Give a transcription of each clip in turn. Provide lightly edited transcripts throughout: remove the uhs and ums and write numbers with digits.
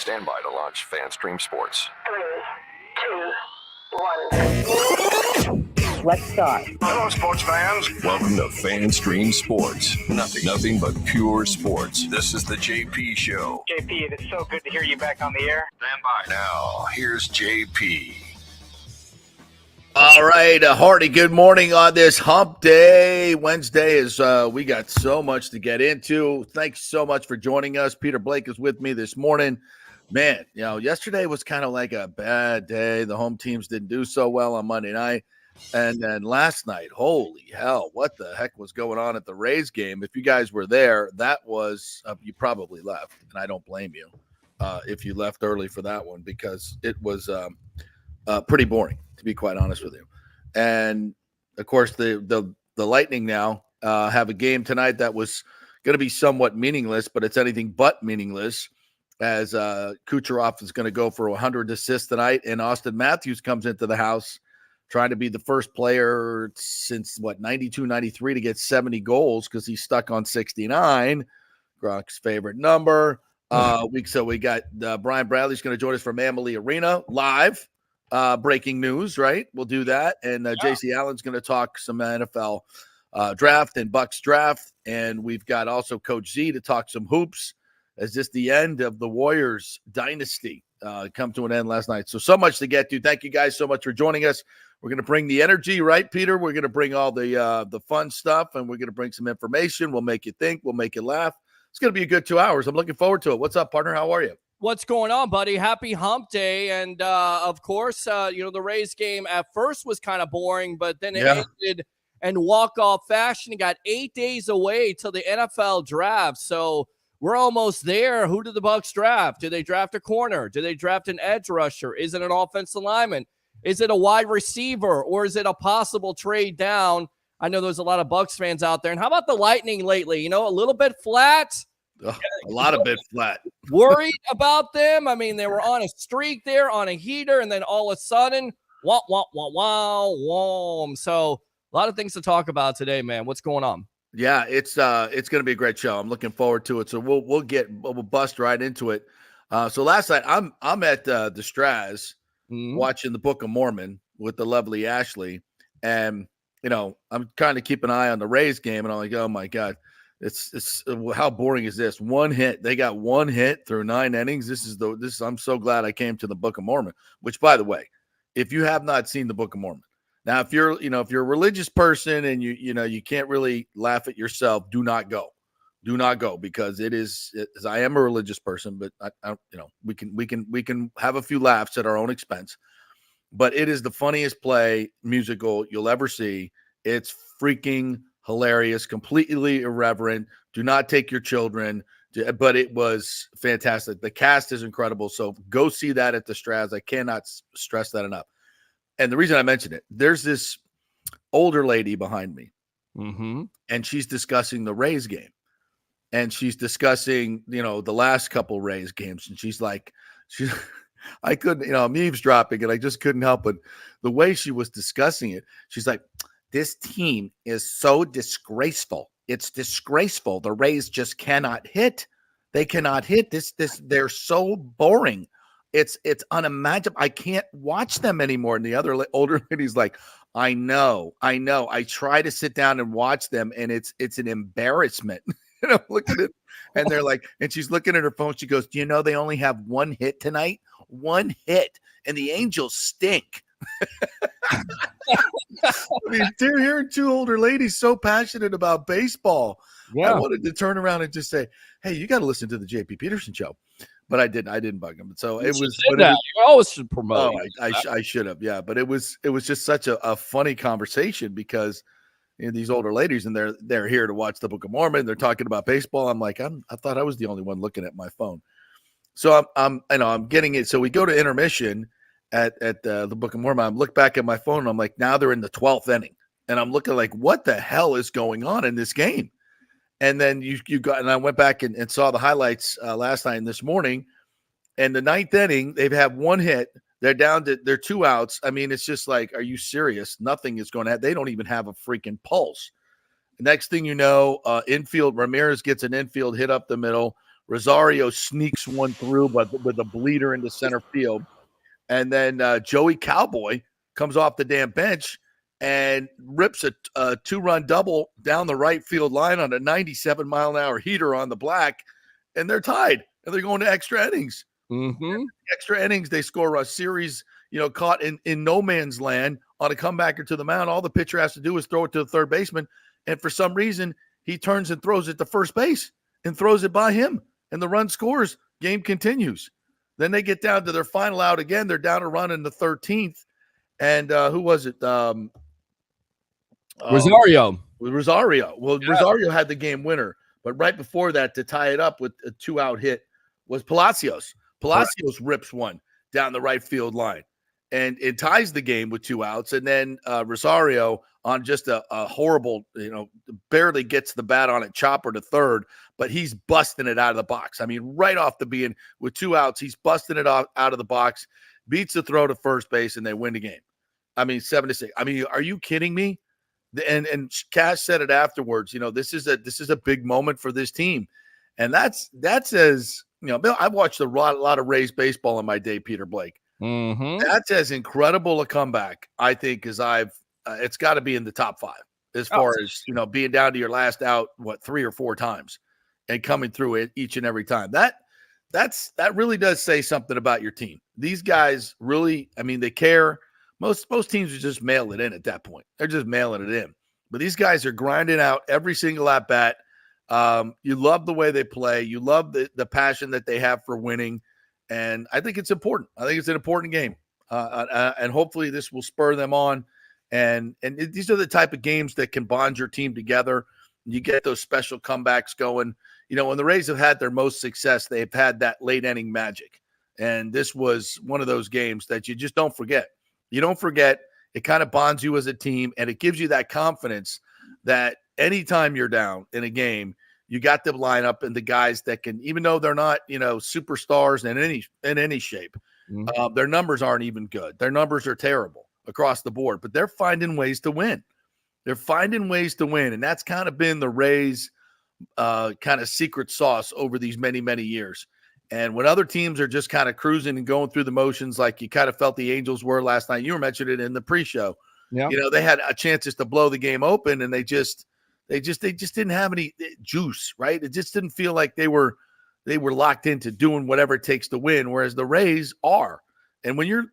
Stand by to launch FanStream Sports. 3, 2, 1. Let's start. Hello, sports fans. Welcome to FanStream Sports. Nothing but pure sports. This is the JP Show. JP, it is so good to hear you back on the air. Stand by. Now, here's JP. All right, hearty good morning on this hump day. Wednesday is we got so much to get into. Thanks so much for joining us. Peter Blake is with me this morning. Man, yesterday was kind of like a bad day. The home teams didn't do so well on Monday night. And then last night, holy hell, what the heck was going on at the Rays game? If you guys were there, that was you probably left, and I don't blame you if you left early for that one, because it was pretty boring, to be quite honest with you. And of course, the Lightning now have a game tonight that was going to be somewhat meaningless, but it's anything but meaningless, as Kucherov is going to go for 100 assists tonight, and Austin Matthews comes into the house trying to be the first player since 92, 93 to get 70 goals, because he's stuck on 69, Gronk's favorite number. So we got Brian Bradley's going to join us from Amalie Arena live. Breaking news, right? We'll do that. And JC Allen's going to talk some NFL draft and Bucks draft. And we've got also Coach Z to talk some hoops, as just the end of the Warriors dynasty come to an end last night. So much to get to. Thank you guys so much for joining us. We're going to bring the energy, right, Peter? We're going to bring all the fun stuff, and we're going to bring some information. We'll make you think. We'll make you laugh. It's going to be a good 2 hours. I'm looking forward to it. What's up, partner? How are you? What's going on, buddy? Happy hump day. And, of course, the Rays game at first was kind of boring, but then it ended in walk-off fashion. It got 8 days away till the NFL draft. So we're almost there. Who did the Bucks draft? Do they draft a corner? Do they draft an edge rusher? Is it an offensive lineman? Is it a wide receiver? Or is it a possible trade down? I know there's a lot of Bucks fans out there. And how about the Lightning lately? A little bit flat. A lot of bit flat. Worried about them. I mean, they were on a streak there, on a heater, and then all of a sudden, wah, wah, wah, wah, wah. So a lot of things to talk about today, man. What's going on? Yeah, it's going to be a great show. I'm looking forward to it. So we'll bust right into it. So last night I'm at the Straz watching the Book of Mormon with the lovely Ashley, and I'm trying to keep an eye on the Rays game, and I'm like, oh my God. It's how boring is this? One hit. They got one hit through 9 innings. I'm so glad I came to the Book of Mormon, which, by the way, if you have not seen the Book of Mormon, now if you're a religious person and you can't really laugh at yourself, do not go, because I am a religious person, but we can have a few laughs at our own expense, but it is the funniest musical you'll ever see. It's freaking hilarious, completely irreverent. Do not take your children, but it was fantastic. The cast is incredible. So go see that at the Straz. I cannot stress that enough. And the reason I mention it, there's this older lady behind me, and she's discussing the Rays game, and she's discussing, the last couple Rays games. And she's like, I couldn't, I'm eavesdropping, and I just couldn't help it. The way she was discussing it, she's like, this team is so disgraceful. It's disgraceful. The Rays just cannot hit. They cannot hit this. They're so boring. It's unimaginable. I can't watch them anymore. And the other older lady's like, I know. I try to sit down and watch them, and it's an embarrassment. Look at it. And they're like, and she's looking at her phone. She goes, do you know they only have one hit tonight? One hit. And the Angels stink. I mean, hearing two older ladies so passionate about baseball, I wanted to turn around and just say, "Hey, you got to listen to the JP Peterson show," but I didn't bug him. So it was. You always should promote. I should have, yeah. But it was just such a funny conversation, because these older ladies, and they're here to watch the Book of Mormon. They're talking about baseball. I'm like, I thought I was the only one looking at my phone. So I'm getting it. So we go to intermission at the Book of Mormon. I look back at my phone, and I'm like, now they're in the 12th inning, and I'm looking like, what the hell is going on in this game? And then and I went back and saw the highlights last night and this morning, and the 9th inning, they've had one hit. They're down to 2 outs. I mean, it's just like, are you serious? Nothing is going to happen. They don't even have a freaking pulse. Next thing you know, infield, Ramirez gets an infield hit up the middle. Rosario sneaks one through, but with a bleeder into center field. And then Joey Cowboy comes off the damn bench and rips a 2-run double down the right field line on a 97-mile-an-hour heater on the black, and they're tied, and they're going to extra innings. Mm-hmm. Extra innings, they score a series, caught in no man's land on a comebacker to the mound. All the pitcher has to do is throw it to the third baseman, and for some reason, he turns and throws it to first base and throws it by him, and the run scores. Game continues. Then they get down to their final out again. They're down a run in the 13th. And who was it? Rosario. Rosario. Well, Yeah. Rosario had the game winner. But right before that, to tie it up with a 2-out hit, was Palacios. Palacios rips one down the right field line. And it ties the game with 2 outs. And then Rosario on just a horrible, barely gets the bat on it, chopper to third, but he's busting it out of the box. I mean, right off the beginning with 2 outs, he's busting it out of the box, beats the throw to first base, and they win the game. I mean, 7-6. I mean, are you kidding me? And Cash said it afterwards. This is a big moment for this team, and that's as I've watched a lot of Rays baseball in my day, Peter Blake. Mm-hmm. That's as incredible a comeback, I think, as it's got to be in the top 5 as far as, being down to your last out, 3 or 4 times and coming through it each and every time. That really does say something about your team. These guys really, they care. Most teams would just mail it in at that point. They're just mailing it in. But these guys are grinding out every single at bat. You love the way they play. You love the passion that they have for winning. And I think it's important. I think it's an important game. And hopefully this will spur them on. And these are the type of games that can bond your team together. You get those special comebacks going. When the Rays have had their most success, they've had that late inning magic. And this was one of those games that you just don't forget. You don't forget. It kind of bonds you as a team, and it gives you that confidence that anytime you're down in a game, you got the lineup and the guys that can, even though they're not, superstars in any shape, their numbers aren't even good. Their numbers are terrible across the board, but they're finding ways to win. They're finding ways to win, and that's kind of been the Rays' kind of secret sauce over these many, many years. And when other teams are just kind of cruising and going through the motions, like you kind of felt the Angels were last night, you were mentioning it in the pre-show. Yeah. They had a chances to blow the game open, and they just didn't have any juice, right? It just didn't feel like they were locked into doing whatever it takes to win, whereas the Rays are. And when you're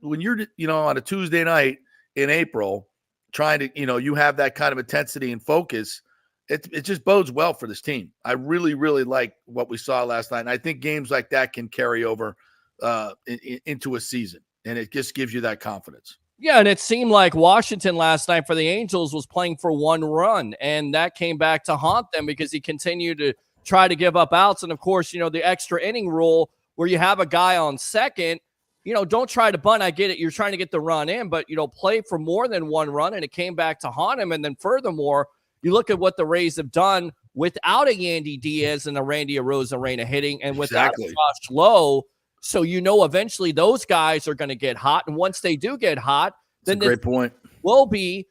on a Tuesday night in April, trying to you have that kind of intensity and focus, it just bodes well for this team. I really, really like what we saw last night. And I think games like that can carry over into a season. And it just gives you that confidence. Yeah, and it seemed like Washington last night for the Angels was playing for 1 run. And that came back to haunt them because he continued to try to give up outs. And, of course, the extra inning rule where you have a guy on second, don't try to bunt. I get it. You're trying to get the run in, but, play for more than 1 run. And it came back to haunt him. And then furthermore, you look at what the Rays have done without a Yandy Diaz and a Randy Arozarena hitting and without Josh Lowe. So, eventually those guys are going to get hot. And once they do get hot, then great point. Will be,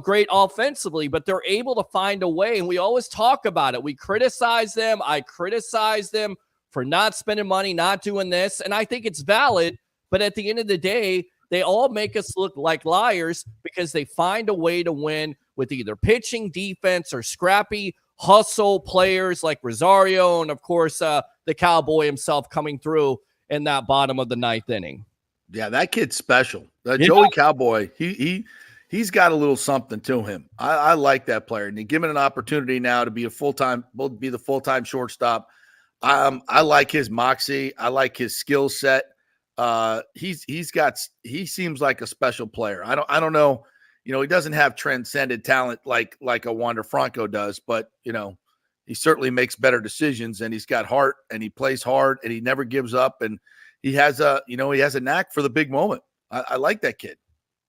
great offensively, but they're able to find a way. And we always talk about it. We criticize them. I criticize them for not spending money, not doing this. And I think it's valid. But at the end of the day, they all make us look like liars because they find a way to win with either pitching, defense, or scrappy hustle players like Rosario and, of course, the Cowboy himself coming through in that bottom of the 9th inning. Yeah, that kid's special. Joey Cowboy, he's got a little something to him. I like that player, and you give him an opportunity now to be the full-time shortstop. I like his moxie. I like his skill set. He seems like a special player. I don't know. He doesn't have transcendent talent like a Wander Franco does, but he certainly makes better decisions, and he's got heart, and he plays hard, and he never gives up, and he has a knack for the big moment. I like that kid.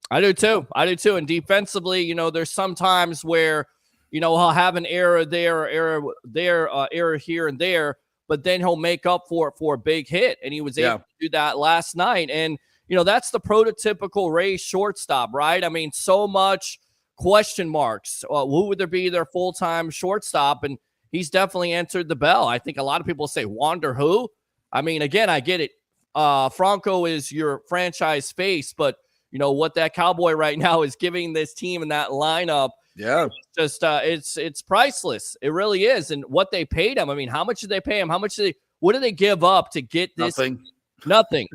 I do too. And defensively, there's some times where, he'll have an error there, error here and there, but then he'll make up for it for a big hit. And he was able to do that last night. And, that's the prototypical Rays shortstop, right? I mean, so much question marks. Who would there be their full-time shortstop? And he's definitely answered the bell. I think a lot of people say, Wander who? I mean, again, I get it. Franco is your franchise face, but you know what that Cowboy right now is giving this team in that lineup. Yeah, it's just it's priceless. It really is. And what they paid him. I mean, how much did they pay him? What did they give up to get this? Nothing.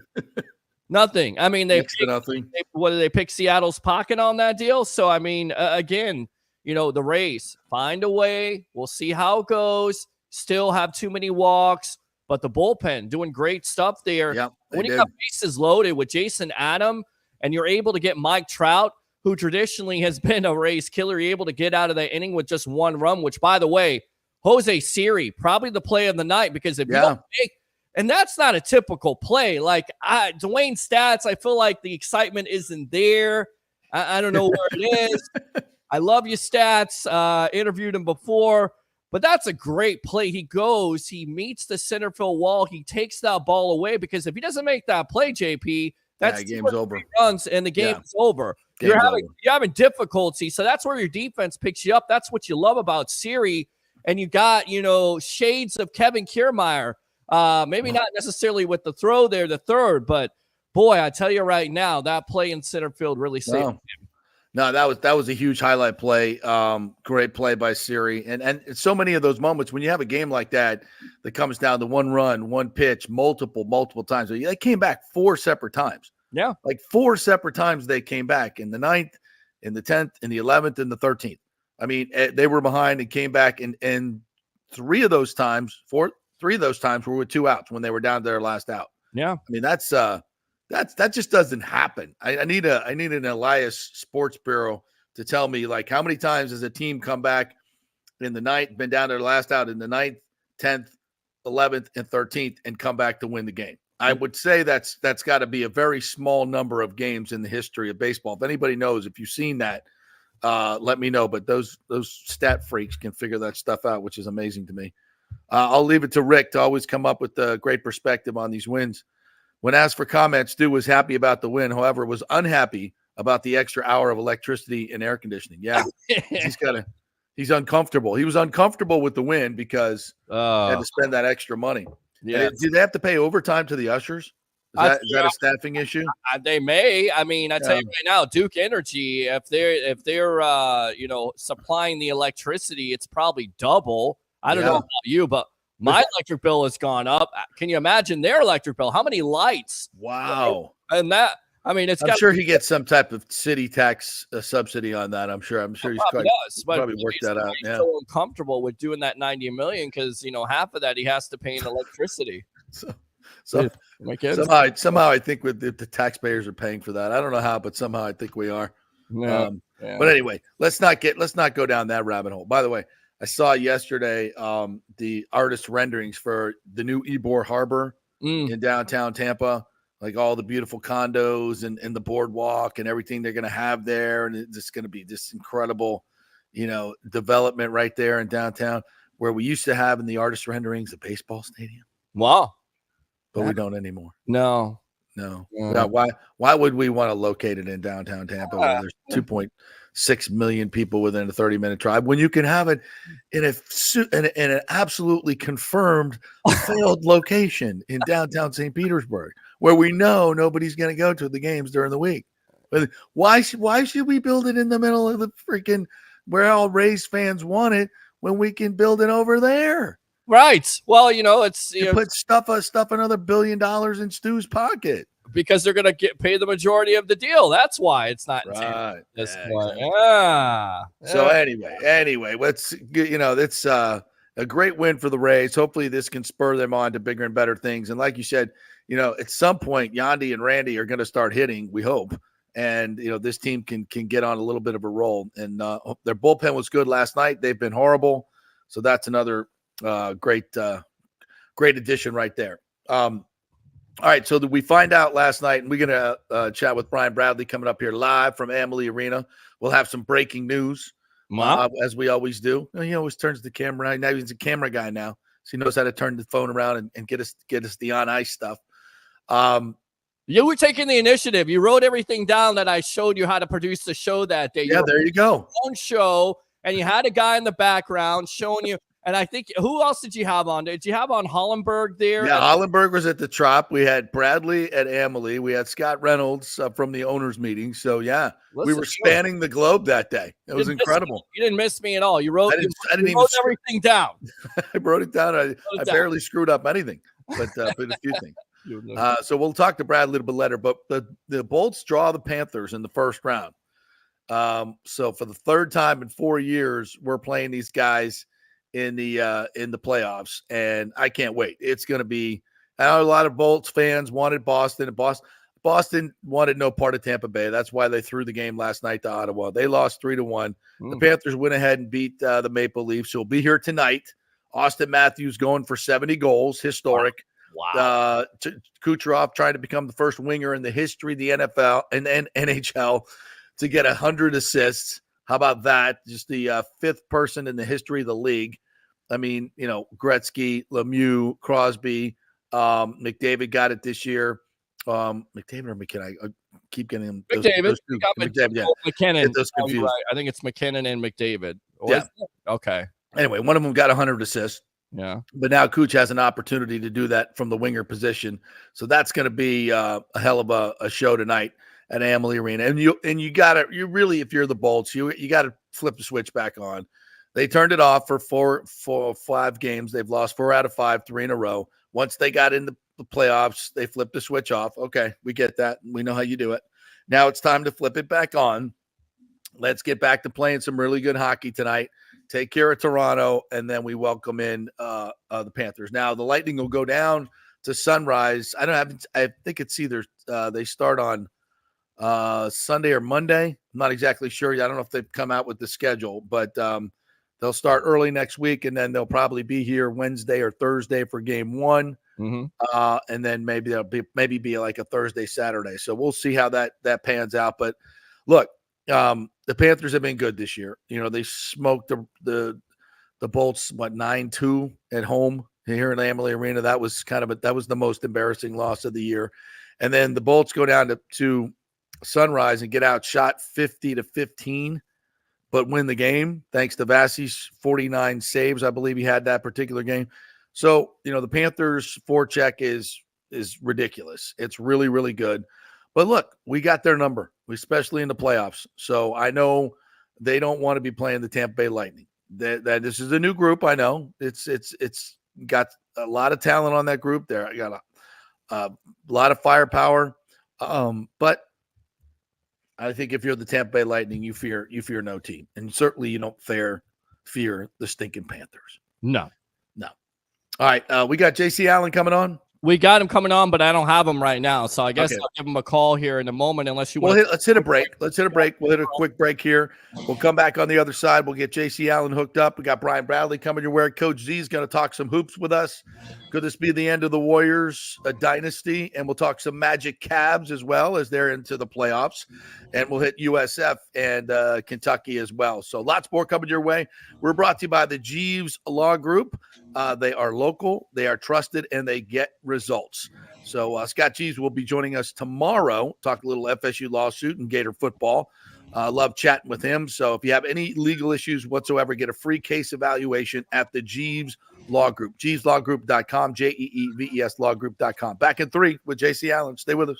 Nothing. I mean, what did they pick Seattle's pocket on that deal? So I mean, again, you know, the Rays find a way. We'll see how it goes. Still have too many walks. But the bullpen doing great stuff there. Yep, when you got bases loaded with Jason Adam and you're able to get Mike Trout, who traditionally has been a Rays killer, you're able to get out of that inning with just one run, which, by the way, Jose Siri, probably the play of the night, because if you don't make, and that's not a typical play. Like Dwayne Stats, I feel like the excitement isn't there. I don't know where it is. I love you, Stats. Interviewed him before. But that's a great play. He goes, he meets the center field wall. He takes that ball away, because if he doesn't make that play, JP, that's game's over. Runs and the game is over. You're having difficulty. So that's where your defense picks you up. That's what you love about Siri. And you got, you know, shades of Kevin Kiermaier. Maybe not necessarily with the throw there, the third, but boy, I tell you right now, that play in center field really saved him. No, that was a huge highlight play. Great play by Siri. And so many of those moments when you have a game like that comes down to one run, one pitch, multiple times. They came back 4 separate times. Yeah. Like 4 separate times they came back, in the 9th, in the 10th, in the 11th, and the 13th. I mean, they were behind and came back, and 3 of those times were with 2 outs when they were down to their last out. Yeah. I mean, that just doesn't happen. I need an Elias Sports Bureau to tell me, like, how many times has a team come back in the 9th, been down to their last out in the 9th, 10th, 11th, and 13th, and come back to win the game. I would say that's got to be a very small number of games in the history of baseball. If anybody knows, if you've seen that, let me know. But those stat freaks can figure that stuff out, which is amazing to me. I'll leave it to Rick to always come up with a great perspective on these wins. When asked for comments, Stu was happy about the win. However, was unhappy about the extra hour of electricity and air conditioning. Yeah, he's uncomfortable. He was uncomfortable with the win because he had to spend that extra money. Yeah. Did they have to pay overtime to the ushers? Is that a staffing issue? They may. I mean, I tell you right now, Duke Energy, if they're supplying the electricity, it's probably double. I don't know about you, but my electric bill has gone up. Can you imagine their electric bill? How many lights? Wow. And that, I mean, I'm sure he gets some type of city tax subsidy on that. I'm sure he's probably worked that out. Yeah. So uncomfortable with doing that $90 million because half of that he has to pay in electricity. Somehow I think the taxpayers are paying for that. I don't know how, but somehow I think we are. Yeah. But anyway, let's not go down that rabbit hole. By the way, I saw yesterday the artist renderings for the new Ybor Harbor in downtown Tampa, like all the beautiful condos and the boardwalk and everything they're going to have there. And it's going to be this incredible, development right there in downtown where we used to have in the artist renderings a baseball stadium. Wow. But we don't anymore. No. Why would we want to locate it in downtown Tampa where there's 2.6 million people within a 30-minute drive when you can have it in an absolutely confirmed failed location in downtown St. Petersburg where we know nobody's going to go to the games during the week? Why should we build it in the middle of the freaking where all Rays fans want it when we can build it over there? Right. Well, it's put stuff another $1 billion in Stu's pocket because they're going to pay the majority of the deal. That's why it's not right. This point. Yeah. So anyway, let's it's a great win for the Rays. Hopefully, this can spur them on to bigger and better things. And like you said, at some point, Yandy and Randy are going to start hitting. We hope, and this team can get on a little bit of a roll. And their bullpen was good last night. They've been horrible, so that's another. Great addition right there. All right, so we find out last night, and we're going to chat with Brian Bradley coming up here live from Amalie Arena. We'll have some breaking news, as we always do. He always turns the camera. Now he's a camera guy now, so he knows how to turn the phone around and get us the on ice stuff. You were taking the initiative. You wrote everything down that I showed you how to produce the show that day. Yeah, there you go. Own show, and you had a guy in the background showing you. And I think, who else did you have on? Did you have on Hollenberg there? Yeah, Hollenberg was at the Trop. We had Bradley at Amalie. We had Scott Reynolds from the owners meeting. So, yeah, we were spanning the globe that day. It was incredible. You didn't miss me at all. You wrote, I didn't wrote everything down. I wrote it down. I barely screwed up anything, but a few things. So we'll talk to Brad a little bit later. But the Bolts draw the Panthers in the first round. So for the third time in 4 years, we're playing these guys in the playoffs, and I can't wait. It's going to be. I know a lot of Bolts fans wanted Boston, and Boston wanted no part of Tampa Bay. That's why they threw the game last night to Ottawa. They lost 3-1. The Panthers went ahead and beat the Maple Leafs. So we'll be here tonight. Austin Matthews going for 70 goals, historic. Wow. Kucherov trying to become the first winger in the history of the NFL and NHL to get 100 assists. How about that? Just the fifth person in the history of the league. I mean, Gretzky, Lemieux, Crosby, McDavid got it this year. McDavid or McKinnon? I keep getting him. McDavid. McDavid, yeah. McKinnon. Those confused. Right. I think it's McKinnon and McDavid. Okay. Anyway, one of them got 100 assists. Yeah. But now Kuch has an opportunity to do that from the winger position. So that's going to be a hell of a show tonight at Amalie Arena. And you really, if you're the Bolts, you got to flip the switch back on. They turned it off for 5 games. They've lost 4 out of 5, 3 in a row. Once they got in the playoffs, they flipped the switch off. Okay, we get that. We know how you do it. Now it's time to flip it back on. Let's get back to playing some really good hockey tonight. Take care of Toronto, and then we welcome in the Panthers. Now the Lightning will go down to Sunrise. I think it's either they start on Sunday or Monday. I'm not exactly sure. I don't know if they've come out with the schedule, but they'll start early next week, and then they'll probably be here Wednesday or Thursday for game 1. And then maybe there'll be like a Thursday, Saturday. So we'll see how that pans out. But look, the Panthers have been good this year. They smoked the Bolts 9-2 at home here in Amalie Arena. That was the most embarrassing loss of the year. And then the Bolts go down to Sunrise and get outshot 50-15, but win the game thanks to Vasi's 49 saves. I believe he had that particular game. So, the Panthers' forecheck is ridiculous. It's really, really good. But look, we got their number, especially in the playoffs. So I know they don't want to be playing the Tampa Bay Lightning. That this is a new group. I know it's got a lot of talent on that group there. I got a lot of firepower. But I think if you're the Tampa Bay Lightning, you fear no team, and certainly you don't fear the stinking Panthers. No. All right, we got JC Allen coming on. We got him coming on, but I don't have him right now. So I guess I'll give him a call here in a moment, unless you want. Let's hit a break. We'll hit a quick break here. We'll come back on the other side. We'll get JC Allen hooked up. We got Brian Bradley coming your way. Coach Z is going to talk some hoops with us. Could this be the end of the Warriors dynasty? And we'll talk some Magic Cavs as well, as they're into the playoffs. And we'll hit USF and Kentucky as well. So lots more coming your way. We're brought to you by the Jeeves Law Group. They are local, they are trusted, and they get results. So Scott Jeeves will be joining us tomorrow, talk a little FSU lawsuit and Gator football. Love chatting with him. So if you have any legal issues whatsoever, get a free case evaluation at the Jeeves Law Group. JeevesLawGroup.com, JEEVES Lawgroup.com. Back in 3 with JC Allen. Stay with us.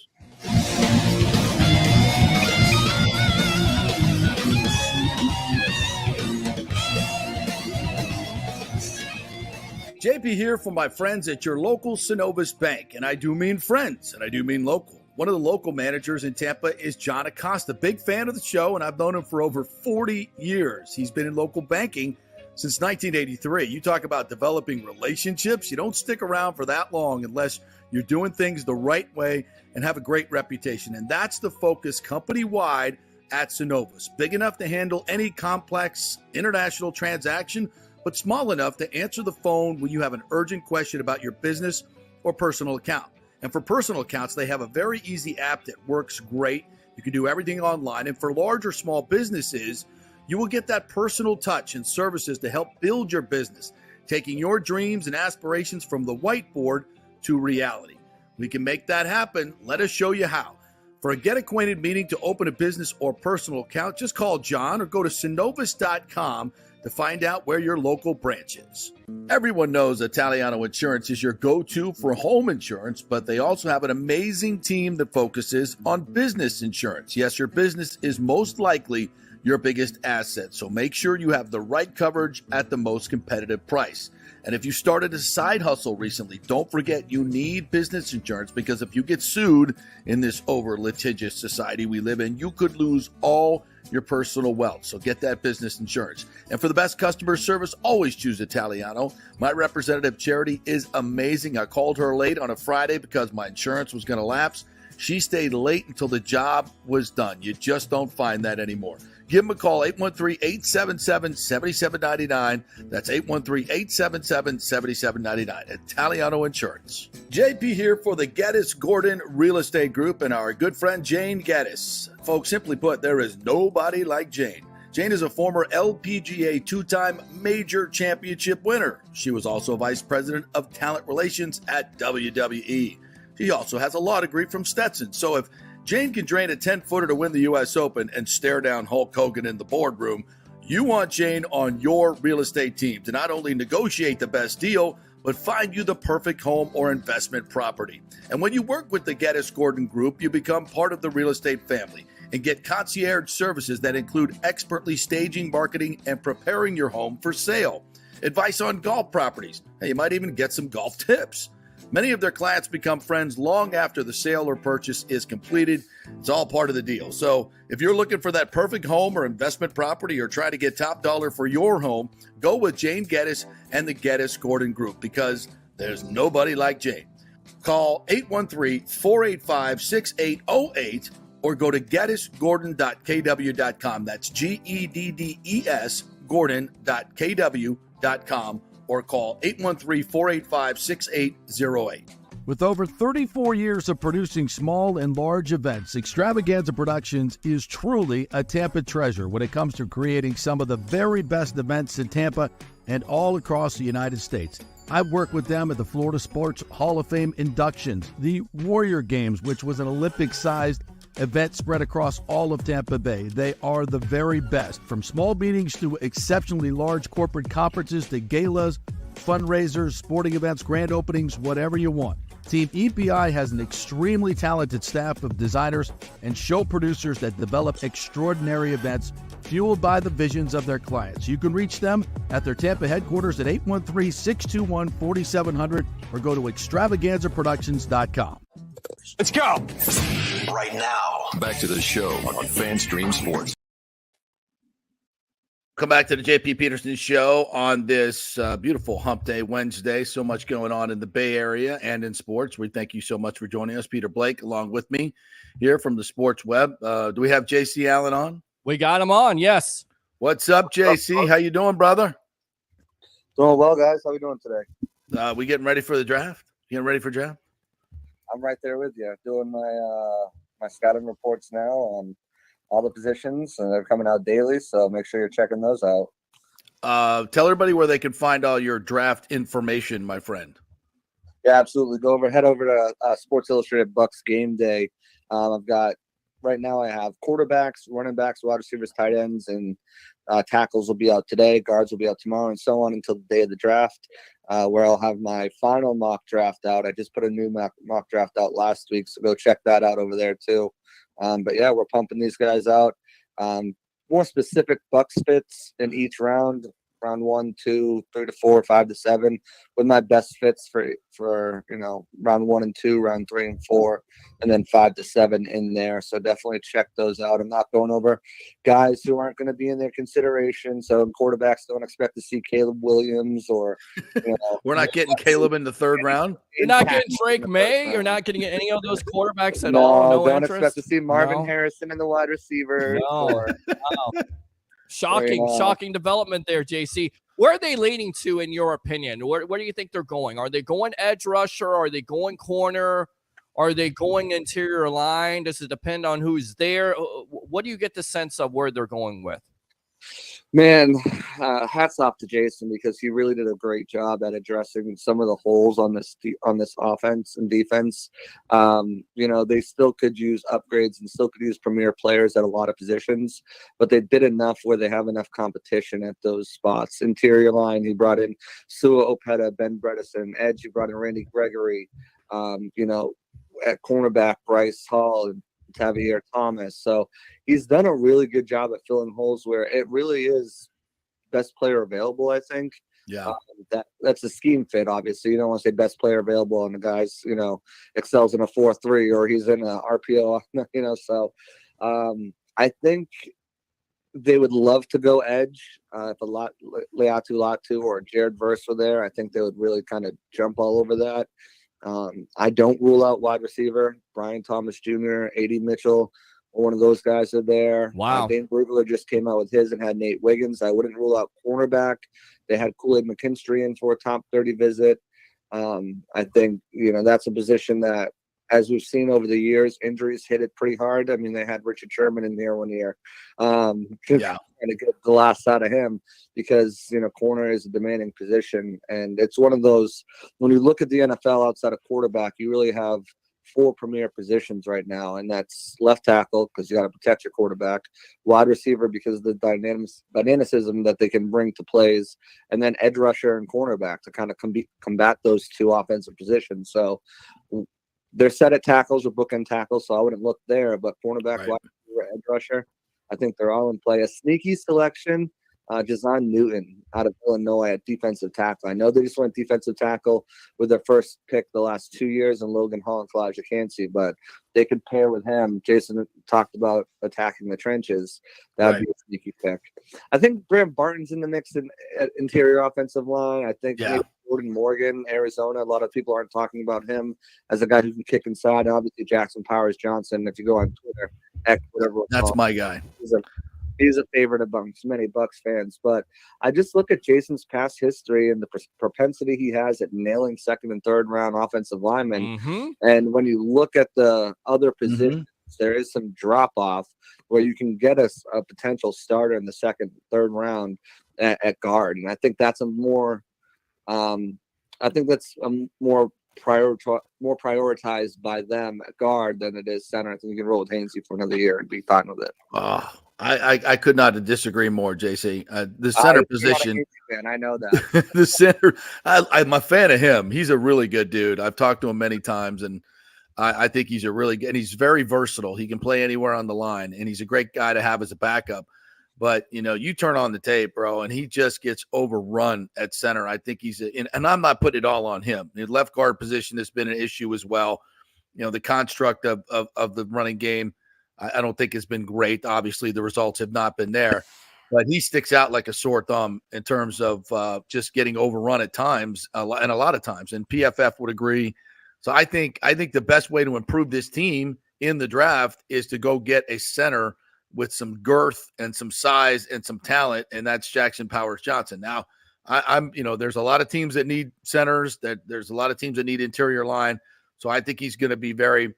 JP here from my friends at your local Synovus Bank, and I do mean friends, and I do mean local. One of the local managers in Tampa is John Acosta, big fan of the show, and I've known him for over 40 years. He's been in local banking since 1983. You talk about developing relationships. You don't stick around for that long unless you're doing things the right way and have a great reputation, and that's the focus company-wide at Synovus. Big enough to handle any complex international transaction, but small enough to answer the phone when you have an urgent question about your business or personal account. And for personal accounts, they have a very easy app that works great. You can do everything online. And for large or small businesses, you will get that personal touch and services to help build your business, taking your dreams and aspirations from the whiteboard to reality. We can make that happen. Let us show you how. For a get acquainted meeting to open a business or personal account, just call John or go to synovus.com to find out where your local branch is. Everyone knows Italiano Insurance is your go-to for home insurance, but they also have an amazing team that focuses on business insurance. Yes, your business is most likely your biggest asset, so make sure you have the right coverage at the most competitive price. And if you started a side hustle recently, don't forget you need business insurance, because if you get sued in this over-litigious society we live in, you could lose all your personal wealth. So get that business insurance. And for the best customer service, always choose Italiano. My representative, Charity, is amazing. I called her late on a Friday because my insurance was going to lapse. She stayed late until the job was done. You just don't find that anymore. Give them a call, 813-877-7799. That's 813-877-7799. Italiano Insurance. JP here for the Geddes Gordon Real Estate Group and our good friend Jane Geddes. Folks, simply put, there is nobody like Jane. Jane is a former LPGA two-time major championship winner. She was also vice president of talent relations at WWE. She also has a law degree from Stetson. So if Jane can drain a 10-footer to win the U.S. Open and stare down Hulk Hogan in the boardroom, you want Jane on your real estate team to not only negotiate the best deal, but find you the perfect home or investment property. And when you work with the Geddes Gordon Group, you become part of the real estate family and get concierge services that include expertly staging, marketing, and preparing your home for sale. Advice on golf properties. Hey, you might even get some golf tips. Many of their clients become friends long after the sale or purchase is completed. It's all part of the deal. So if you're looking for that perfect home or investment property or try to get top dollar for your home, go with Jane Geddes and the Geddes Gordon Group, because there's nobody like Jane. Call 813-485-6808 or go to geddesgordon.kw.com. That's GEDDES Gordon.kw.com. or call 813-485-6808. With over 34 years of producing small and large events, Extravaganza Productions is truly a Tampa treasure when it comes to creating some of the very best events in Tampa and all across the United States. I've worked with them at the Florida Sports Hall of Fame inductions, the Warrior Games, which was an Olympic-sized event spread across all of Tampa Bay. They are the very best, from small meetings to exceptionally large corporate conferences to galas, fundraisers, sporting events, grand openings, whatever you want. Team EPI has an extremely talented staff of designers and show producers that develop extraordinary events fueled by the visions of their clients. You can reach them at their Tampa headquarters at 813-621-4700 or go to extravaganzaproductions.com. Let's go. Right now, back to the show on FanStream Sports. Come back to the JP Peterson Show on this beautiful Hump Day Wednesday. So much going on in the Bay Area and in sports. We thank you so much for joining us. Peter Blake along with me here from the Sports Web. Do we have JC Allen on? We got him on, yes. What's up, JC? How you doing, brother? Doing well, guys. How we doing today? We getting ready for the draft? You getting ready for draft? I'm right there with you, doing my scouting reports now on all the positions, and they're coming out daily, so make sure you're checking those out. Tell everybody where they can find all your draft information, my friend. Yeah, absolutely. Head over to Sports Illustrated Bucks Game Day. I've got right now. I have quarterbacks, running backs, wide receivers, tight ends, and tackles will be out today. Guards will be out tomorrow, and so on until the day of the draft, where I'll have my final mock draft out. I just put a new mock draft out last week, so go check that out over there too. But yeah, we're pumping these guys out. More specific Bucks fits in each round 1, 2, 3 to 4, 5 to 7, with my best fits for round 1 and 2, round 3 and 4, and then 5 to 7 in there. So definitely check those out. I'm not going over guys who aren't going to be in their consideration. So quarterbacks, don't expect to see Caleb Williams or we're not getting Caleb in the third round. You're not getting Drake May. You're not getting any of those quarterbacks at no, all. No don't interest? expect to see Marvin Harrison in the wide receivers. No. Shocking development there, JC. Where are they leaning to, in your opinion? Where do you think they're going? Are they going edge rusher? Are they going corner? Are they going interior line? Does it depend on who's there? What do you get the sense of where they're going with? Man, hats off to Jason because he really did a great job at addressing some of the holes on this offense and defense. They still could use upgrades and still could use premier players at a lot of positions, but they did enough where they have enough competition at those spots. Interior line, he brought in Sua Opeta, Ben Bredesen. Edge, he brought in Randy Gregory. At cornerback, Bryce Hall and Tavier Thomas. So he's done a really good job at filling holes where it really is best player available, I think. Yeah. That's a scheme fit, obviously. You don't want to say best player available and the guy's, excels in a 4-3 or he's in a RPO, So I think they would love to go edge. If Leatu Latu or Jared Verse were there, I think they would really kind of jump all over that. I don't rule out wide receiver. Brian Thomas Jr., A.D. Mitchell, one of those guys are there. Wow. Dane Brugler just came out with his and had Nate Wiggins. I wouldn't rule out cornerback. They had Kool-Aid McKinstry in for a top 30 visit. I think, that's a position that, as we've seen over the years, injuries hit it pretty hard. I mean, they had Richard Sherman in there 1 year. Trying to get the last out of him because, corner is a demanding position. And it's one of those, when you look at the NFL outside of quarterback, you really have 4 premier positions right now. And that's left tackle because you got to protect your quarterback, wide receiver because of the dynamicism that they can bring to plays, and then edge rusher and cornerback to kind of combat those 2 offensive positions. So they're set at tackles or bookend tackles, so I wouldn't look there. But cornerback, Right. wide receiver, edge rusher, I think they're all in play. A sneaky selection, Jazon Newton out of Illinois at defensive tackle. I know they just went defensive tackle with their first pick the last 2 years in Logan Hall and Kalijah Cansey, but they could pair with him. Jason talked about attacking the trenches. That would be a sneaky pick. I think Graham Barton's in the mix in interior offensive line. I think maybe Jordan Morgan, Arizona. A lot of people aren't talking about him as a guy who can kick inside. Obviously, Jackson Powers Johnson, if you go on Twitter, X, whatever. That's my guy. He's a favorite amongst many Bucs fans. But I just look at Jason's past history and the propensity he has at nailing second and third round offensive linemen. Mm-hmm. And when you look at the other positions, there is some drop off where you can get a potential starter in the second, third round at guard. And I think that's more prioritized by them at guard than it is center. I think you can roll with Hainsey for another year and be fine with it. I could not disagree more, JC. The center position, man, I know that. the center. I'm a fan of him. He's a really good dude. I've talked to him many times, and I think he's and he's very versatile. He can play anywhere on the line, and he's a great guy to have as a backup. But, you turn on the tape, bro, and he just gets overrun at center. I think and I'm not putting it all on him. The left guard position has been an issue as well. The construct of the running game, I don't think has been great. Obviously, the results have not been there. But he sticks out like a sore thumb in terms of just getting overrun at times, and a lot of times. And PFF would agree. So I think the best way to improve this team in the draft is to go get a center with some girth and some size and some talent, and that's Jackson Powers Johnson. Now, I'm there's a lot of teams that need centers, there's a lot of teams that need interior line. So I think he's going to be very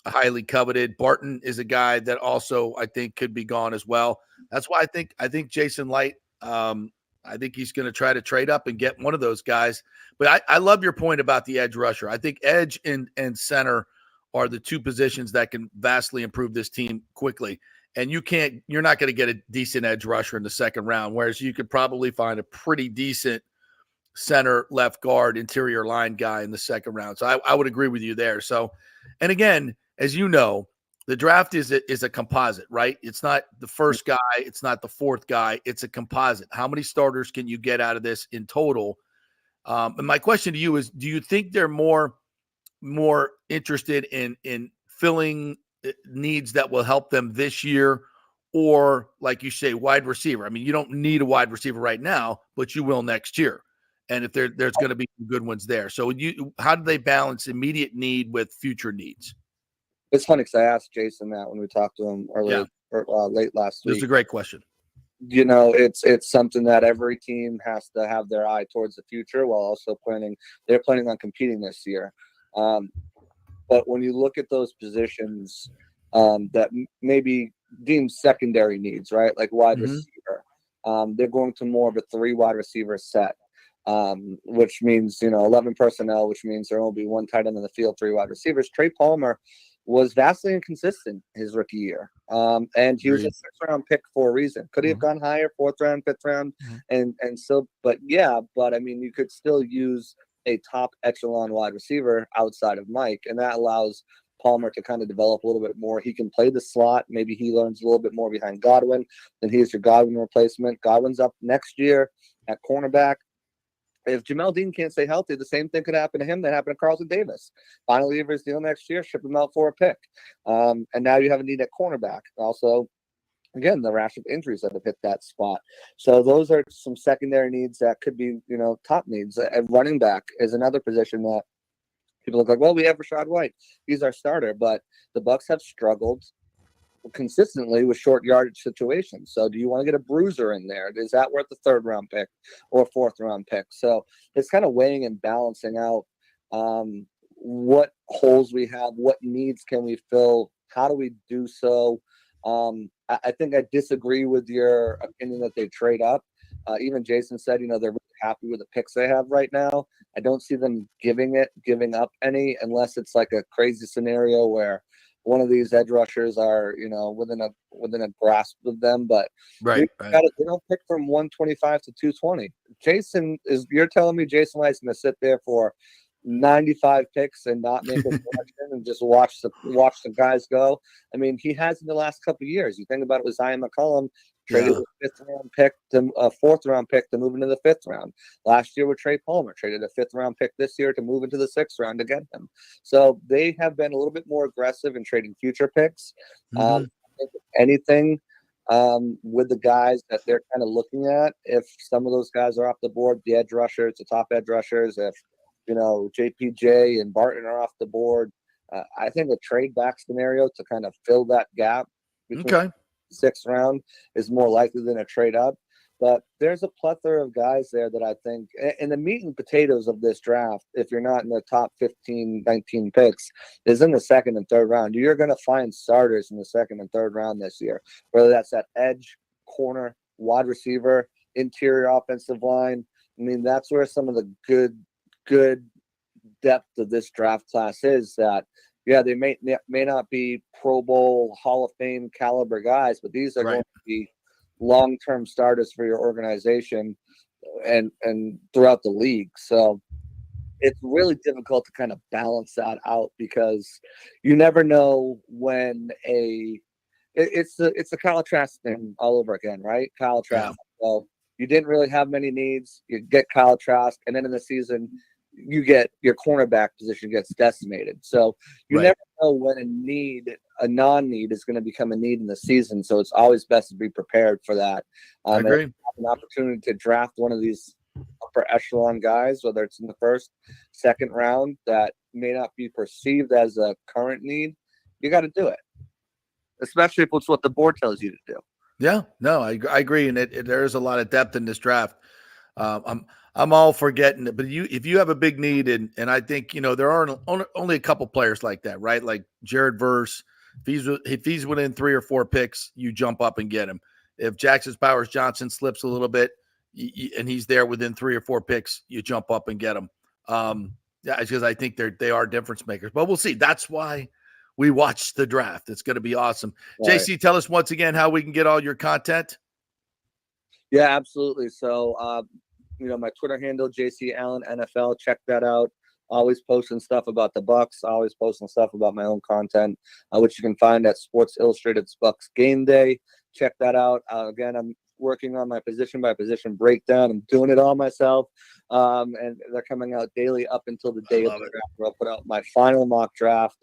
highly coveted. Barton is a guy that also I think could be gone as well. That's why I think Jason Light, I think he's going to try to trade up and get one of those guys. But I love your point about the edge rusher. I think edge and center are the 2 positions that can vastly improve this team quickly. And you're not going to get a decent edge rusher in the second round, whereas you could probably find a pretty decent center, left guard, interior line guy in the second round. So I would agree with you there. So, and again, as you know, the draft is a composite, right? It's not the first guy. It's not the fourth guy. It's a composite. How many starters can you get out of this in total? And my question to you is, do you think they're more interested in filling needs that will help them this year, or like you say, wide receiver? I mean, you don't need a wide receiver right now, but you will next year. And if there's going to be some good ones there. So how do they balance immediate need with future needs? It's funny because I asked Jason that when we talked to him late last week. It's a great question. It's something that every team has to have their eye towards the future while also they're planning on competing this year. But when you look at those positions that maybe deemed secondary needs, right, like wide receiver, they're going to more of a 3 wide receiver set, which means, 11 personnel, which means there will be 1 tight end in the field, 3 wide receivers. Trey Palmer was vastly inconsistent his rookie year. And he was a 6th-round pick for a reason. Could he have gone higher, 4th round, 5th round? And so, but I mean, you could still use a top echelon wide receiver outside of Mike, and that allows Palmer to kind of develop a little bit more. He can play the slot. Maybe he learns a little bit more behind Godwin. Then he's your Godwin replacement. Godwin's up next year at cornerback. If Jamel Dean can't stay healthy, the same thing could happen to him that happened to Carlton Davis. Finally, leave his deal next year, ship him out for a pick. And now you have a need at cornerback. Also, again, the rash of injuries that have hit that spot. So those are some secondary needs that could be, top needs. And running back is another position that people look like, well, we have Rashad White. He's our starter. But the Bucs have struggled consistently with short yardage situations. So do you want to get a bruiser in there? Is that worth a 3rd round pick or 4th round pick? So it's kind of weighing and balancing out what holes we have, what needs can we fill, how do we do so. I think I disagree with your opinion that they trade up. Even Jason said, they're really happy with the picks they have right now. I don't see them giving up any, unless it's like a crazy scenario where one of these edge rushers are, within a grasp of them. But they don't pick from 125 to 220. You're telling me Jason White's going to sit there for 95 picks and not make a selection and just watch the guys go? I mean, he has in the last couple of years. You think about it with Zion McCollum, traded a 5th round pick to a 4th round pick to move into the 5th round. Last year with Trey Palmer, traded a 5th round pick this year to move into the 6th round to get him. So they have been a little bit more aggressive in trading future picks. I think if anything, with the guys that they're kind of looking at, if some of those guys are off the board, the edge rushers, the top edge rushers, if JPJ and Barton are off the board, I think a trade back scenario to kind of fill that gap between 6th round is more likely than a trade up. But there's a plethora of guys there that I think, and the meat and potatoes of this draft, if you're not in the top 15, 19 picks, is in the 2nd and 3rd round. You're going to find starters in the 2nd and 3rd round this year, whether that's at edge, corner, wide receiver, interior offensive line. I mean, that's where some of the good depth of this draft class is. That they may not be Pro Bowl, Hall of Fame caliber guys, but these are going to be long-term starters for your organization and throughout the league. So it's really difficult to kind of balance that out, because you never know when it's the Kyle Trask thing all over again, right? Kyle Trask. So you didn't really have many needs. You get Kyle Trask, and then in the season you get your cornerback position gets decimated. So you never know when a non-need is going to become a need in the season. So it's always best to be prepared for that. I agree. Have an opportunity to draft one of these upper echelon guys, whether it's in the 1st, 2nd round, that may not be perceived as a current need. You got to do it, especially if it's what the board tells you to do. Yeah, no, I agree. And there is a lot of depth in this draft. I'm all for getting it, but if you have a big need, and I think there are only a couple players like that, right? Like Jared Verse, if he's within 3 or 4 picks, you jump up and get him. If Jackson Powers Johnson slips a little bit, and he's there within 3 or 4 picks, you jump up and get him. Because I think they are difference makers. But we'll see. That's why we watch the draft. It's going to be awesome. Right. JC, tell us once again how we can get all your content. Yeah, absolutely. So, my Twitter handle, JC Allen NFL. Check that out. Always posting stuff about the Bucs. Always posting stuff about my own content, which you can find at Sports Illustrated's Bucs Game Day. Check that out. Again, I'm working on my position by position breakdown. I'm doing it all myself, and they're coming out daily up until the day of the draft, where I'll put out my final mock draft.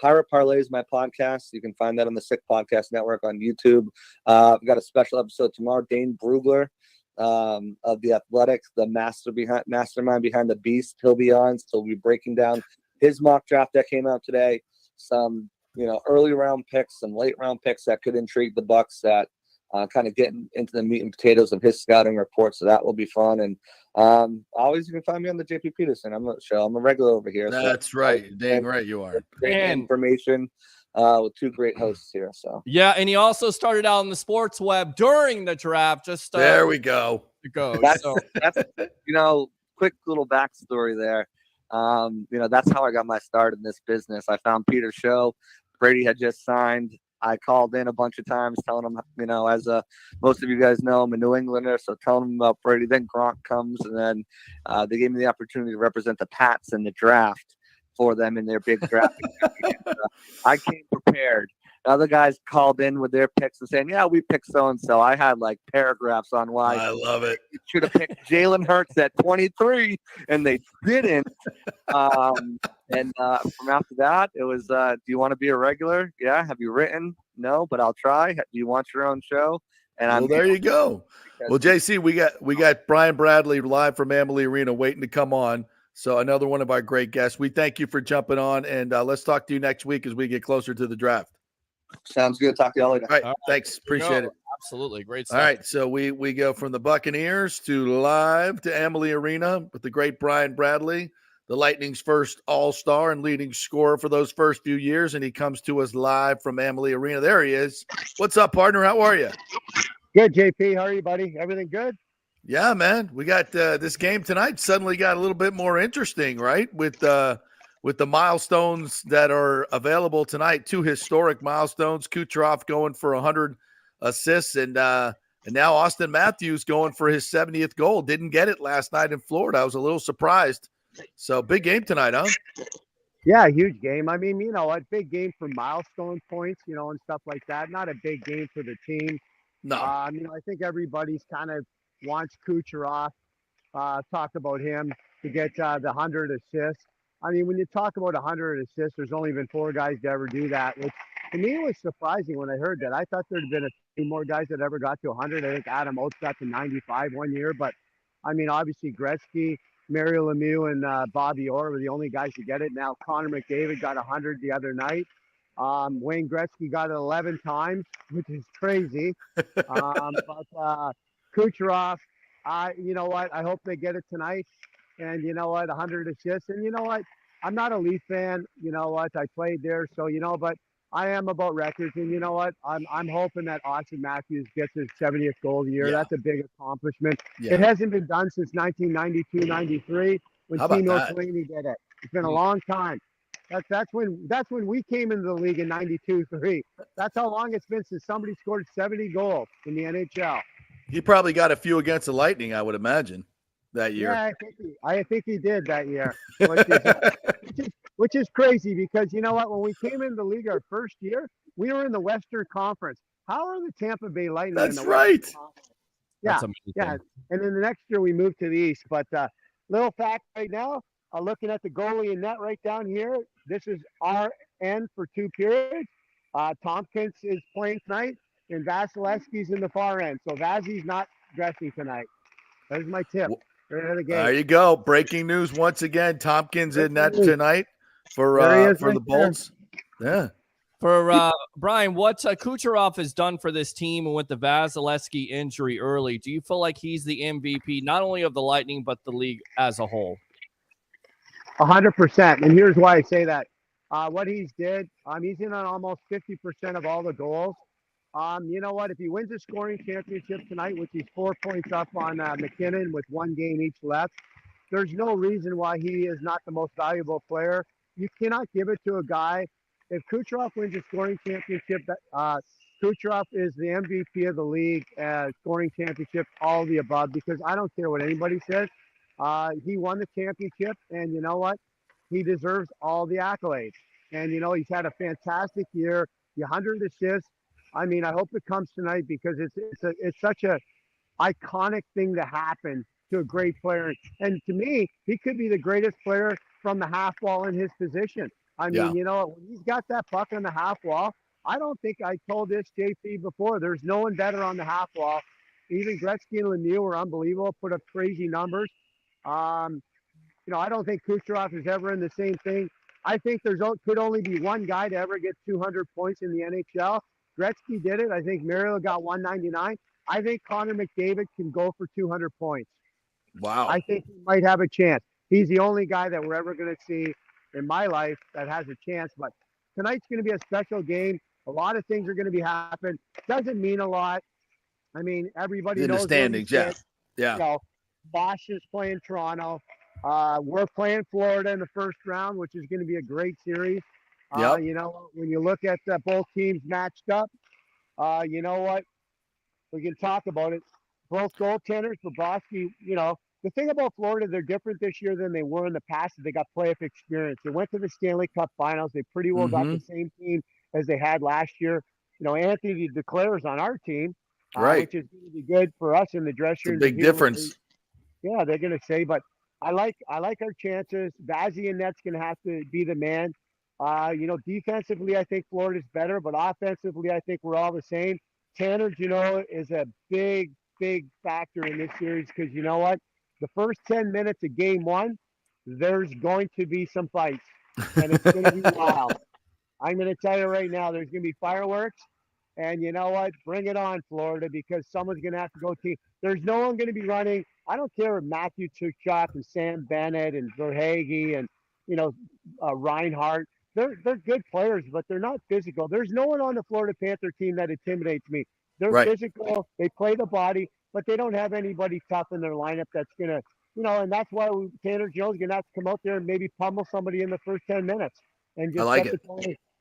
Pirate Parlay is my podcast. You can find that on the Sick Podcast Network on YouTube. I've got a special episode tomorrow. Dane Brugler of The Athletics, the mastermind behind the beast. He'll be on, so we'll be breaking down his mock draft that came out today. Some, early round picks, some late round picks that could intrigue the Bucs, that kind of getting into the meat and potatoes of his scouting report. So that will be fun. And always, you can find me on the JP Peterson. I'm a regular over here. That's right. Dang right you are. Information with two great hosts here. So yeah, and he also started out on the sports web during the draft. Just there we go. To go. That's quick little backstory there. That's how I got my start in this business. I found Peter's show. Brady had just signed. I called in a bunch of times telling him, as most of you guys know, I'm a New Englander, so telling him about Brady. Then Gronk comes, and then they gave me the opportunity to represent the Pats in the draft for them in their big draft. I came prepared. Other guys called in with their picks and saying, yeah, we picked so-and-so. I had like paragraphs on why I love it. you should have picked Jalen Hurts at 23, and they didn't. From after that, it was, do you want to be a regular? Yeah. Have you written? No, but I'll try. Do you want your own show? And there you go. Well, JC, we got Brian Bradley live from Amalie Arena waiting to come on. So another one of our great guests. We thank you for jumping on, and let's talk to you next week as we get closer to the draft. Sounds good. Talk to y'all later. All right. Thanks. Appreciate it. Absolutely. Great stuff. All right. So we go from the Buccaneers to live to Amalie Arena with the great Brian Bradley, the Lightning's first all-star and leading scorer for those first few years. And he comes to us live from Amalie Arena. There he is. What's up, partner? How are you? Good, JP. How are you, buddy? Everything good? Yeah, man. We got this game tonight suddenly got a little bit more interesting, right? With the milestones that are available tonight, two historic milestones. Kucherov going for 100 assists, and now Austin Matthews going for his 70th goal. Didn't get it last night in Florida. I was a little surprised. So big game tonight, huh? Yeah, huge game. I mean, a big game for milestone points, and stuff like that. Not a big game for the team. No. I think everybody's kind of wants Kucherov, talk about him to get the 100 assists. I mean, when you talk about 100 assists, there's only been 4 guys to ever do that, which to me was surprising when I heard that. I thought there'd been a few more guys that ever got to 100. I think Adam Oates got to 95 one year, but I mean, obviously Gretzky, Mario Lemieux, and Bobby Orr were the only guys to get it. Now Connor McDavid got 100 the other night. Wayne Gretzky got it 11 times, which is crazy. But Kucherov, you know what? I hope they get it tonight. And you know what? 100 assists. And you know what? I'm not a Leaf fan. You know what? I played there, so but I am about records. And you know what? I'm hoping that Austin Matthews gets his 70th goal of the year. Yeah. That's a big accomplishment. Yeah. It hasn't been done since 1992-93 when Timo Cellini did it. It's been a long time. That's when we came into the league in 92-3. That's how long it's been since somebody scored 70 goals in the NHL. He probably got a few against the Lightning, I would imagine, that year. Yeah, I think he did that year, which is crazy because you know what? When we came into the league our first year, we were in the Western Conference. How are the Tampa Bay Lightning in the Western Conference? Yeah, yeah. And then the next year we moved to the East. But little fact right now, looking at the goalie and net right down here, this is RN for 2 periods. Tompkins is playing tonight, and Vasilevsky's in the far end. So Vazzy's not dressing tonight. There's my tip. There you go. Breaking news once again. Tompkins in net tonight for the Bolts. Yeah. For Brian, what Kucherov has done for this team and with the Vasilevsky injury early, do you feel like he's the MVP not only of the Lightning but the league as a whole? 100%. And here's why I say that. What he's did, he's in on almost 50% of all the goals. You know what? If he wins a scoring championship tonight, which he's 4 points up on McKinnon with 1 game each left, there's no reason why he is not the most valuable player. You cannot give it to a guy. If Kucherov wins a scoring championship, Kucherov is the MVP of the league, scoring championship, all the above, because I don't care what anybody says. He won the championship, and you know what? He deserves all the accolades. And, he's had a fantastic year, 100 assists. I mean, I hope it comes tonight because it's such a iconic thing to happen to a great player. And to me, he could be the greatest player from the half wall in his position. I mean, when he's got that puck on the half wall, I don't think I told this JP before. There's no one better on the half wall. Even Gretzky and Lemieux were unbelievable, put up crazy numbers. I don't think Kucherov is ever in the same thing. I think could only be one guy to ever get 200 points in the NHL. Gretzky did it. I think Mario got 199. I think Connor McDavid can go for 200 points. Wow. I think he might have a chance. He's the only guy that we're ever going to see in my life that has a chance. But tonight's going to be a special game. A lot of things are going to be happening. Doesn't mean a lot. I mean, everybody In the knows where we standings, yeah. sit. Yeah. You know, Bosch is playing Toronto. We're playing Florida in the first round, which is going to be a great series. Yep. You know, when you look at both teams matched up, you know what? We can talk about it. Both goaltenders, Bobrovsky, you know, the thing about Florida, they're different this year than they were in the past. They got playoff experience. They went to the Stanley Cup Finals. They pretty well got the same team as they had last year. You know, Anthony declares on our team, Right. which is going to be good for us in the dressing room. It's a big difference. Yeah, they're going to say, but I like our chances. Vazzy and Net's going to have to be the man. You know, defensively, I think Florida's better, but offensively, I think we're all the same. Tanner, you know, is a big factor in this series because you know what? The first 10 minutes of game one, there's going to be some fights, and it's going to be wild. I'm going to tell you right now, there's going to be fireworks, and you know what? Bring it on, Florida, because someone's going to have to go team. There's no one going to be running. I don't care if Matthew Tkachuk and Sam Bennett and Verhaeghe and, you know, Reinhart. They're good players, but they're not physical. There's no one on the Florida Panther team that intimidates me. They're physical. They play the body, but they don't have anybody tough in their lineup that's going to, you know, and that's why Tanner Jones is going to have to come out there and maybe pummel somebody in the first 10 minutes and just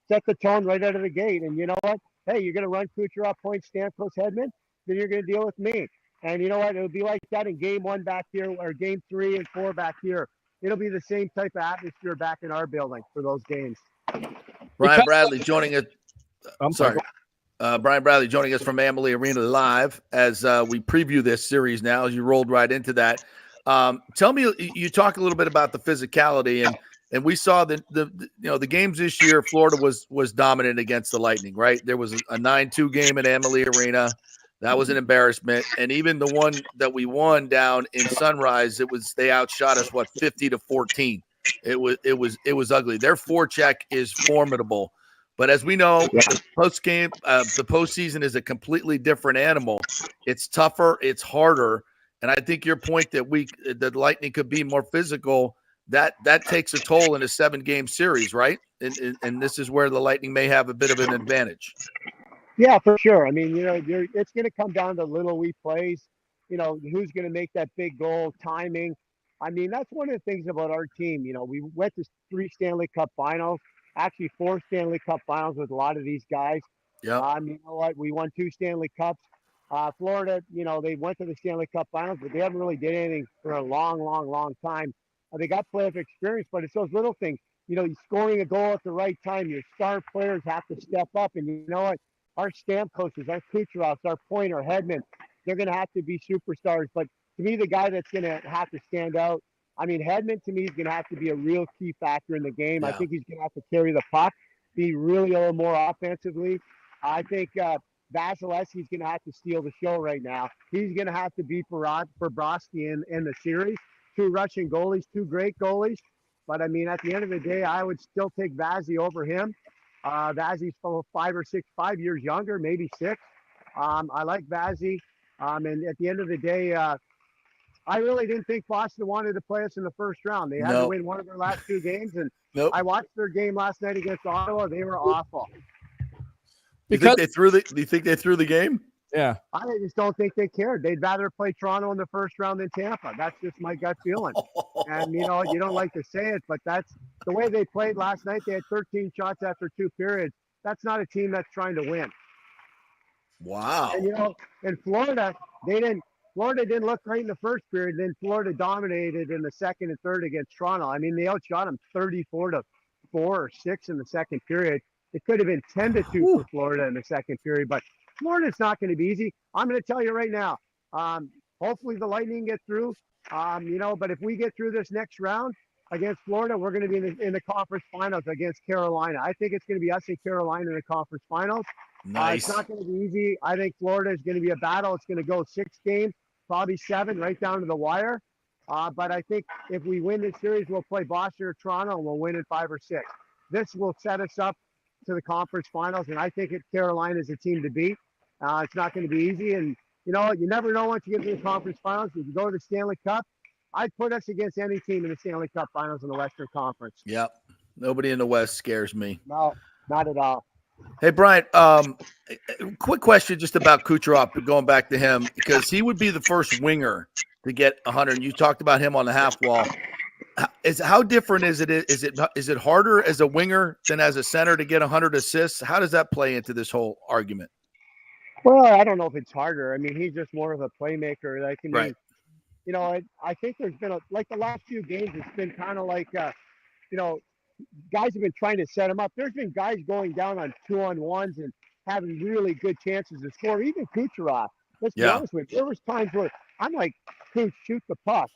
set the tone right out of the gate. And you know what? Hey, you're going to run Kucherov, Point, Stamkos, Hedman, then you're going to deal with me. And you know what? It'll be like that in game one back here or game 3 and 4 back here. It'll be the same type of atmosphere back in our building for those games. Brian Bradley joining us. Brian Bradley joining us from Amalie Arena Live as we preview this series now, as you rolled right into that. Tell me, you talk a little bit about the physicality, and we saw the games this year, Florida was dominant against the Lightning, right? There was a 9-2 game at Amalie Arena. That was an embarrassment. And even the one that we won down in Sunrise, they outshot us 50-14. It was ugly. Their forecheck is formidable. But as we know, the postseason is a completely different animal. It's tougher, it's harder. And I think your point that the Lightning could be more physical, that takes a toll in a 7-game series, right? And this is where the Lightning may have a bit of an advantage. Yeah, for sure. I mean, you know, it's going to come down to little wee plays. You know, who's going to make that big goal, timing. I mean, that's one of the things about our team. You know, we went to 3 Stanley Cup finals, actually 4 Stanley Cup finals with a lot of these guys. Yeah. You know what? We won 2 Stanley Cups. Florida, you know, they went to the Stanley Cup finals, but they haven't really did anything for a long time. They got playoff experience, but it's those little things. You know, scoring a goal at the right time. Your star players have to step up, and you know what? Our Stamkos, our Kucherovs, our Pointer, Hedman, they're going to have to be superstars. But to me, the guy that's going to have to stand out, I mean, Hedman to me is going to have to be a real key factor in the game. Yeah. I think he's going to have to carry the puck, be really a little more offensively. I think Vasilevsky's going to have to steal the show right now. He's going to have to beat Bobrovsky in the series. 2 Russian goalies, 2 great goalies. But, I mean, at the end of the day, I would still take Vazzy over him. Vazzy's 5 years younger, maybe 6. I like Vazzy. And at the end of the day, I really didn't think Boston wanted to play us in the first round. They had to win one of their last 2 games. And I watched their game last night against Ottawa. They were awful. Do you think they threw the game? Yeah. I just don't think they cared. They'd rather play Toronto in the first round than Tampa. That's just my gut feeling. And, you know, you don't like to say it, but that's the way they played last night. They had 13 shots after 2 periods. That's not a team that's trying to win. Wow. And, you know, in Florida, Florida didn't look great in the first period. Then Florida dominated in the second and third against Toronto. I mean, they outshot them 34-4 or 6 in the second period. It could have been 10-2 for Florida in the second period, but Florida's not going to be easy. I'm going to tell you right now. Hopefully the Lightning get through. You know, but if we get through this next round against Florida, we're going to be in the conference finals against Carolina. I think it's going to be us and Carolina in the conference finals. Nice. It's not going to be easy. I think Florida is going to be a battle. It's going to go 6 games, probably 7, right down to the wire. But I think if we win this series, we'll play Boston or Toronto, and we'll win in 5 or 6. This will set us up to the conference finals, and I think Carolina is a team to beat. It's not going to be easy, and you know, you never know once you get to the conference finals. If you go to the Stanley Cup, I'd put us against any team in the Stanley Cup finals in the Western Conference. Yep. Nobody in the West scares me. No. Not at all. Hey, Brian, quick question just about Kucherov, going back to him, because he would be the first winger to get 100. You talked about him on the half wall. How different is it? Is it harder as a winger than as a center to get 100 assists? How does that play into this whole argument? Well, I don't know if it's harder. I mean, he's just more of a playmaker. Like, I mean, Right. you know, I think there's been like the last few games, it's been kind of like, you know, guys have been trying to set him up. There's been guys going down on 2-on-1s and having really good chances to score. Even Kucherov. Let's be honest with you. There was times where I'm like, Kuch, shoot the puck.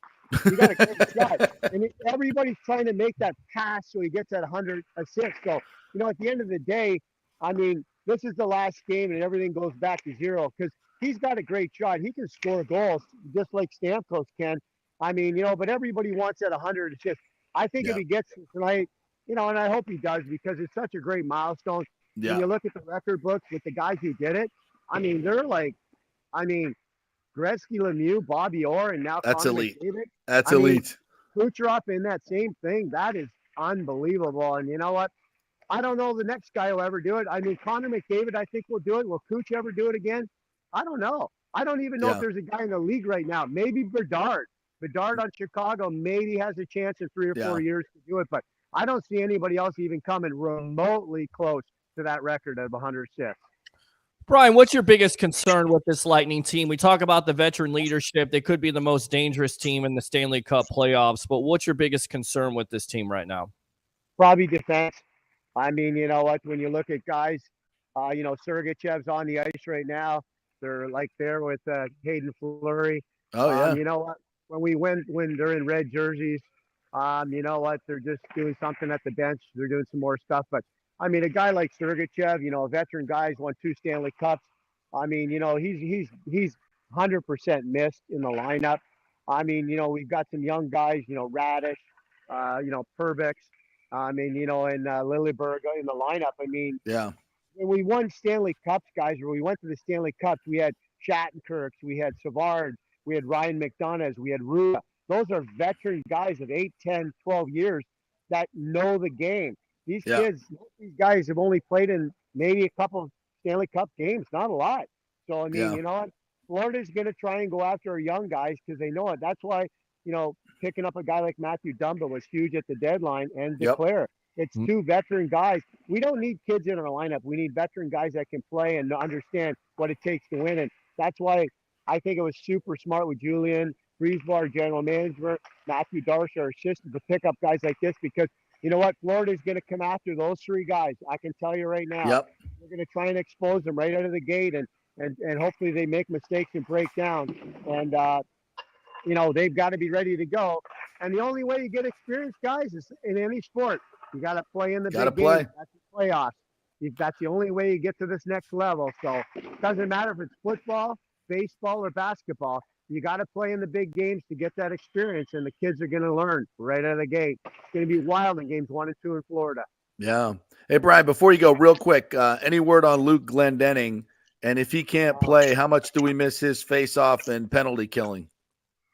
You got a great shot. And everybody's trying to make that pass so he gets that 100 assists. So, you know, at the end of the day, I mean, this is the last game and everything goes back to zero because he's got a great shot. He can score goals just like Stamkos can. I mean, you know, but everybody wants that 100 assists. I think if he gets it tonight, you know, and I hope he does because it's such a great milestone. Yeah. When you look at the record books with the guys who did it, I mean, they're like, I mean, Gretzky, Lemieux, Bobby Orr, and now that's Connor elite. McDavid. That's elite. Kucherov in that same thing. That is unbelievable. And you know what? I don't know the next guy will ever do it. I mean, Connor McDavid, I think will do it. Will Kuch ever do it again? I don't know. I don't even know if there's a guy in the league right now. Maybe Bedard. Bedard on Chicago maybe has a chance in 3 or 4 years to do it, but I don't see anybody else even coming remotely close to that record of 100 assists. Brian, what's your biggest concern with this Lightning team? We talk about the veteran leadership. They could be the most dangerous team in the Stanley Cup playoffs, but what's your biggest concern with this team right now? Probably defense. I mean, you know what? When you look at guys, you know, Sergachev's on the ice right now. They're like there with Hayden Fleury. Oh, yeah. You know what? When they're in red jerseys, you know what? They're just doing something at the bench. They're doing some more stuff. But, I mean, a guy like Sergachev, you know, a veteran guy, he's won 2 Stanley Cups. I mean, you know, he's 100% missed in the lineup. I mean, you know, we've got some young guys, you know, Radish, you know, Perbix. I mean, you know, and Lilleberg in the lineup. I mean, when we won Stanley Cups, guys, when we went to the Stanley Cups, we had Shattenkirks, we had Savard, we had Ryan McDonough, we had Rua. Those are veteran guys of 8, 10, 12 years that know the game. These kids, these guys have only played in maybe a couple of Stanley Cup games, not a lot. So, I mean, you know what? Florida's going to try and go after our young guys because they know it. That's why, you know, picking up a guy like Matthew Dumba was huge at the deadline and declare. It's 2 veteran guys. We don't need kids in our lineup. We need veteran guys that can play and understand what it takes to win. And that's why I think it was super smart with Julian Griesbar, general management, Matthew Darsh, our assistant, to pick up guys like this because you know what? Florida's going to come after those 3 guys. I can tell you right now. They're going to try and expose them right out of the gate and hopefully they make mistakes and break down. And, you know, they've got to be ready to go. And the only way you get experienced, guys, is in any sport. You got to play in the big game. That's the playoffs. That's the only way you get to this next level. So it doesn't matter if it's football, baseball, or basketball. You got to play in the big games to get that experience, and the kids are going to learn right out of the gate. It's going to be wild in games 1 and 2 in Florida. Yeah. Hey, Brian, before you go, real quick, any word on Luke Glendening? And if he can't play, how much do we miss his face-off and penalty killing?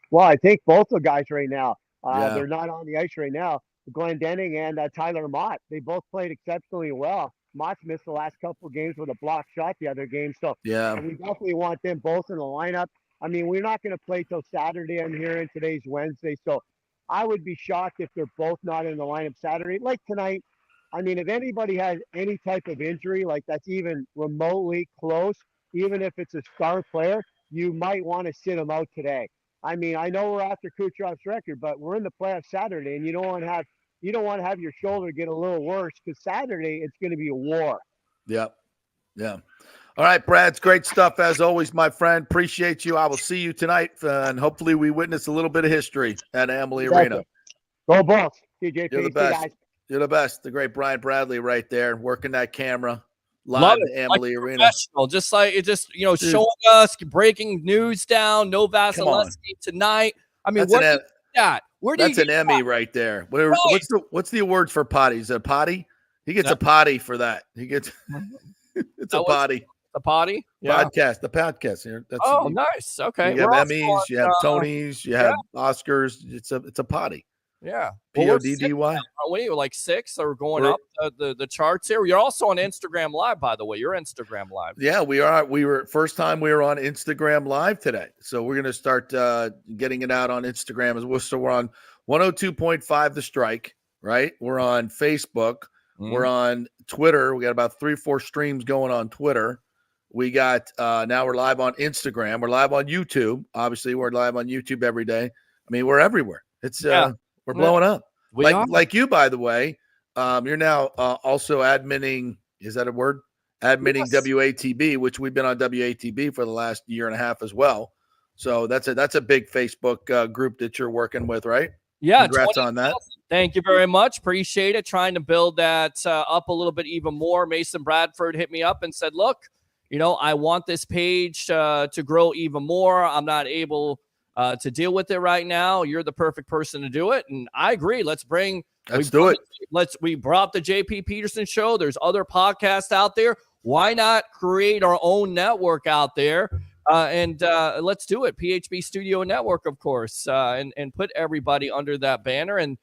Well, I think both the guys right now, they're not on the ice right now. Glendening and Tyler Mott, they both played exceptionally well. Mott's missed the last couple of games with a blocked shot the other game. So we definitely want them both in the lineup. I mean, we're not going to play till Saturday. I'm hearing today's Wednesday. So I would be shocked if they're both not in the lineup Saturday. Like tonight, I mean, if anybody has any type of injury, like that's even remotely close, even if it's a star player, you might want to sit them out today. I mean, I know we're after Kucherov's record, but we're in the playoffs Saturday, and you don't want to have your shoulder get a little worse because Saturday it's going to be a war. Yeah. All right, Brad, it's great stuff as always, my friend. Appreciate you. I will see you tonight, and hopefully we witness a little bit of history at Amalie Arena. Go Bulls. TJP. You're the best. You're the best. The great Brian Bradley right there, working that camera live at Amalie Arena. Just like it, just showing us breaking news down. No Vasilevsky tonight. I mean, what is that? Where do that's an Emmy right there. What's the award for potty? Is it a potty? He gets a potty for that. He gets it's a potty. The potty? Podcast. The podcast here. Nice. Okay. You have Emmys, you have Tonys, you have Oscars. It's a potty. Yeah. Well, we're sixth PODDY. now, aren't we? We're like 6th or going up the charts here. You're also on Instagram Live, by the way. You're Instagram Live. Yeah, we are. We were first time we were on Instagram Live today. So we're going to start getting it out on Instagram as well. So we're on 102.5 The Strike, right? We're on Facebook. We're on Twitter. We got about 3-4 streams going on Twitter. We got now we're live on Instagram. We're live on YouTube. Obviously, we're live on YouTube every day. I mean, we're everywhere. It's we're blowing up. We are. Like you, by the way. You're now also adminning. Is that a word? Admitting WATB, which we've been on WATB for the last year and a half as well. So that's a big Facebook group that you're working with, right? Yeah. Congrats on that. Thank you very much. Appreciate it. Trying to build that up a little bit even more. Mason Bradford hit me up and said, look, I want this page to grow even more. I'm not able to deal with it right now. You're the perfect person to do it. And I agree. Let's do it. We brought the JP Peterson show. There's other podcasts out there. Why not create our own network out there? And let's do it. PHB Studio Network, of course, and put everybody under that banner and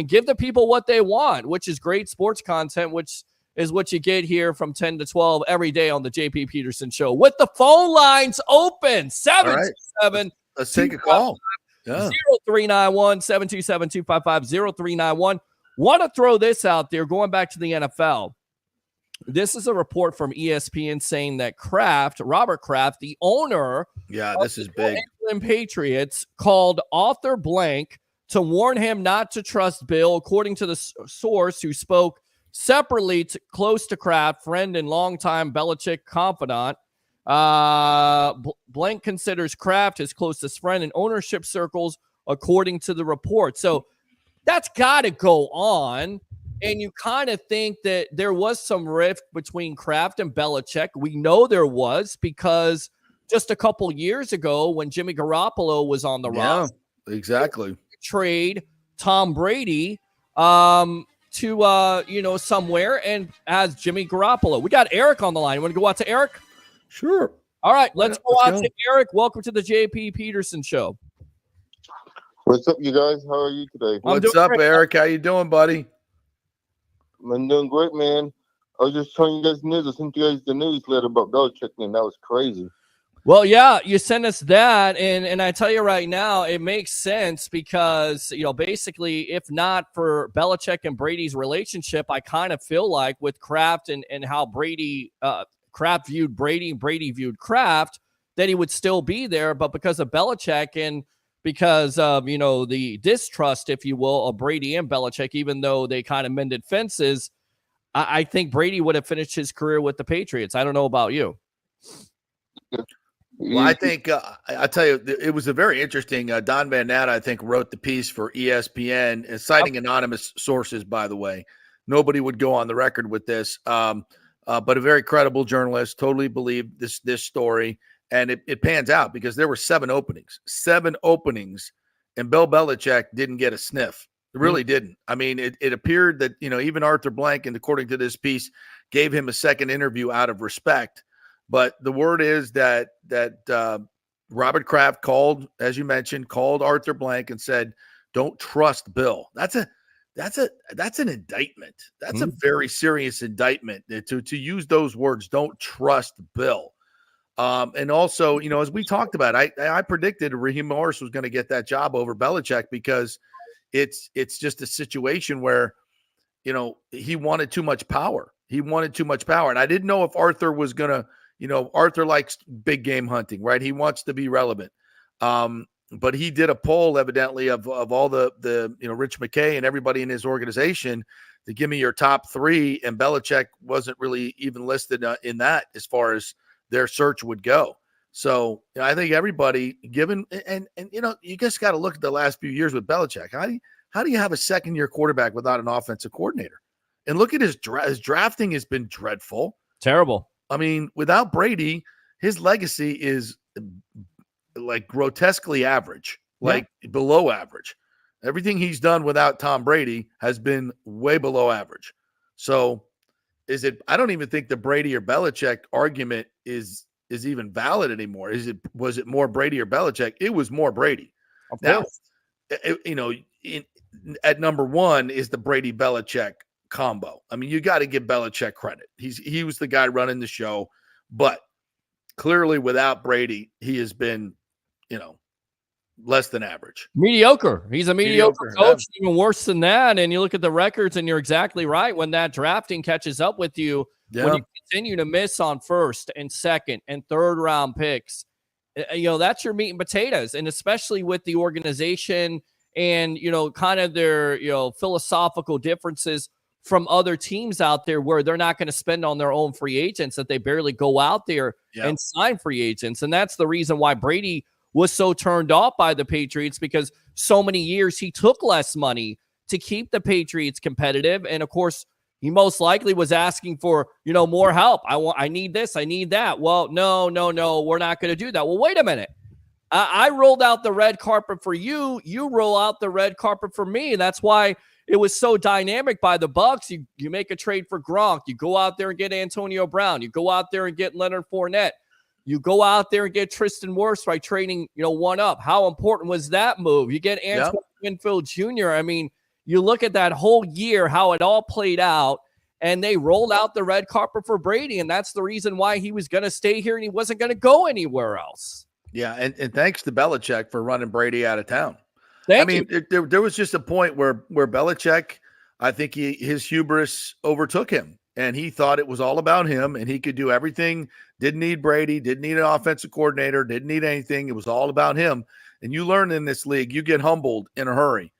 give the people what they want, which is great sports content, which is what you get here from 10 to 12 every day on the JP Peterson show with the phone lines open. 727. Let's take a call. 0391-727-255-0391. Want to throw this out there, going back to the NFL. This is a report from ESPN saying that Robert Kraft, the owner this is big. England Patriots, called Arthur Blank to warn him not to trust Bill, according to the source who spoke separately close to Kraft, friend and longtime Belichick confidant. Blank considers Kraft his closest friend in ownership circles, according to the report. So that's got to go on. And you kind of think that there was some rift between Kraft and Belichick. We know there was, because just a couple years ago when Jimmy Garoppolo was on the roster, exactly, trade Tom Brady to somewhere and as Jimmy Garoppolo. We got Eric on the line. You want to go out to Eric? Sure. All right, let's go out to Eric. Welcome to the JP Peterson show. What's up, you guys? How are you today? What's up, Eric? How you doing, buddy? I'm doing great, man. I was just telling you guys news. I sent you guys the newsletter about Belichick, and that was crazy. Well, yeah, you sent us that, and I tell you right now, it makes sense because, basically, if not for Belichick and Brady's relationship, I kind of feel like with Kraft and how Kraft viewed Brady and Brady viewed Kraft, that he would still be there. But because of Belichick and because of, the distrust, if you will, of Brady and Belichick, even though they kind of mended fences, I think Brady would have finished his career with the Patriots. I don't know about you. Well, I think I'll tell you, it was a very interesting. Don Van Natta, I think, wrote the piece for ESPN, citing anonymous sources. By the way, nobody would go on the record with this, but a very credible journalist totally believed this story, and it pans out because there were 7 openings, and Bill Belichick didn't get a sniff. It really didn't. I mean, it appeared that even Arthur Blank, and according to this piece, gave him a second interview out of respect. But the word is that Robert Kraft called Arthur Blank and said, "Don't trust Bill." That's an indictment. That's a very serious indictment to use those words. Don't trust Bill. And also, as we talked about, I predicted Raheem Morris was going to get that job over Belichick because it's just a situation where he wanted too much power. And I didn't know if Arthur was going to. Arthur likes big game hunting, right? He wants to be relevant. But he did a poll, evidently, of all the Rich McKay and everybody in his organization to give me your top 3, and Belichick wasn't really even listed in that as far as their search would go. So I think everybody, given and you just got to look at the last few years with Belichick. How do you have a second-year quarterback without an offensive coordinator? And look at his drafting has been dreadful, terrible. I mean, without Brady, his legacy is like grotesquely average, below average. Everything he's done without Tom Brady has been way below average. So I don't even think the Brady or Belichick argument is even valid anymore. Was it more Brady or Belichick? It was more Brady. Now, at number one is the Brady Belichick combo. I mean, you got to give Belichick credit. He was the guy running the show, but clearly without Brady, he has been, less than average. Mediocre. He's a mediocre coach, yeah. even worse than that. And you look at the records, and you're exactly right. When that drafting catches up with you, when you continue to miss on first and second and third round picks, that's your meat and potatoes. And especially with the organization and, kind of their, philosophical differences from other teams out there where they're not going to spend on their own free agents, that they barely go out there and sign free agents. And that's the reason why Brady was so turned off by the Patriots, because so many years he took less money to keep the Patriots competitive. And of course, he most likely was asking for, more help. I need this, I need that. Well, no, we're not going to do that. Well, wait a minute. I rolled out the red carpet for you. You roll out the red carpet for me. That's why it was so dynamic by the Bucs. You make a trade for Gronk. You go out there and get Antonio Brown. You go out there and get Leonard Fournette. You go out there and get Tristan Wirfs by trading, one up. How important was that move? You get Antoine Winfield Jr. I mean, you look at that whole year, how it all played out, and they rolled out the red carpet for Brady, and that's the reason why he was going to stay here and he wasn't going to go anywhere else. Yeah, and thanks to Belichick for running Brady out of town. Thank you. There was just a point where Belichick, I think his hubris overtook him, and he thought it was all about him, and he could do everything. Didn't need Brady, didn't need an offensive coordinator, didn't need anything. It was all about him. And you learn in this league, you get humbled in a hurry.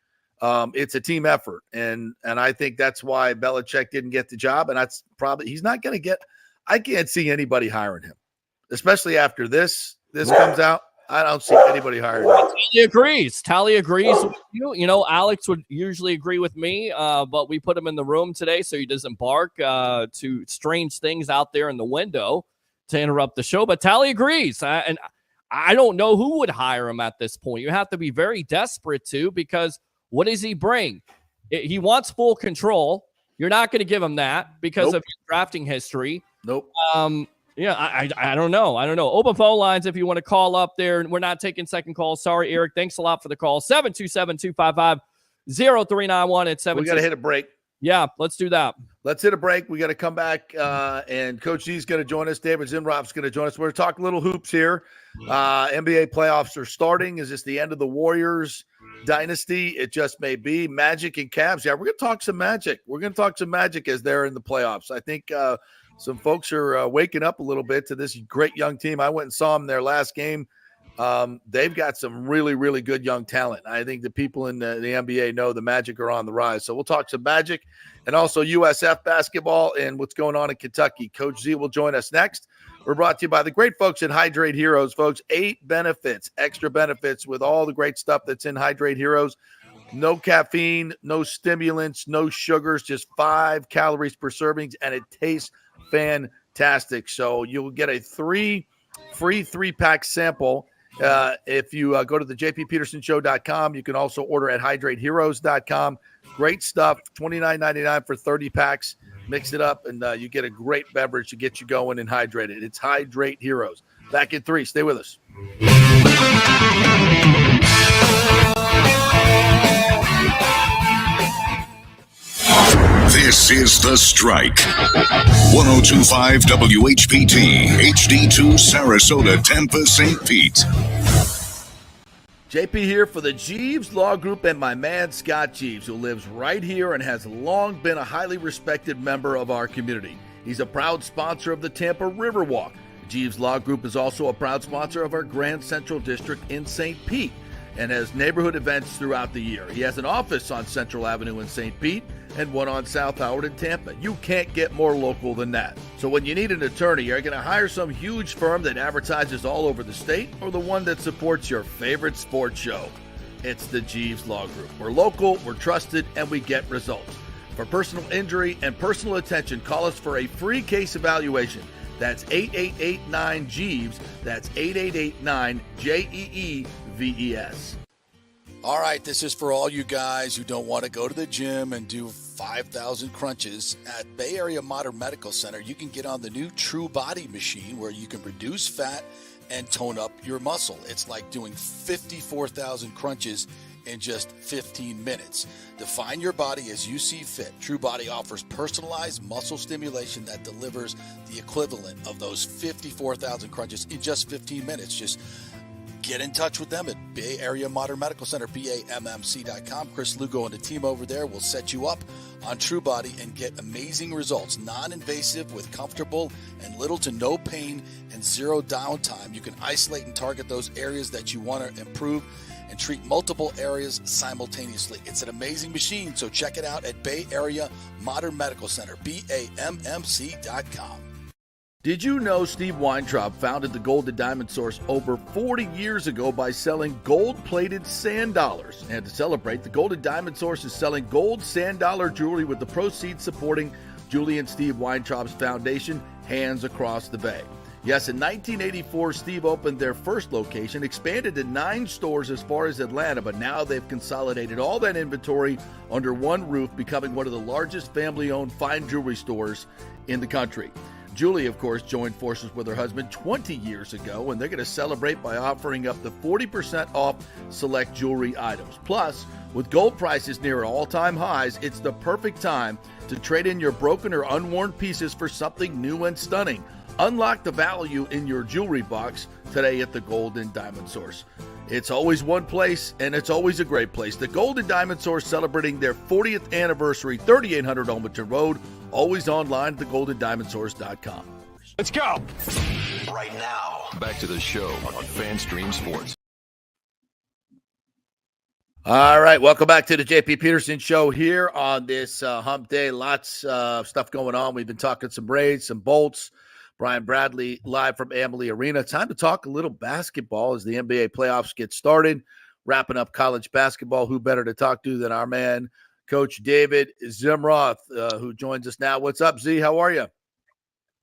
It's a team effort, and I think that's why Belichick didn't get the job, and that's probably he's not going to get. I can't see anybody hiring him, especially after this comes out. I don't see anybody hiring him. Tally agrees with you. Alex would usually agree with me, but we put him in the room today so he doesn't bark to strange things out there in the window to interrupt the show. But Tally agrees, and I don't know who would hire him at this point. You have to be very desperate to, because what does he bring? He wants full control. You're not going to give him that because of his drafting history. Nope. Yeah, I don't know. Open phone lines if you want to call up there. We're not taking second calls. Sorry, Eric. Thanks a lot for the call. 727-255-0391 at 7. We got to hit a break. Yeah, let's do that. Let's hit a break. We got to come back, and Coach G's going to join us. David Zimroth's going to join us. We're going to talk little hoops here. NBA playoffs are starting. Is this the end of the Warriors dynasty? It just may be. Magic and Cavs. Yeah, we're going to talk some Magic. We're going to talk some Magic as they're in the playoffs. I think some folks are waking up a little bit to this great young team. I went and saw them their last game. They've got some really, really good young talent. I think the people in the NBA know the Magic are on the rise. So we'll talk some Magic and also USF basketball and what's going on in Kentucky. Coach Z will join us next. We're brought to you by the great folks at Hydrate Heroes, folks. 8 benefits, extra benefits with all the great stuff that's in Hydrate Heroes. No caffeine, no stimulants, no sugars, just 5 calories per servings, and it tastes fantastic. So you'll get a free 3-pack sample if you go to the jppetersonshow.com. You can also order at hydrateheroes.com. Great stuff, $29.99 for 30 packs. Mix it up, and you get a great beverage to get you going and hydrated. It's Hydrate Heroes. Back in 3. Stay with us. This is The Strike. 102.5 WHPT, HD2 Sarasota, Tampa, St. Pete. JP here for the Jeeves Law Group and my man Scott Jeeves, who lives right here and has long been a highly respected member of our community. He's a proud sponsor of the Tampa Riverwalk. Jeeves Law Group is also a proud sponsor of our Grand Central District in St. Pete and has neighborhood events throughout the year. He has an office on Central Avenue in St. Pete and one on South Howard in Tampa. You can't get more local than that. So when you need an attorney, you're going to hire some huge firm that advertises all over the state or the one that supports your favorite sports show. It's the Jeeves Law Group. We're local, we're trusted, and we get results. For personal injury and personal attention, call us for a free case evaluation. That's 8889-JEEVES. That's 8889-JEEVES. All right, this is for all you guys who don't want to go to the gym and do 5,000 crunches. At Bay Area Modern Medical Center, you can get on the new True Body machine where you can reduce fat and tone up your muscle. It's like doing 54,000 crunches in just 15 minutes. Define your body as you see fit. TrueBody offers personalized muscle stimulation that delivers the equivalent of those 54,000 crunches in just 15 minutes. Just get in touch with them at Bay Area Modern Medical Center, BAMMC.com. Chris Lugo and the team over there will set you up on TrueBody and get amazing results. Non-invasive with comfortable and little to no pain and zero downtime. You can isolate and target those areas that you want to improve and treat multiple areas simultaneously. It's an amazing machine, so check it out at Bay Area Modern Medical Center, BAMMC.com. Did you know Steve Weintraub founded the Gold and Diamond Source over 40 years ago by selling gold-plated sand dollars? And to celebrate, the Gold and Diamond Source is selling gold sand dollar jewelry with the proceeds supporting Julie and Steve Weintraub's foundation, Hands Across the Bay. Yes, in 1984, Steve opened their first location, expanded to 9 stores as far as Atlanta, but now they've consolidated all that inventory under one roof, becoming one of the largest family-owned fine jewelry stores in the country. Julie, of course, joined forces with her husband 20 years ago, and they're going to celebrate by offering up to 40% off select jewelry items. Plus, with gold prices near all-time highs, it's the perfect time to trade in your broken or unworn pieces for something new and stunning. Unlock the value in your jewelry box today at the Gold and Diamond Source. It's always one place, and it's always a great place. The Gold and Diamond Source celebrating their 40th anniversary, 3800 Olmington Road, always online at thegoldendiamondsource.com. Let's go. Right now, back to the show on FanStream Sports. All right, welcome back to the JP Peterson Show here on this hump day. Lots of stuff going on. We've been talking some Braves, some Bolts. Brian Bradley live from Amalie Arena. Time to talk a little basketball as the NBA playoffs get started. Wrapping up college basketball. Who better to talk to than our man, Coach David Zimroth, who joins us now. What's up, Z? How are you?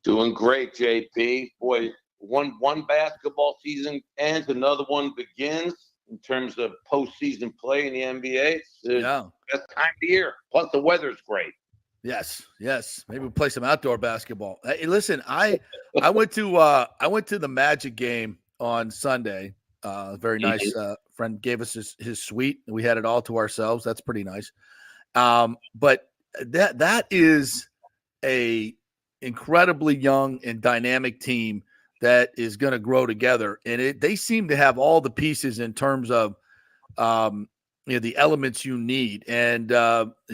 Doing great, JP. Boy, one basketball season ends, another one begins in terms of postseason play in the NBA. It's the best time of the year. Plus, the weather's great. Yes. Maybe we'll play some outdoor basketball. Hey, listen, I went to the Magic game on Sunday. Very nice. Friend gave us his suite. We had it all to ourselves. That's pretty nice. But that is a incredibly young and dynamic team that is going to grow together, and they seem to have all the pieces in terms of the elements you need. And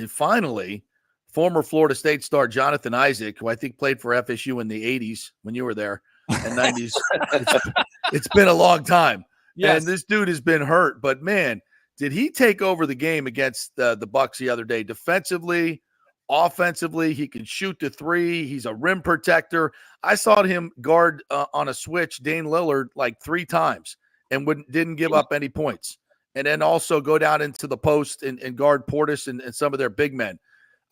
finally, former Florida State star Jonathan Isaac, who I think played for FSU in the 80s when you were there, and 90s. It's been a long time. Yes. And this dude has been hurt. But, man, did he take over the game against the Bucks the other day? Defensively, offensively, he can shoot the three. He's a rim protector. I saw him guard on a switch Dane Lillard like 3 times and didn't give up any points. And then also go down into the post and guard Portis and some of their big men.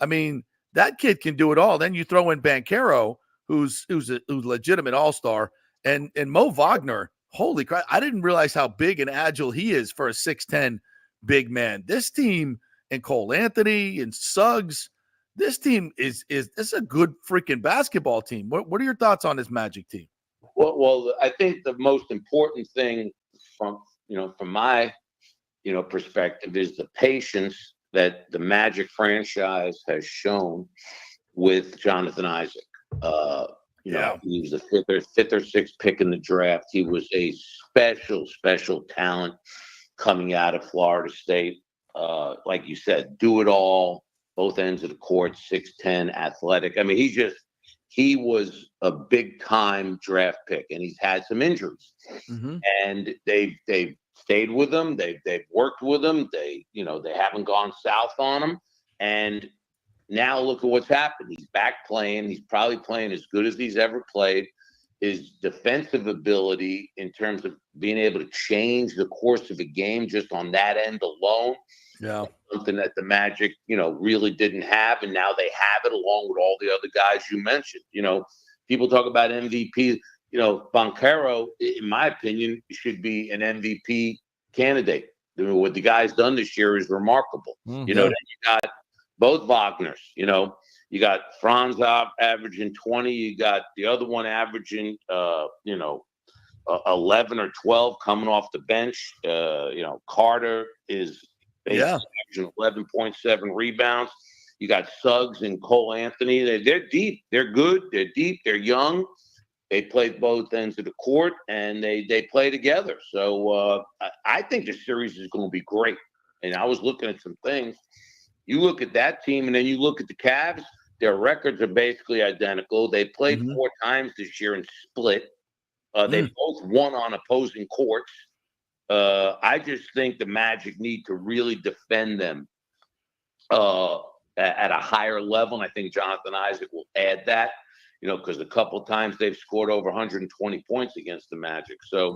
I mean, that kid can do it all. Then you throw in Banchero, who's a legitimate all-star, and Mo Wagner. Holy crap. I didn't realize how big and agile he is for a 6'10 big man. This team, and Cole Anthony and Suggs, this team is a good freaking basketball team. What are your thoughts on this Magic team? Well, I think the most important thing from my perspective is the patience that the Magic franchise has shown with Jonathan Isaac. He was the fifth or sixth pick in the draft. He was a special talent coming out of Florida State. Like you said, do it all, both ends of the court, 6'10", athletic. I mean, he was a big time draft pick, and he's had some injuries. Mm-hmm. And they've stayed with him. They've worked with him. They haven't gone south on him. And now look at what's happened. He's back playing. He's probably playing as good as he's ever played. His defensive ability in terms of being able to change the course of a game just on that end alone. Yeah. Something that the Magic, really didn't have. And now they have it along with all the other guys you mentioned. People talk about MVP. Banchero, in my opinion, should be an MVP candidate. What the guy's done this year is remarkable. Mm-hmm. Then you got both Wagners. You got Franz averaging 20. You got the other one averaging, 11 or 12 coming off the bench. Carter is They averaging 11.7 rebounds. You got Suggs and Cole Anthony. They're deep. They're good. They're deep. They're young. They play both ends of the court, and they play together. So I think the series is going to be great. And I was looking at some things. You look at that team, and then you look at the Cavs. Their records are basically identical. They played 4 times this year and split. They both won on opposing courts. I just think the Magic need to really defend them at a higher level. And I think Jonathan Isaac will add that, because a couple of times they've scored over 120 points against the Magic. So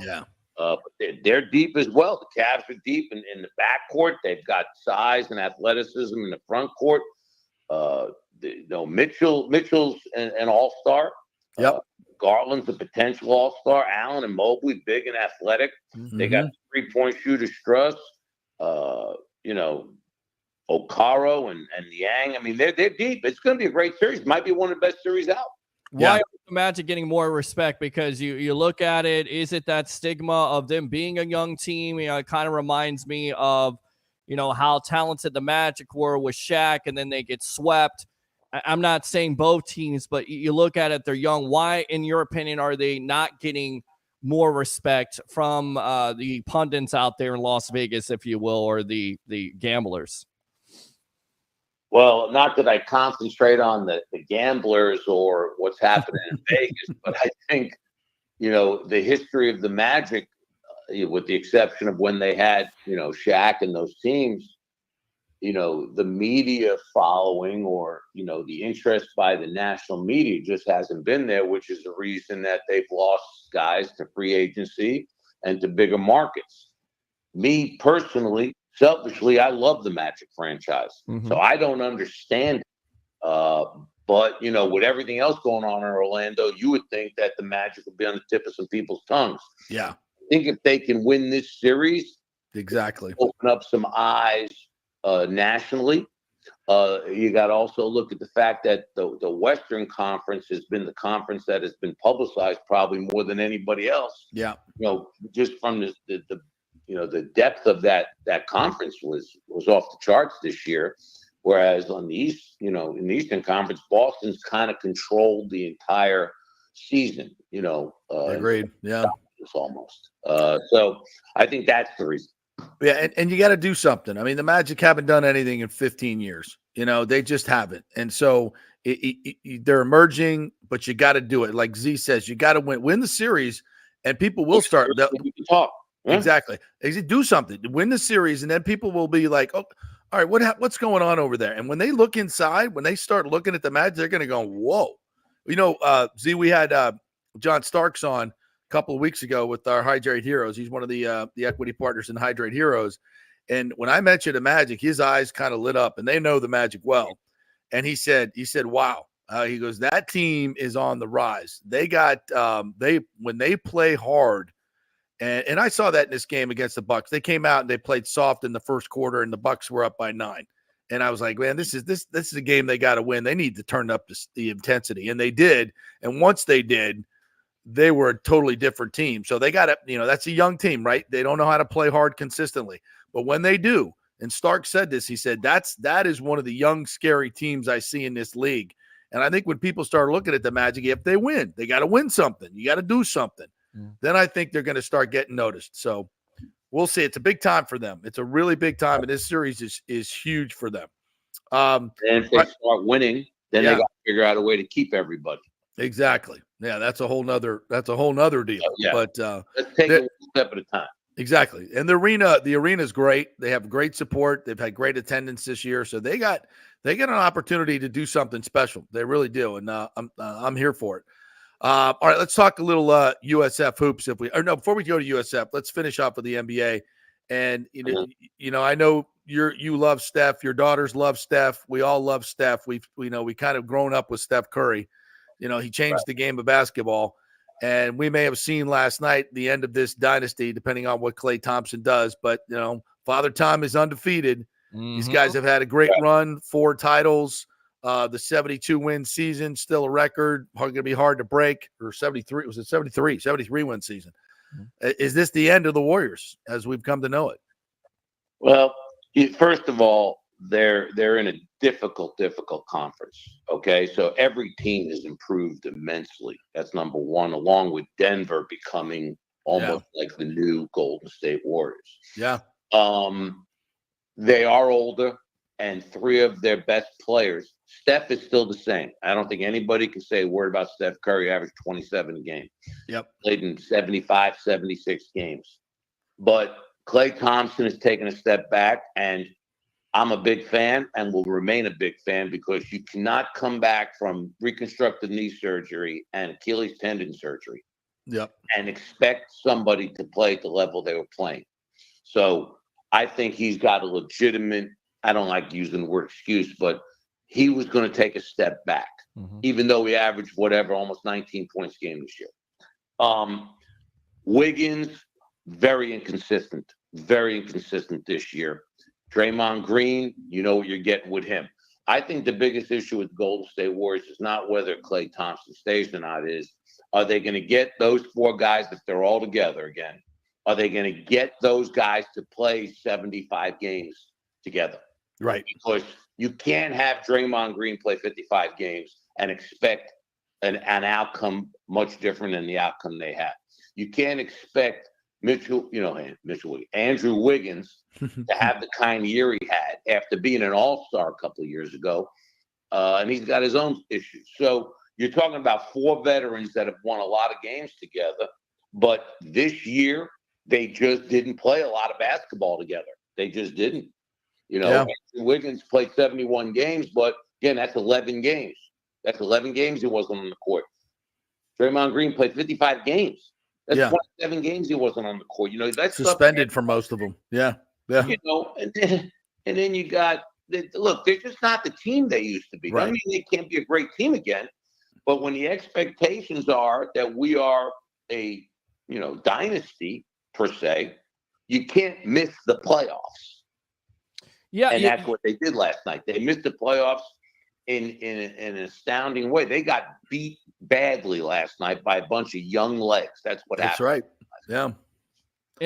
but they're deep as well. The Cavs are deep in the backcourt. They've got size and athleticism in the front court. Mitchell's an all-star. Yep. Garland's a potential all-star. Allen and Mobley, big and athletic. They got three-point shooter Struss. Okaro and Niang. I mean, they're deep. It's going to be a great series. Might be one of the best series out. Why are the Magic getting more respect? Because you look at it, is it that stigma of them being a young team? It kind of reminds me of, how talented the Magic were with Shaq, and then they get swept. I'm not saying both teams, but you look at it, they're young. Why, in your opinion, are they not getting more respect from the pundits out there in Las Vegas, if you will, or the gamblers? Well, not that I concentrate on the gamblers or what's happening in Vegas, but I think, the history of the Magic, with the exception of when they had, Shaq and those teams, the media following or, the interest by the national media just hasn't been there, which is the reason that they've lost guys to free agency and to bigger markets. Me personally, selfishly, I love the Magic franchise. So I don't understand it. But, with everything else going on in Orlando, you would think that the Magic would be on the tip of some people's tongues. Yeah. I think if they can win this series, exactly, open up some eyes nationally. You got to also look at the fact that the Western Conference has been the conference that has been publicized probably more than anybody else. Yeah. Just from the depth of that conference was off the charts this year. Whereas on the East, in the Eastern Conference, Boston's kind of controlled the entire season, agreed. Yeah. Almost. So I think that's the reason. Yeah. And you got to do something. I mean, the Magic haven't done anything in 15 years, they just haven't. And so they're emerging, but you got to do it. Like Z says, you got to win the series and people will start. We can talk. Yeah. Exactly. Do something, win the series. And then people will be like, oh, all right, what's going on over there? And when they look inside, when they start looking at the Magic, they're going to go, whoa. Z, we had John Starks on a couple of weeks ago with our Hydrate Heroes. He's one of the equity partners in Hydrate Heroes. And when I mentioned the Magic, his eyes kind of lit up, and they know the Magic well. And he said, wow. He goes, that team is on the rise. They got when they play hard. And I saw that in this game against the Bucks. They came out and they played soft in the first quarter, and the Bucks were up by 9. And I was like, man, this is a game they got to win. They need to turn up the intensity, and they did. And once they did, they were a totally different team. So they got to, that's a young team, right? They don't know how to play hard consistently, but when they do, and Stark said this, he said that is one of the young, scary teams I see in this league. And I think when people start looking at the Magic, if they win, they got to win something. You got to do something. Then I think they're going to start getting noticed. So we'll see. It's a big time for them. It's a really big time, and this series is huge for them. And if they start winning, then they got to figure out a way to keep everybody. Exactly. Yeah, that's a whole nother deal. Yeah. But let's take it one step at a time. Exactly. And the arena is great. They have great support. They've had great attendance this year, so they got an opportunity to do something special. They really do, and I'm here for it. All right, let's talk a little USF hoops. Before we go to USF, let's finish off with the NBA. And I know you love Steph. Your daughters love Steph. We all love Steph. We kind of grown up with Steph Curry. He changed the game of basketball, and we may have seen last night the end of this dynasty, depending on what Klay Thompson does. But Father Time is undefeated. These guys have had a great run, 4 titles. The 72-win season, still a record, going to be hard to break. Or 73, was it 73? 73-win season. Is this the end of the Warriors as we've come to know it? Well, First of all, they're in a difficult conference. Okay, so every team has improved immensely. That's number one, along with Denver becoming almost like the new Golden State Warriors. Yeah. They are older, and three of their best players. Steph is still the same. I don't think anybody can say a word about Steph Curry. Averaged 27 a game. Yep. Played in 75, 76 games. But Klay Thompson has taken a step back, and I'm a big fan and will remain a big fan because you cannot come back from reconstructive knee surgery and Achilles tendon surgery and expect somebody to play at the level they were playing. So I think he's got a legitimate, I don't like using the word excuse, but he was going to take a step back, even though he averaged almost 19 points a game this year. Wiggins, very inconsistent this year. Draymond Green, you know what you're getting with him. I think the biggest issue with Golden State Warriors is not whether Klay Thompson stays or not, are they going to get those four guys, if they're all together again, are they going to get those guys to play 75 games together? Right. Because you can't have Draymond Green play 55 games and expect an outcome much different than the outcome they had. You can't expect Andrew Wiggins to have the kind of year he had after being an all-star a couple of years ago. And he's got his own issues. So you're talking about four veterans that have won a lot of games together, but this year they just didn't play a lot of basketball together. They just didn't. Andrew Wiggins played 71 games, but again, that's 11 games. That's 11 games he wasn't on the court. Draymond Green played 55 games. That's 27 games he wasn't on the court. That's suspended for most of them. Yeah. Yeah. And then you got look, they're just not the team they used to be. Right. I mean, they can't be a great team again. But when the expectations are that we are a dynasty per se, you can't miss the playoffs. Yeah, and that's what they did last night. They missed the playoffs in an astounding way. They got beat badly last night by a bunch of young legs. That's what happened. That's right. Yeah.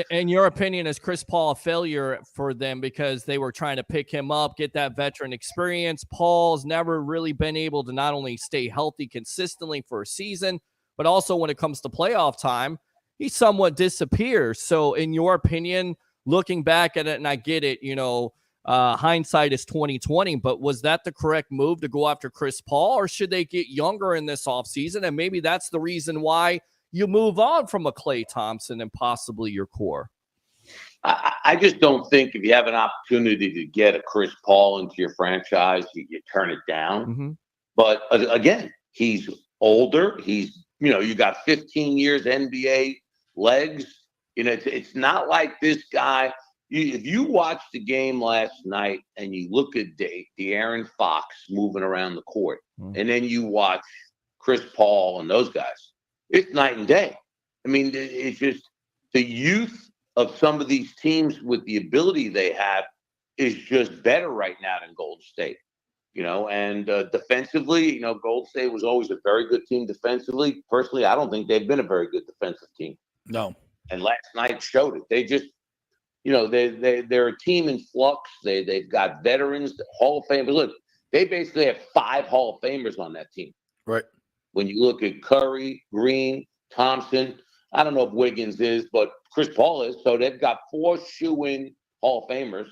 In your opinion, is Chris Paul a failure for them because they were trying to pick him up, get that veteran experience? Paul's never really been able to not only stay healthy consistently for a season, but also when it comes to playoff time, he somewhat disappears. So in your opinion, looking back at it, and I get it, hindsight is 2020, but was that the correct move to go after Chris Paul, or should they get younger in this offseason? And maybe that's the reason why you move on from a Klay Thompson and possibly your core. I just don't think if you have an opportunity to get a Chris Paul into your franchise, you turn it down. Mm-hmm. But again, he's older. He's, you got 15 years NBA legs. It's not like this guy. If you watch the game last night and you look at De'Aaron Fox moving around the court, and then you watch Chris Paul and those guys, it's night and day. I mean, it's just the youth of some of these teams with the ability they have is just better right now than Golden State, and defensively, Golden State was always a very good team defensively. Personally, I don't think they've been a very good defensive team. No. And last night showed it. They just, they're a team in flux. They've got veterans, Hall of Famers. Look, they basically have 5 Hall of Famers on that team. Right. When you look at Curry, Green, Thompson, I don't know if Wiggins is, but Chris Paul is. So they've got 4 shoe-in Hall of Famers,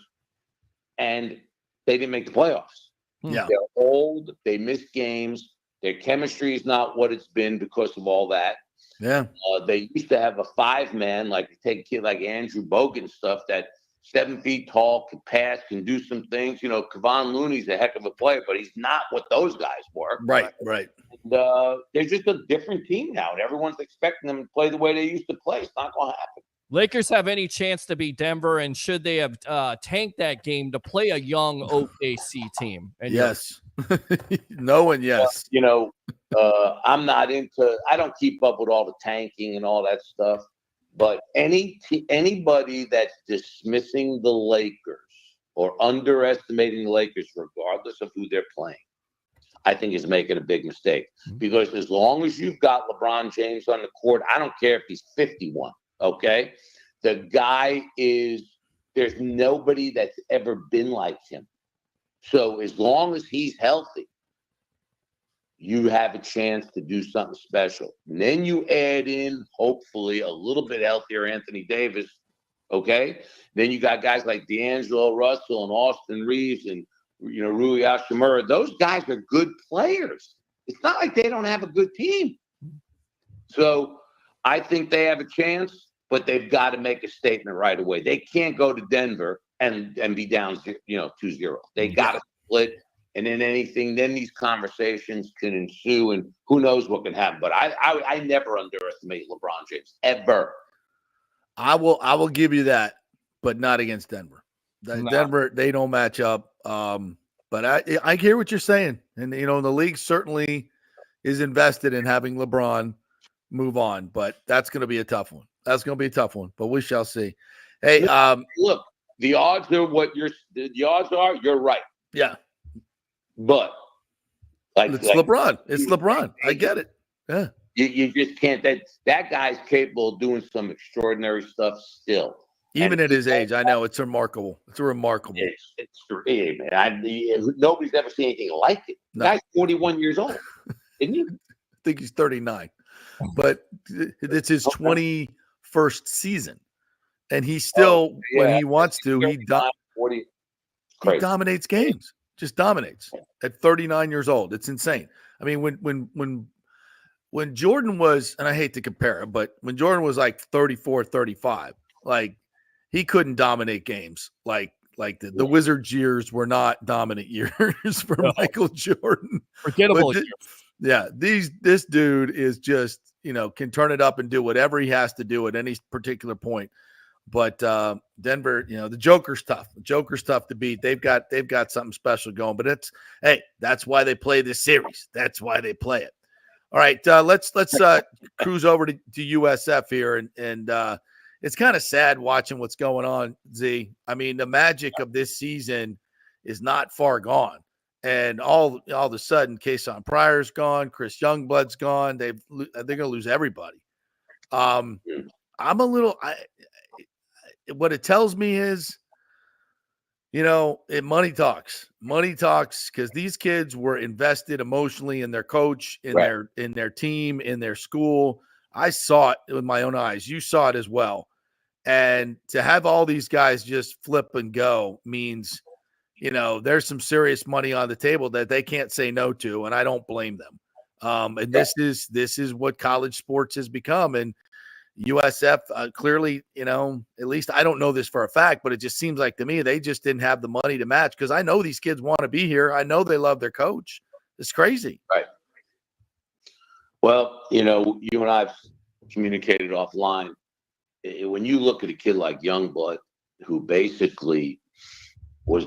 and they didn't make the playoffs. Yeah. They're old. They miss games. Their chemistry is not what it's been because of all that. Yeah. They used to have a 5-man, like take a kid like Andrew Bogut stuff, that 7 feet tall, can pass, can do some things. Kevon Looney's a heck of a player, but he's not what those guys were. Right. And, they're just a different team now, and everyone's expecting them to play the way they used to play. It's not going to happen. Lakers have any chance to beat Denver, and should they have tanked that game to play a young OKC team? And yes. No and yes. I'm not into – I don't keep up with all the tanking and all that stuff. But anybody that's dismissing the Lakers or underestimating the Lakers, regardless of who they're playing, I think is making a big mistake. Because as long as you've got LeBron James on the court, I don't care if he's 51, okay? The guy is There's nobody that's ever been like him. So as long as he's healthy, you have a chance to do something special. And then you add in, hopefully, a little bit healthier Anthony Davis, okay? Then you got guys like D'Angelo Russell and Austin Reeves and, Rui Hachimura. Those guys are good players. It's not like they don't have a good team. So I think they have a chance, but they've got to make a statement right away. They can't go to Denver and be down, 2-0. They got to split. And then then these conversations can ensue, and who knows what can happen. But I never underestimate LeBron James, ever. I will give you that, but not against Denver. Denver, they don't match up. But I hear what you're saying, and the league certainly is invested in having LeBron move on, but that's going to be a tough one. But we shall see. Hey, look, the odds are the odds are. You're right. Yeah. But it's LeBron. It's LeBron. I get it. Yeah. You just can't. That guy's capable of doing some extraordinary stuff still. Even at his age, I know it's remarkable. It's remarkable. It's man. Nobody's ever seen anything like it. The guy's 41 years old, isn't he? I think he's 39, but it's his 21st season, and he still, when he wants to, he dominates games. Just dominates at 39 years old. It's insane. I mean, when Jordan was, and I hate to compare him, but when Jordan was like 34, 35, like he couldn't dominate games. Like the Wizards years were not dominant years for Michael Jordan. Forgettable years. Yeah. This dude is just, can turn it up and do whatever he has to do at any particular point. But Denver, the Joker's tough. The Joker's tough to beat. They've got something special going. But that's why they play this series. That's why they play it. All right, let's cruise over to USF here, and it's kind of sad watching what's going on. Z, I mean, the magic of this season is not far gone, and all of a sudden, Kason Pryor's gone, Chris Youngblood's gone. They're going to lose everybody. I'm a little. What it tells me is, money talks because these kids were invested emotionally in their coach, in their team, in their school. I saw it with my own eyes. You saw it as well. And to have all these guys just flip and go means, there's some serious money on the table that they can't say no to. And I don't blame them. And this is what college sports has become. And USF clearly, at least I don't know this for a fact, but it just seems like to me they just didn't have the money to match, because I know these kids want to be here. I know they love their coach. It's crazy. Right. Well, you and I have communicated offline. When you look at a kid like Youngblood, who basically was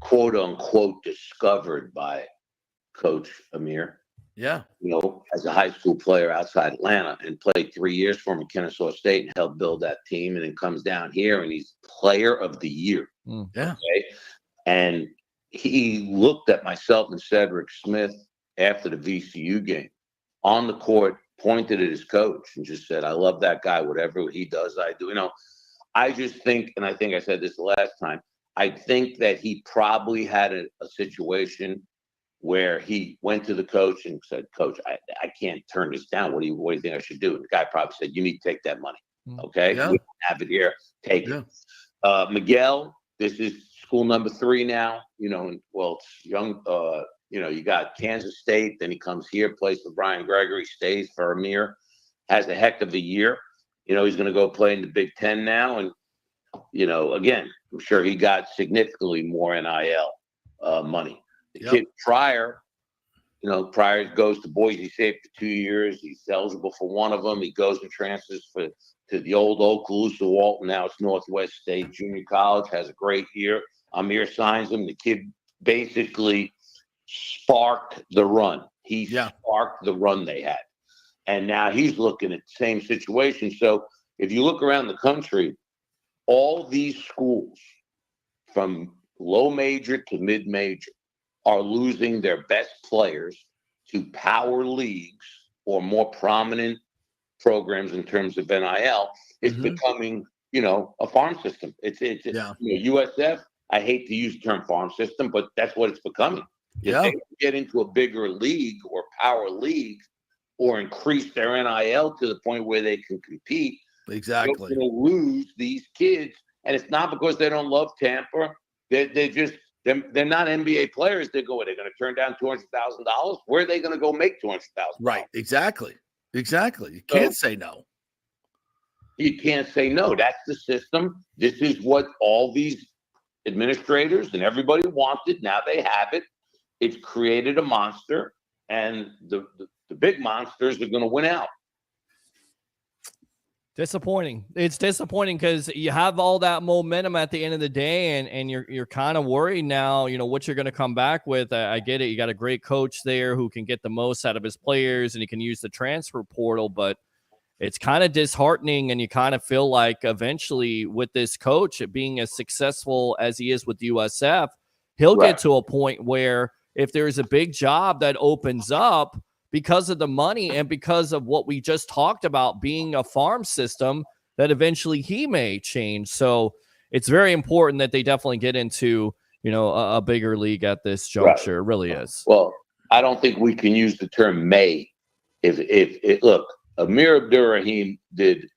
quote unquote discovered by Coach Amir. Yeah. As a high school player outside Atlanta, and played 3 years for him at Kennesaw State and helped build that team, and then comes down here and he's player of the year. Yeah. Okay? And he looked at myself and Cedric Smith after the VCU game on the court, pointed at his coach and just said, I love that guy. Whatever he does, I do. I just think, and I think I said this the last time, I think that he probably had a situation where he went to the coach and said, Coach, I can't turn this down. What do you think I should do? And the guy probably said, you need to take that money. Okay. Yeah. We don't have it here. Take it. Miguel, this is school number 3 now, it's young, you got Kansas State, then he comes here, plays for Brian Gregory, stays for Amir, has a heck of a year. He's going to go play in the Big Ten now. And, again, I'm sure he got significantly more NIL money. The kid Pryor, Pryor goes to Boise State for 2 years. He's eligible for one of them. He goes and transfers to the old Okaloosa Walton. Now it's Northwest State Junior College. Has a great year. Amir signs him. The kid basically sparked the run. He sparked the run they had. And now he's looking at the same situation. So if you look around the country, all these schools from low major to mid major are losing their best players to power leagues or more prominent programs in terms of NIL. It's becoming a farm system. It's Yeah. USF. I hate to use the term farm system, but that's what it's becoming. If Yeah. they get into a bigger league or power league or increase their NIL to the point where they can compete, Exactly. they're going to lose these kids. And it's not because they don't love Tampa. They're not NBA players. They're going to turn down $200,000. Where are they going to go make $200,000? Right. Exactly. You can't say no. You can't say no. That's the system. This is what all these administrators and everybody wanted. Now they have it. It's created a monster, and the big monsters are going to win out. Disappointing. It's disappointing because you have all that momentum at the end of the day, and you're kind of worried now, what you're going to come back with. I get it. You got a great coach there who can get the most out of his players, and he can use the transfer portal, but it's kind of disheartening, and you kind of feel like eventually with this coach being as successful as he is with USF, he'll get to a point where if there's a big job that opens up because of the money and because of what we just talked about being a farm system, that eventually he may change. So it's very important that they definitely get into, a bigger league at this juncture. It really is. Well, I don't think we can use the term may. Look, Amir Abdurrahim did.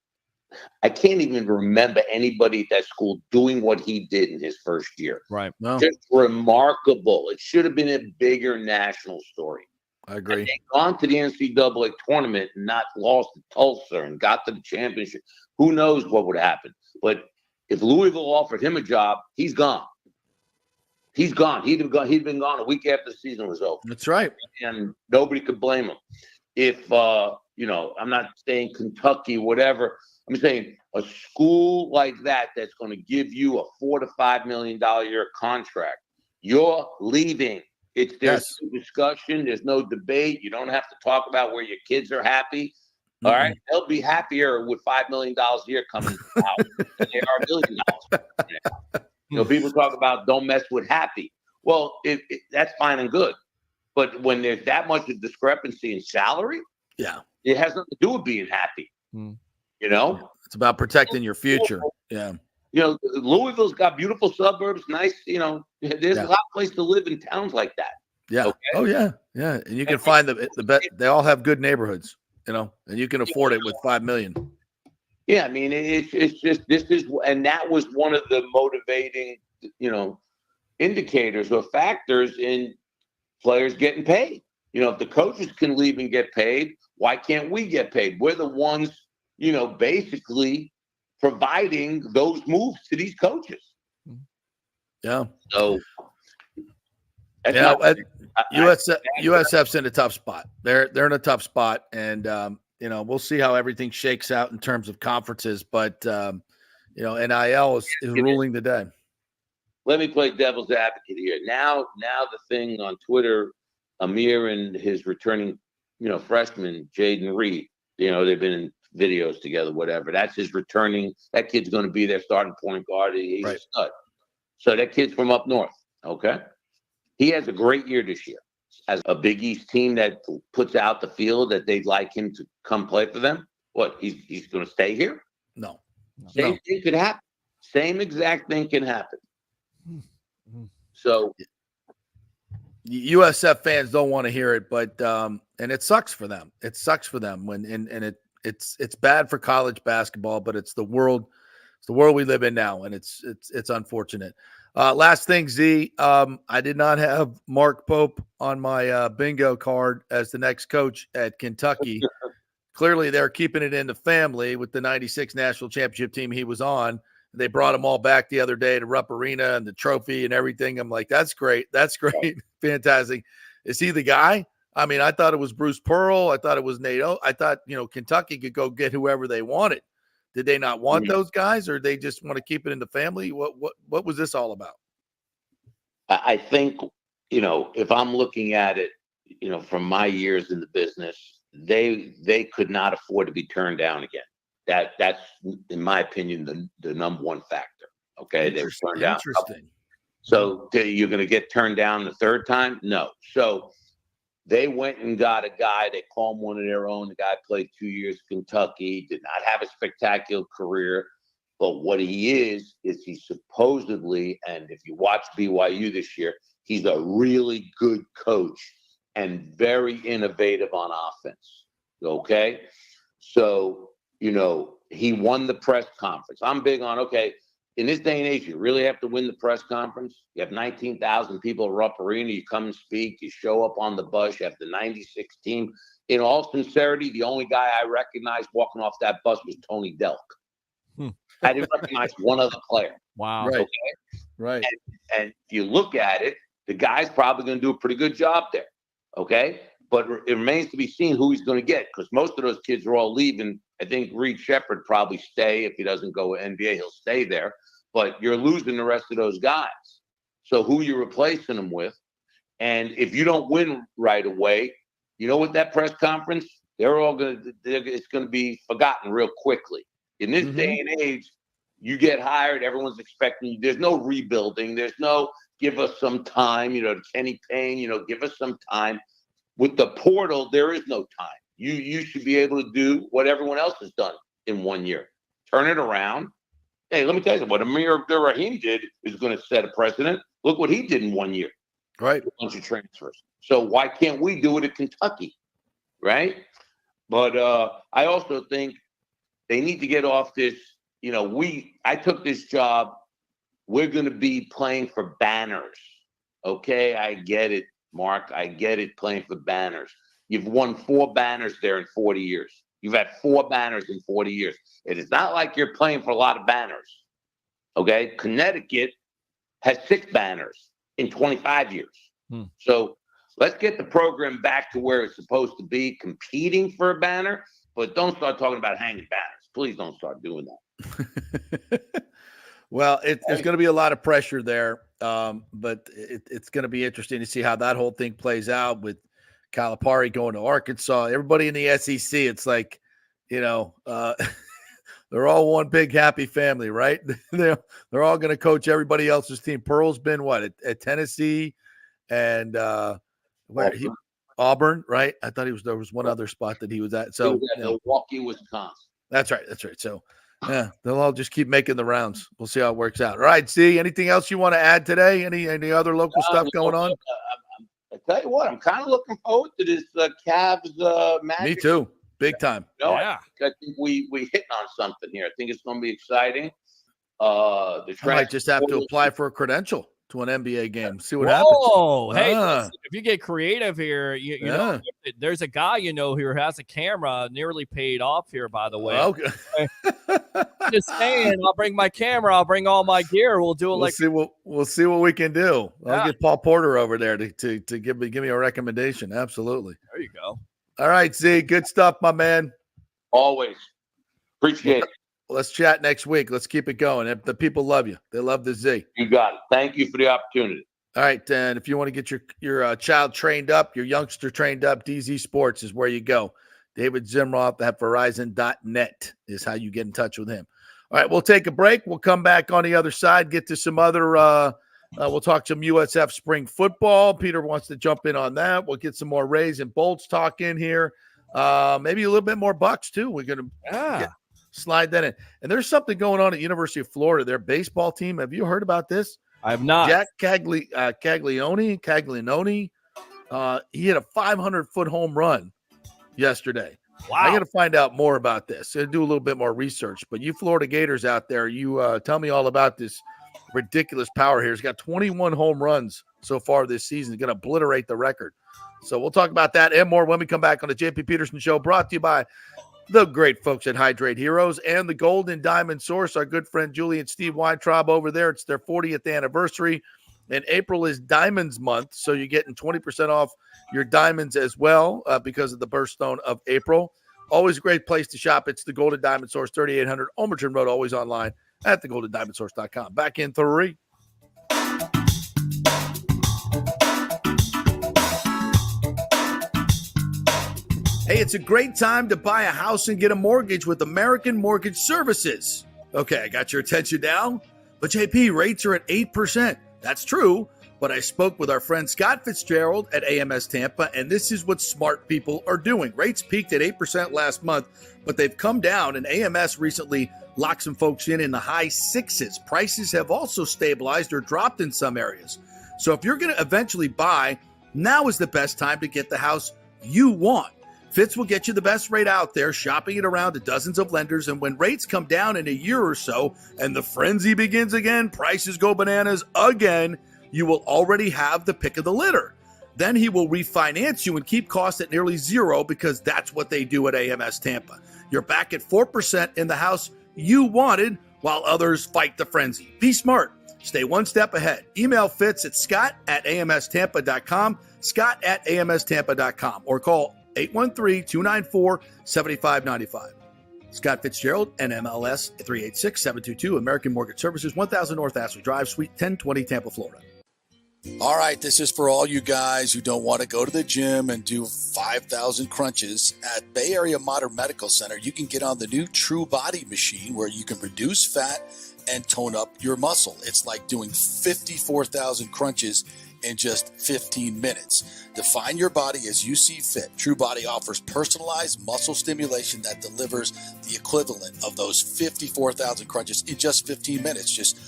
I can't even remember anybody at that school doing what he did in his first year. Right. No. Just remarkable. It should have been a bigger national story. I agree. Had they gone to the NCAA tournament and not lost to Tulsa and got to the championship, who knows what would happen. But if Louisville offered him a job, he's gone. He's gone. He'd been gone a week after the season was over. That's right. And nobody could blame him. If I'm not saying Kentucky, whatever. I'm saying a school like that's going to give you a $4 to $5 million a year contract. You're leaving. There's no discussion. There's no debate. You don't have to talk about where your kids are happy. All right. They'll be happier with $5 million a year coming out than they are $1 million. People talk about don't mess with happy. Well, that's fine and good. But when there's that much of discrepancy in salary, it has nothing to do with being happy. It's about protecting your future. Yeah. Louisville's got beautiful suburbs, nice, there's a lot of places to live in towns like that. Yeah. Okay? Oh, yeah. Yeah. And you can find the best. They all have good neighborhoods, and you can afford it with $5 million. Yeah. I mean, it's just, and that was one of the motivating, indicators or factors in players getting paid. If the coaches can leave and get paid, why can't we get paid? We're the ones, basically providing those moves to these coaches. Yeah. So USF's in a tough spot. They're in a tough spot, and we'll see how everything shakes out in terms of conferences. But NIL is ruling the day. Let me play devil's advocate here. Now the thing on Twitter, Amir and his returning, freshman Jaden Reed. They've been in videos together, whatever. That's his returning. That kid's going to be their starting point guard. He's a stud. So that kid's from up north. Okay. He has a great year this year. As a Big East team that puts out the field that they'd like him to come play for them. What? He's going to stay here? No. Same thing could happen. Same exact thing can happen. So USF fans don't want to hear it, but and it sucks for them. It sucks for them it's bad for college basketball, but it's the world we live in now, and it's unfortunate. Last thing, Z, I did not have Mark Pope on my bingo card as the next coach at Kentucky. Clearly, they're keeping it in the family with the '96 national championship team he was on. They brought them all back the other day to Rupp Arena and the trophy and everything. I'm like, that's great. That's great. Fantastic. Is he the guy? I mean, I thought it was Bruce Pearl. I thought it was NATO. I thought, Kentucky could go get whoever they wanted. Did they not want those guys, or they just want to keep it in the family? What was this all about? I think, if I'm looking at it, from my years in the business, they could not afford to be turned down again. That's in my opinion the number one factor. Okay, they were turned down. Interesting. So you're going to get turned down the third time? No. So they went and got a guy. They call him one of their own. The guy played 2 years in Kentucky. Did not have a spectacular career. But what he is he's supposedly, and if you watch BYU this year, he's a really good coach and very innovative on offense. Okay? So, he won the press conference. I'm big on, in this day and age, you really have to win the press conference. You have 19,000 people at Rupp Arena. You come and speak. You show up on the bus. You have the 96 team. In all sincerity, the only guy I recognized walking off that bus was Tony Delk. I didn't recognize one other player. Wow. Right. Okay? Right. And if you look at it, the guy's probably going to do a pretty good job there. Okay? But it remains to be seen who he's going to get, because most of those kids are all leaving. I think Reed Shepherd probably stay. If he doesn't go to NBA, he'll stay there. But you're losing the rest of those guys. So who are you replacing them with? And if you don't win right away, with that press conference, it's going to be forgotten real quickly. In this day and age, you get hired, everyone's expecting you. There's no rebuilding. There's no give us some time, Kenny Payne, give us some time. With the portal, there is no time. You should be able to do what everyone else has done in 1 year. Turn it around. Hey, let me tell you what Amir Abdur-Rahim did is going to set a precedent. Look what he did in 1 year. Right. A bunch of transfers. So why can't we do it at Kentucky? Right? But I also think they need to get off this. I took this job. We're going to be playing for banners. Okay, I get it, Mark. I get it, playing for banners. You've won 4 banners there in 40 years. You've had 4 banners in 40 years. It is not like you're playing for a lot of banners. Okay, Connecticut has 6 banners in 25 years. So let's get the program back to where it's supposed to be, competing for a banner, but don't start talking about hanging banners. Please don't start doing that. Well, there's going to be a lot of pressure there, but it's going to be interesting to see how that whole thing plays out with Calipari going to Arkansas. Everybody in the SEC, it's like, they're all one big happy family, right? They're all going to coach everybody else's team. Pearl's been at Tennessee and Auburn, right? I thought there was one other spot that he was at. So Milwaukee, Wisconsin. That's right. So yeah, they'll all just keep making the rounds. We'll see how it works out. All right, Z, anything else you want to add today? Any other local stuff going on? I tell you what, I'm kind of looking forward to this Cavs Magic. Me too. Big time. I think we hitting on something here. I think it's going to be exciting. I might just have to apply for a credential to an NBA game. See what happens. Oh, hey, listen, if you get creative here, you know, there's a guy here has a camera, nearly paid off here, by the way. Okay. Just saying, I'll bring my camera. I'll bring all my gear. We'll do it we'll see what we can do. I'll get Paul Poulter over there to give me a recommendation. Absolutely. There you go. All right, Z, good stuff, my man. Always. Appreciate it. Let's chat next week. Let's keep it going. The people love you. They love the Z. You got it. Thank you for the opportunity. All right, and if you want to get your child trained up, your youngster trained up, DZ Sports is where you go. David Zimroth at Verizon.net is how you get in touch with him. All right, we'll take a break. We'll come back on the other side, get to some other we'll talk some USF spring football. Peter wants to jump in on that. We'll get some more Rays and Bolts talk in here. Maybe a little bit more Bucks, too. We're going to slide that in. And there's something going on at University of Florida, their baseball team. Have you heard about this? I have not. Jack Caglianone, he hit a 500-foot home run yesterday. Wow. I got to find out more about this and do a little bit more research. But you Florida Gators out there, you tell me all about this ridiculous power here. He's got 21 home runs so far this season. He's going to obliterate the record. So we'll talk about that and more when we come back on the JP Peterson Show, brought to you by the great folks at Hydrate Heroes and the Golden Diamond Source, our good friend Julie and Steve Weintraub over there. It's their 40th anniversary, and April is Diamonds Month, so you're getting 20% off your diamonds as well because of the birthstone of April. Always a great place to shop. It's the Golden Diamond Source, 3800 Omerton Road, always online at thegoldendiamondsource.com. Back in 3. Hey, it's a great time to buy a house and get a mortgage with American Mortgage Services. Okay, I got your attention now. But JP, rates are at 8%. That's true, but I spoke with our friend Scott Fitzgerald at AMS Tampa, and this is what smart people are doing. Rates peaked at 8% last month, but they've come down, and AMS recently locked some folks in the high sixes. Prices have also stabilized or dropped in some areas. So if you're going to eventually buy, now is the best time to get the house you want. Fitz will get you the best rate out there, shopping it around to dozens of lenders. And when rates come down in a year or so and the frenzy begins again, prices go bananas again, you will already have the pick of the litter. Then he will refinance you and keep costs at nearly zero, because that's what they do at AMS Tampa. You're back at 4% in the house you wanted while others fight the frenzy. Be smart. Stay one step ahead. Email Fitz at scott@amstampa.com, scott@amstampa.com, or call 813-294-7595. Scott Fitzgerald, NMLS 386722, American Mortgage Services, 1000 North Ashley Drive, Suite 1020, Tampa, Florida. All right, this is for all you guys who don't want to go to the gym and do 5,000 crunches. At Bay Area Modern Medical Center, you can get on the new True Body machine where you can reduce fat and tone up your muscle. It's like doing 54,000 crunches in just 15 minutes. Define your body as you see fit. True Body offers personalized muscle stimulation that delivers the equivalent of those 54,000 crunches in just 15 minutes. Just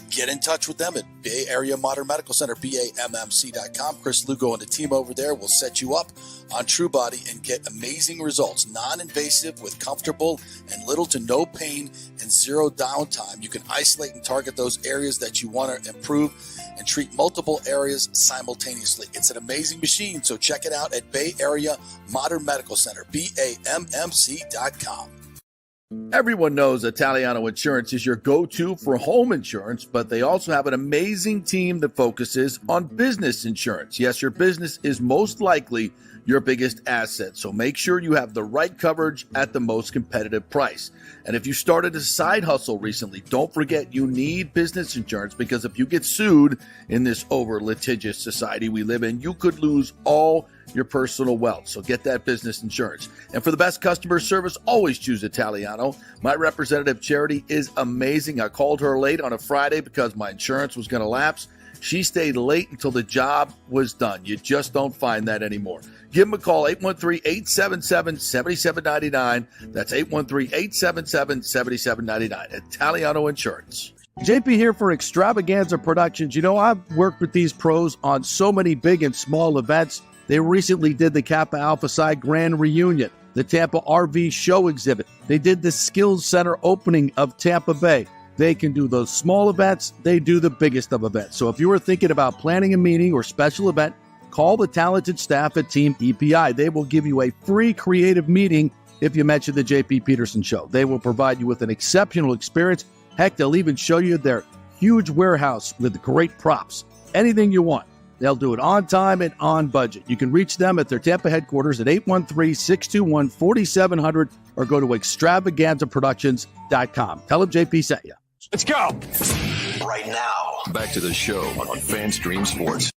get in touch with them at Bay Area Modern Medical Center, BAMMC.com. Chris Lugo and the team over there will set you up on True Body and get amazing results. Non-invasive with comfortable and little to no pain and zero downtime. You can isolate and target those areas that you want to improve and treat multiple areas simultaneously. It's an amazing machine, so check it out at Bay Area Modern Medical Center, BAMMC.com. Everyone knows Italiano Insurance is your go-to for home insurance, but they also have an amazing team that focuses on business insurance. Yes, your business is most likely your biggest asset, so make sure you have the right coverage at the most competitive price. And if you started a side hustle recently, don't forget you need business insurance, because if you get sued in this over-litigious society we live in, you could lose all your personal wealth. So get that business insurance. And for the best customer service, always choose Italiano. My representative, Charity, is amazing. I called her late on a Friday because my insurance was going to lapse. She stayed late until the job was done. You just don't find that anymore. Give them a call, 813-877-7799. That's 813-877-7799. Italiano Insurance. JP here for Extravaganza Productions. You know, I've worked with these pros on so many big and small events. They recently did the Kappa Alpha Psi Grand Reunion, the Tampa RV Show Exhibit. They did the Skills Center opening of Tampa Bay. They can do those small events. They do the biggest of events. So if you were thinking about planning a meeting or special event, call the talented staff at Team EPI. They will give you a free creative meeting if you mention the JP Peterson Show. They will provide you with an exceptional experience. Heck, they'll even show you their huge warehouse with great props. Anything you want. They'll do it on time and on budget. You can reach them at their Tampa headquarters at 813-621-4700 or go to extravaganzaproductions.com. Tell them JP sent you. Let's go. Right now, back to the show on FanStream Sports.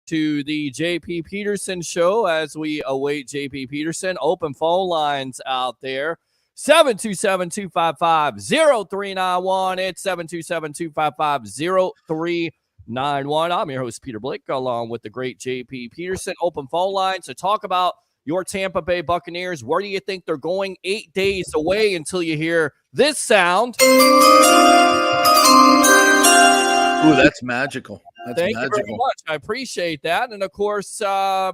To the JP Peterson Show as we await JP Peterson. Open phone lines out there. 727-255-0391. It's 727-255-0391. I'm your host, Peter Blake, along with the great JP Peterson. Open phone line to talk about your Tampa Bay Buccaneers. Where do you think they're going? 8 days away until you hear this sound. Ooh, that's magical. Thank you very much. I appreciate that. And, of course,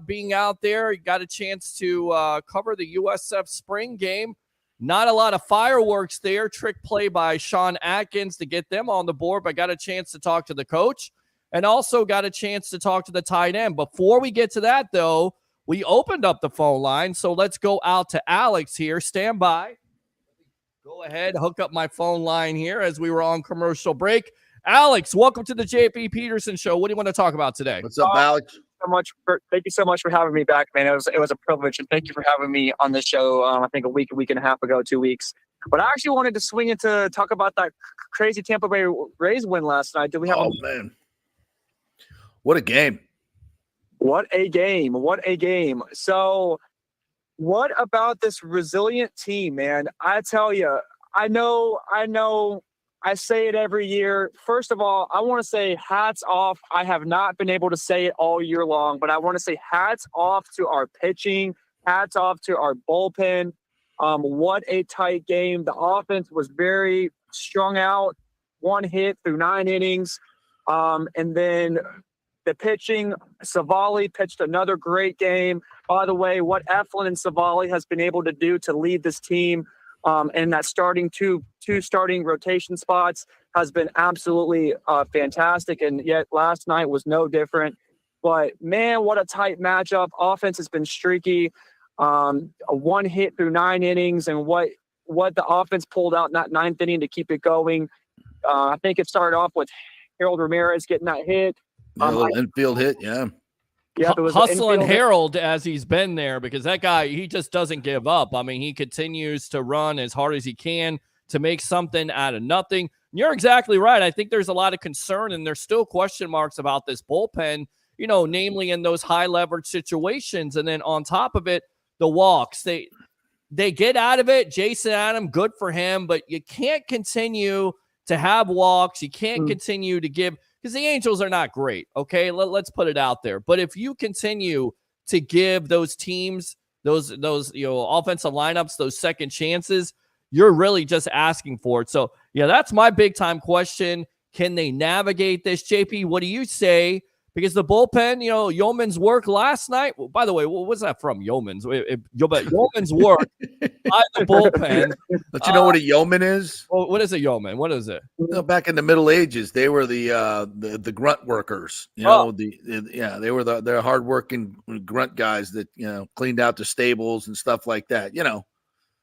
being out there, you got a chance to cover the USF spring game. Not a lot of fireworks there. Trick play by Sean Atkins to get them on the board, but got a chance to talk to the coach and also got a chance to talk to the tight end. Before we get to that, though, we opened up the phone line, so let's go out to Alex here. Stand by. Go ahead, hook up my phone line here as we were on commercial break. Alex, welcome to the JP Peterson Show. What do you want to talk about today? What's up, Alex? Thank you so much for having me back, man. It was a privilege, and thank you for having me on this show. I think a week and a half ago, 2 weeks. But I actually wanted to swing it to talk about that crazy Tampa Bay Rays win last night. Man, what a game! What a game! What a game! So, what about this resilient team, man? I tell you, I know. I say it every year. First of all, I want to say hats off. I have not been able to say it all year long, but I want to say hats off to our pitching, hats off to our bullpen. What a tight game. The offense was very strung out, 1 hit through 9 innings. And then the pitching, Savali pitched another great game. By the way, what Eflin and Savali has been able to do to lead this team and that starting two starting rotation spots has been absolutely fantastic. And yet last night was no different. But man, what a tight matchup. Offense has been streaky. A 1 hit through 9 innings, and what the offense pulled out in that 9th inning to keep it going. I think it started off with Harold Ramirez getting that hit. A little infield hit, yeah. Yeah, hustling Harold as he's been there, because that guy, he just doesn't give up. I mean, he continues to run as hard as he can to make something out of nothing. You're exactly right. I think there's a lot of concern, and there's still question marks about this bullpen, namely in those high leverage situations. And then on top of it, the walks, they get out of it. Jason Adam, good for him, but you can't continue to have walks. You can't continue to give, because the Angels are not great. Okay. Let's put it out there. But if you continue to give those teams, those offensive lineups, those second chances, you're really just asking for it. So yeah, that's my big time question. Can they navigate this? JP, what do you say? Because the bullpen, Yeoman's work last night. Well, by the way, what was that from? Yeoman's Yeoman's work by the bullpen. Don't you know what a yeoman is? Well, what is a yeoman? What is it? Back in the Middle Ages, they were the grunt workers. They were the hardworking grunt guys that cleaned out the stables and stuff like that.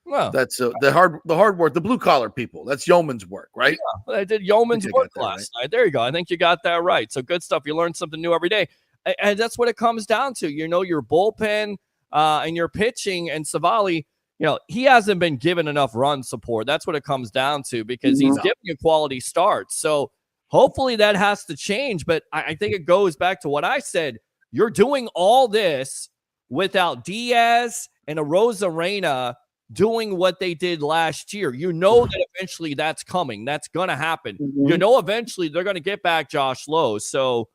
Well, that's the hard work, the blue collar people. That's yeoman's work, right? Yeah, I did yeoman's work last night. There you go. I think you got that right. So good stuff. You learn something new every day, and that's what it comes down to. Your bullpen and your pitching, and Savali. He hasn't been given enough run support. That's what it comes down to, because he's giving you quality starts. So hopefully that has to change. But I think it goes back to what I said. You're doing all this without Diaz and Arozarena doing what they did last year. That eventually that's coming. That's going to happen. Eventually they're going to get back Josh Lowe. So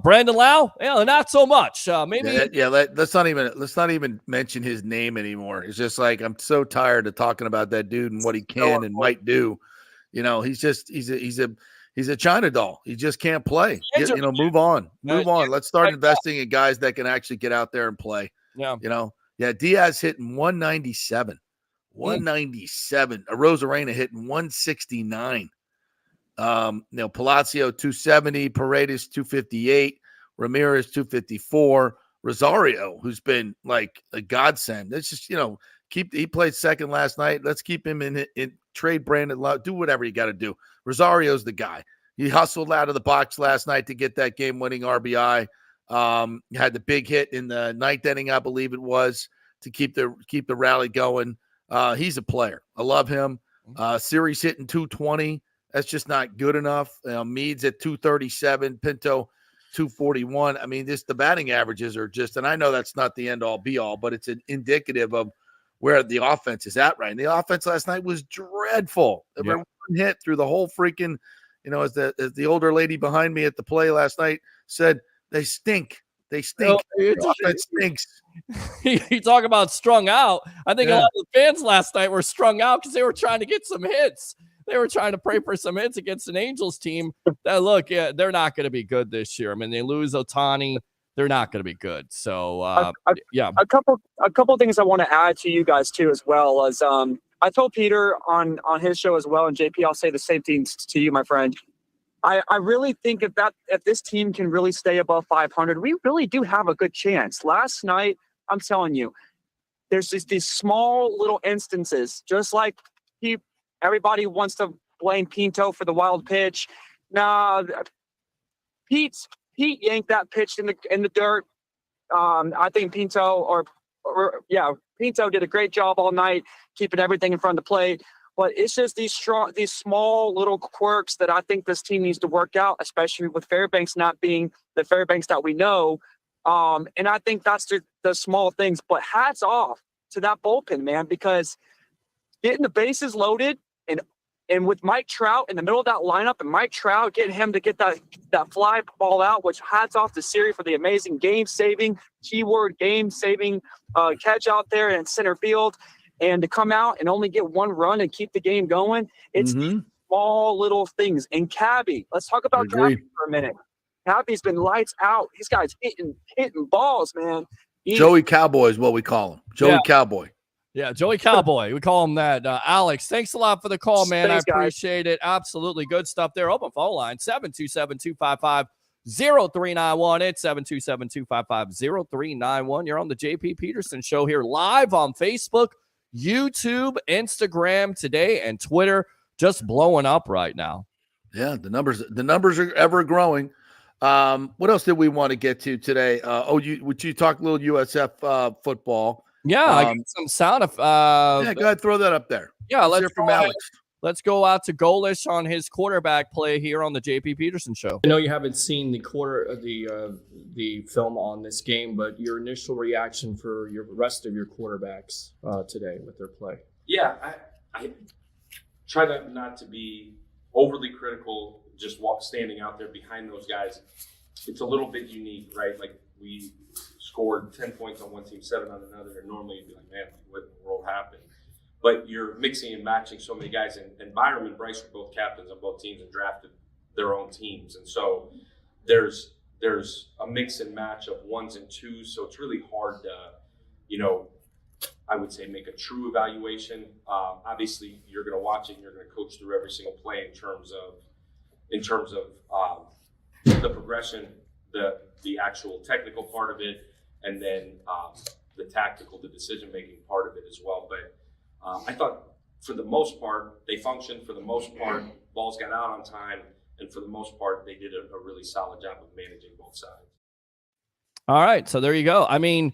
Brandon Lau, not so much. Let's not even mention his name anymore. It's just like, I'm so tired of talking about that dude and what he can and might do. He's a China doll. He just can't play. Move on. Let's start investing in guys that can actually get out there and play. Diaz hitting 197. 197. Arozarena hitting 169. Palacio 270, Paredes 258, Ramirez 254, Rosario, who's been like a godsend. It's just he played second last night. Let's keep him in trade Brandon Lau. Do whatever you got to do. Rosario's the guy. He hustled out of the box last night to get that game-winning RBI. Had the big hit in the 9th inning, I believe it was, to keep the rally going. He's a player. I love him. Series hitting 220. That's just not good enough. Meade's at 237, Pinto 241. I mean, the batting averages are just, and I know that's not the end all be all, but it's indicative of where the offense is at right. And the offense last night was dreadful. There were one hit through the whole freaking, as the older lady behind me at the play last night said, they stink. They stink. The offense stinks. You talk about strung out. I think a lot of the fans last night were strung out because they were trying to get some hits. They were trying to pray for some hits against an Angels team that they're not going to be good this year. I mean, they lose Ohtani, they're not going to be good. So a couple things I want to add to you guys too as well as I told Peter on his show as well, and JP, I'll say the same things to you, my friend. I really think if this team can really stay above 500, we really do have a good chance. Last night, I'm telling you, there's just these small little instances, just like everybody wants to blame Pinto for the wild pitch. Nah, Pete yanked that pitch in the dirt. I think Pinto Pinto did a great job all night keeping everything in front of the plate. But it's just these small little quirks that I think this team needs to work out, especially with Fairbanks not being the Fairbanks that we know. And I think that's the small things. But hats off to that bullpen, man, because getting the bases loaded And with Mike Trout in the middle of that lineup and Mike Trout getting him to get that fly ball out, which hats off to Siri for the amazing game-saving catch out there in center field. And to come out and only get one run and keep the game going, it's small little things. And Cabby, let's talk about Cabby for a minute. Cabby's been lights out. These guys hitting balls, man. Joey Cowboy is what we call him. Joey Cowboy. Yeah, Joey Cowboy. We call him that. Alex, thanks a lot for the call, man. Thanks, I appreciate it. Absolutely good stuff there. Open phone line, 727-255-0391. It's 727-255-0391. You're on the JP Peterson Show here live on Facebook, YouTube, Instagram today, and Twitter. Just blowing up right now. Yeah, the numbers are ever growing. What else did we want to get to today? Would you talk a little USF football? Yeah, I got some sound of yeah, go ahead, throw that up there. Yeah, let's hear from Alex. Let's go out to Golish on his quarterback play here on the JP Peterson Show. I know you haven't seen the film on this game, but your initial reaction for your rest of your quarterbacks today with their play. Yeah, I try not to be overly critical, just standing out there behind those guys. It's a little bit unique, right? Like we scored 10 points on one team, 7 on another, and normally you'd be like, man, what in the world happened? But you're mixing and matching so many guys, and Byram and Bryce are both captains on both teams and drafted their own teams. And so there's a mix and match of ones and twos, so it's really hard to, I would say make a true evaluation. Obviously, you're going to watch it and you're going to coach through every single play in terms of the progression, the actual technical part of it, and then the tactical, the decision-making part of it as well. But I thought for the most part, they functioned. For the most part, balls got out on time. And for the most part, they did a really solid job of managing both sides. All right, so there you go. I mean,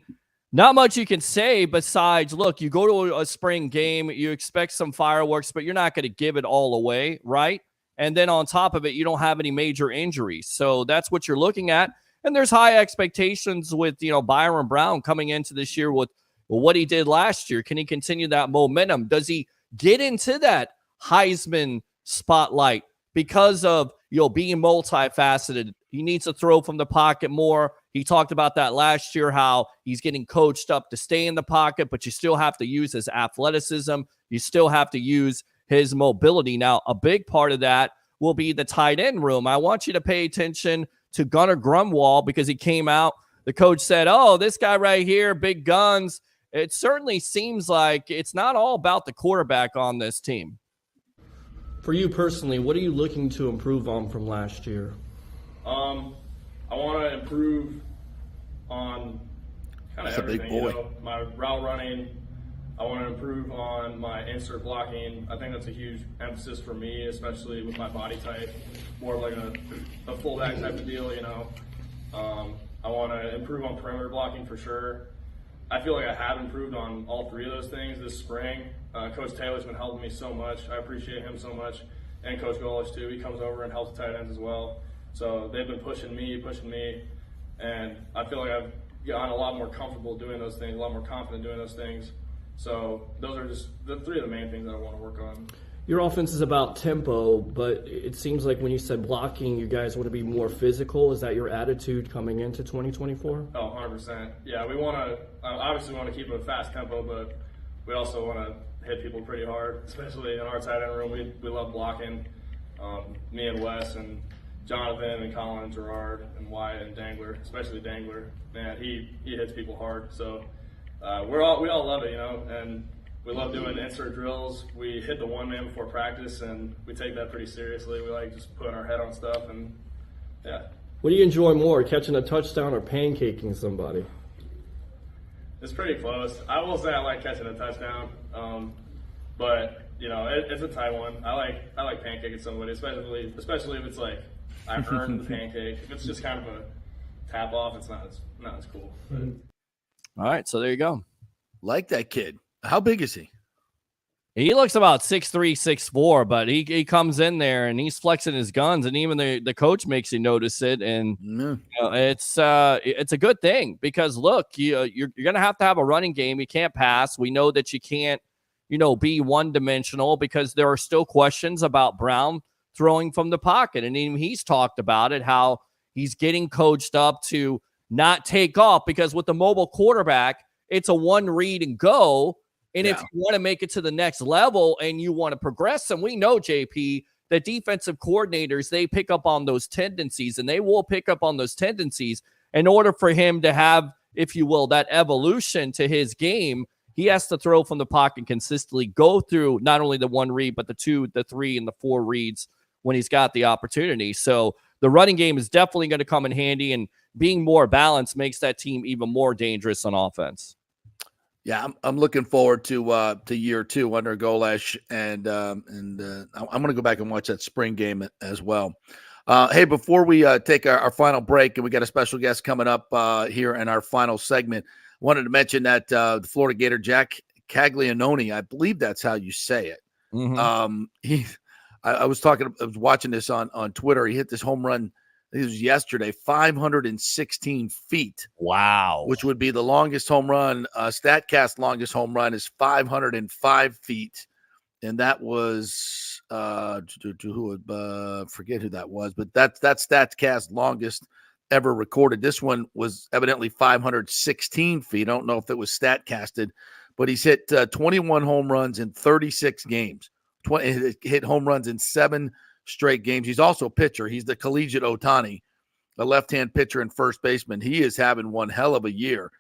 not much you can say besides, look, you go to a spring game, you expect some fireworks, but you're not going to give it all away, right? And then on top of it, you don't have any major injuries. So that's what you're looking at. And there's high expectations with, Byron Brown coming into this year with what he did last year. Can he continue that momentum? Does he get into that Heisman spotlight because of, being multifaceted? He needs to throw from the pocket more. He talked about that last year, how he's getting coached up to stay in the pocket, but you still have to use his athleticism. You still have to use his mobility. Now, a big part of that will be the tight end room. I want you to pay attention to Gunnar Grunwald because he came out. The coach said, oh, this guy right here, big guns. It certainly seems like it's not all about the quarterback on this team. For you personally, what are you looking to improve on from last year? I want to improve on kind of everything. Big boy. My route running. I want to improve on my insert blocking. I think that's a huge emphasis for me, especially with my body type. More of like a fullback type of deal, I want to improve on perimeter blocking for sure. I feel like I have improved on all three of those things this spring. Coach Taylor's been helping me so much. I appreciate him so much. And Coach Golish too. He comes over and helps the tight ends as well. So they've been pushing me. And I feel like I've gotten a lot more comfortable doing those things, a lot more confident doing those things. So those are just the three of the main things that I want to work on. Your offense is about tempo, but it seems like when you said blocking, you guys want to be more physical. Is that your attitude coming into 2024? Oh, 100%. Yeah, we want to obviously want to keep a fast tempo, but we also want to hit people pretty hard, especially in our tight end room. We love blocking. Me and Wes and Jonathan and Colin and Gerard and Wyatt and Dangler, especially Dangler. Man, he hits people hard. So we all love it, and we love doing insert drills. We hit the one man before practice, and we take that pretty seriously. We like just putting our head on stuff, and yeah. What do you enjoy more, catching a touchdown or pancaking somebody? It's pretty close. I will say I like catching a touchdown, but it's a tight one. I like pancaking somebody, especially if it's like I've earned the pancake. If it's just kind of a tap off, it's not as cool. All right, so there you go. Like that kid. How big is he? He looks about 6'3", 6'4", but he comes in there and he's flexing his guns, and even the coach makes you notice it. And it's a good thing because look, you're going to have a running game. You can't pass. We know that you can't be one-dimensional because there are still questions about Brown throwing from the pocket. And even he's talked about it, how he's getting coached up to not take off because with the mobile quarterback, it's a one read and go. And if you want to make it to the next level and you want to progress, and we know, JP, that defensive coordinators, they pick up on those tendencies, and they will pick up on those tendencies in order for him to have, if you will, that evolution to his game. He has to throw from the pocket consistently, go through not only the one read, but the 2, the 3, and the 4 reads when he's got the opportunity. So the running game is definitely going to come in handy, and being more balanced makes that team even more dangerous on offense. Yeah, I'm looking forward to year 2 under Golesh, and I'm going to go back and watch that spring game as well. Hey, before we take our final break, and we got a special guest coming up here in our final segment, I wanted to mention that the Florida Gator Jack Caglianone, I believe that's how you say it. Mm-hmm. I was watching this on Twitter. He hit this home run. I think it was yesterday, 516 feet. Wow. Which would be the longest home run. StatCast longest home run is 505 feet. And that was, forget who that was, but that's StatCast longest ever recorded. This one was evidently 516 feet. I don't know if it was StatCasted, but he's hit 21 home runs in 36 games. Hit home runs in 7 straight games. He's also a pitcher. He's the collegiate Ohtani, a left-hand pitcher and first baseman. He is having one hell of a year.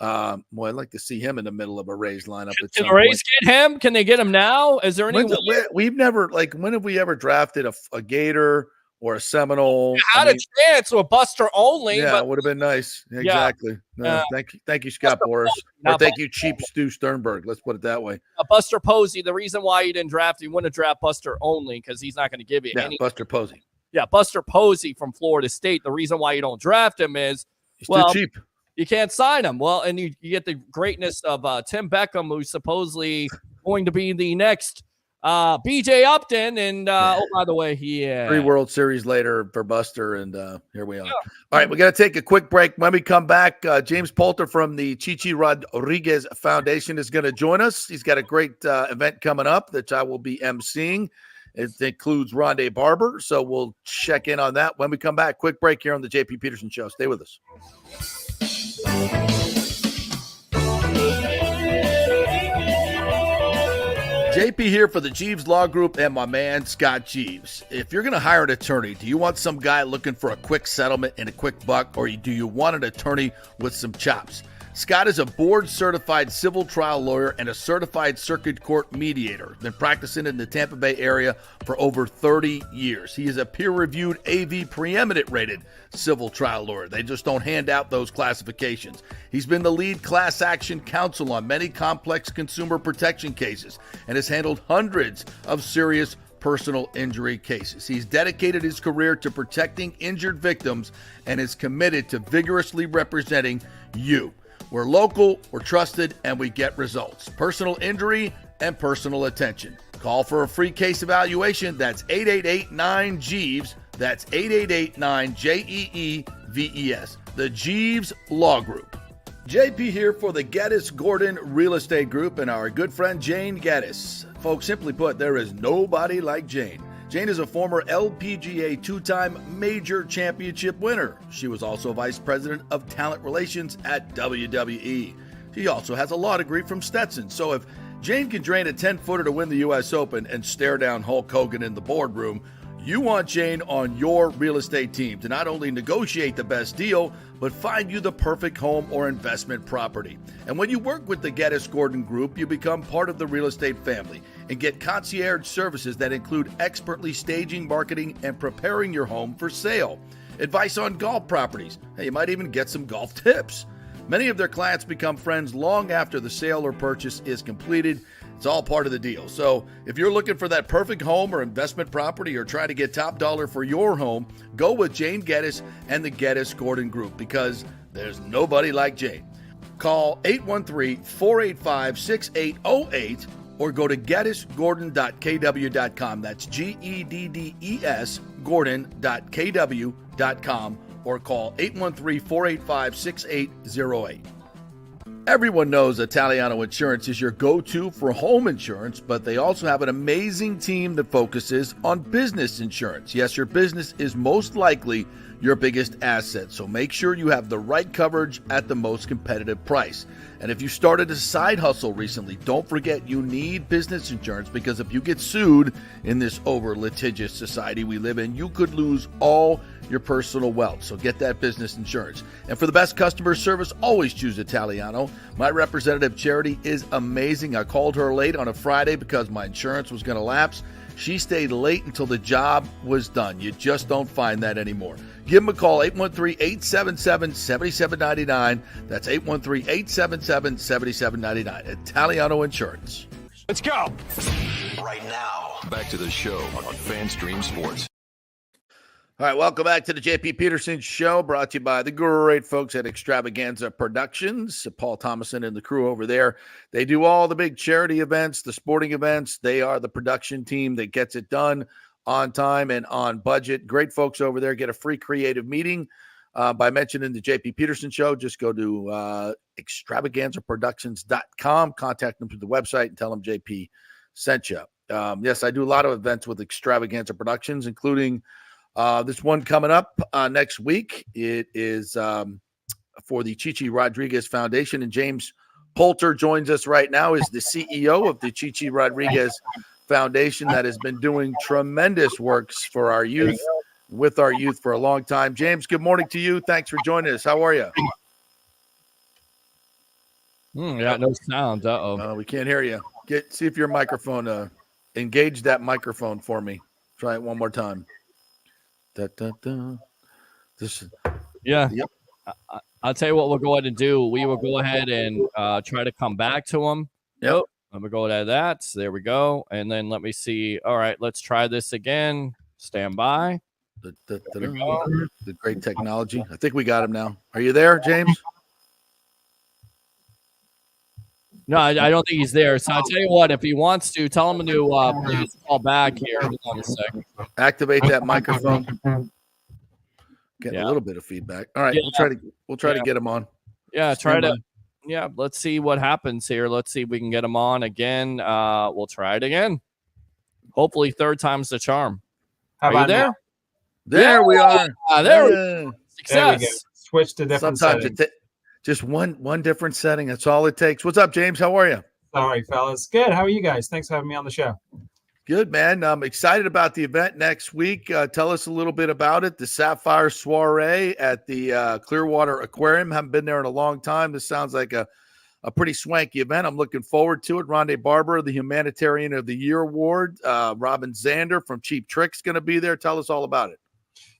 I'd like to see him in the middle of a Rays lineup. Can the Rays get him? Can they get him now? Is there any? We've never, when have we ever drafted a Gator or a Seminole? Had a chance with Buster Olney. Yeah, but it would have been nice. Exactly. Yeah. Thank you, Scott Boras. Or thank you, cheap Stu Sternberg. Let's put it that way. Buster Posey. The reason why you didn't draft, you wouldn't draft Buster Olney because he's not going to give you any. Buster Posey. Yeah, Buster Posey from Florida State. The reason why you don't draft him is he's too cheap. You can't sign him. Well, and you get the greatness of Tim Beckham, who's supposedly going to be the next BJ Upton. And oh, by the way, 3 World Series later for Buster, and here we are. All right, we got to take a quick break. When we come back, James Poulter from the Chichi Rodriguez Foundation is going to join us. He's got a great event coming up that I will be emceeing. It includes Rondé Barber, so we'll check in on that when we come back. Quick break here on the JP Peterson Show. Stay with us. JP here for the Jeeves Law Group and my man Scott Jeeves. If you're going to hire an attorney, do you want some guy looking for a quick settlement and a quick buck, or do you want an attorney with some chops? Scott is a board-certified civil trial lawyer and a certified circuit court mediator. Been practicing in the Tampa Bay area for over 30 years. He is a peer-reviewed AV preeminent-rated civil trial lawyer. They just don't hand out those classifications. He's been the lead class action counsel on many complex consumer protection cases and has handled hundreds of serious personal injury cases. He's dedicated his career to protecting injured victims and is committed to vigorously representing you. We're local, we're trusted, and we get results. Personal injury and personal attention. Call for a free case evaluation. That's 888-9-JEEVES. That's 888-9-JEEVES. The Jeeves Law Group. JP here for the Geddes Gordon Real Estate Group and our good friend Jane Geddes. Folks, simply put, there is nobody like Jane. Jane is a former LPGA 2-time major championship winner. She was also vice president of talent relations at WWE. She also has a law degree from Stetson. So if Jane can drain a 10-footer to win the U.S. Open and stare down Hulk Hogan in the boardroom, you want Jane on your real estate team to not only negotiate the best deal, but find you the perfect home or investment property. And when you work with the Geddes Gordon Group, you become part of the real estate family and get concierge services that include expertly staging, marketing, and preparing your home for sale. Advice on golf properties. Hey, you might even get some golf tips. Many of their clients become friends long after the sale or purchase is completed. It's all part of the deal. So if you're looking for that perfect home or investment property or trying to get top dollar for your home, go with Jane Geddes and the Geddes Gordon Group because there's nobody like Jane. Call 813-485-6808 or go to geddesgordon.kw.com. That's GEDDES Gordon.kw.com or call 813-485-6808. Everyone knows Italiano Insurance is your go-to for home insurance, but they also have an amazing team that focuses on business insurance. Yes, your business is most likely your biggest asset, so make sure you have the right coverage at the most competitive price. And if you started a side hustle recently, don't forget you need business insurance, because if you get sued in this over-litigious society we live in, you could lose all your personal wealth. So get that business insurance. And for the best customer service, always choose Italiano. My representative, Charity, is amazing. I called her late on a Friday because my insurance was going to lapse. She stayed late until the job was done. You just don't find that anymore. Give them a call, 813-877-7799. That's 813-877-7799. Italiano Insurance. Let's go. Right now, back to the show on FanStream Sports. All right, welcome back to the JP Peterson Show, brought to you by the great folks at Extravaganza Productions. Paul Thomason and the crew over there. They do all the big charity events, the sporting events. They are the production team that gets it done on time and on budget. Great folks over there. Get a free creative meeting by mentioning the JP Peterson Show. Just go to extravaganzaproductions.com, contact them through the website, and tell them JP sent you. Yes, I do a lot of events with Extravaganza Productions, including this one coming up next week. It is for the Chichi Rodriguez Foundation, and James Poulter joins us right now, is the CEO of the Chichi Rodriguez Foundation that has been doing tremendous works for our youth, with our youth for a long time. James, good morning to you. Thanks for joining us. How are you? Yeah, no sound. We can't hear you. See if your microphone, engage that microphone for me. Try it one more time. Yeah. Yep. I'll tell you what we'll go ahead and do. We will go ahead and try to come back to him. Yep. I'm going to go to that. There we go. And then let me see. All right, let's try this again. Stand by. The great technology. I think we got him now. Are you there, James? No, I don't think he's there. So I'll tell you what, if he wants to, tell him to please call back here. Hold on a second. Activate that microphone. Getting a little bit of feedback. All right, we'll try to get him on. Yeah, let's see what happens here. Let's see if we can get him on again. We'll try it again. Hopefully, third time's the charm. How about there? Now? There we are. There we go. Success. Switch to different settings. Just one different setting. That's all it takes. What's up, James? How are you? Sorry, fellas. Good. How are you guys? Thanks for having me on the show. Good, man. I'm excited about the event next week. Tell us a little bit about it. The Sapphire Soiree at the Clearwater Aquarium. Haven't been there in a long time. This sounds like a pretty swanky event. I'm looking forward to it. Rondé Barber, the Humanitarian of the Year Award. Robin Zander from Cheap Trick's going to be there. Tell us all about it.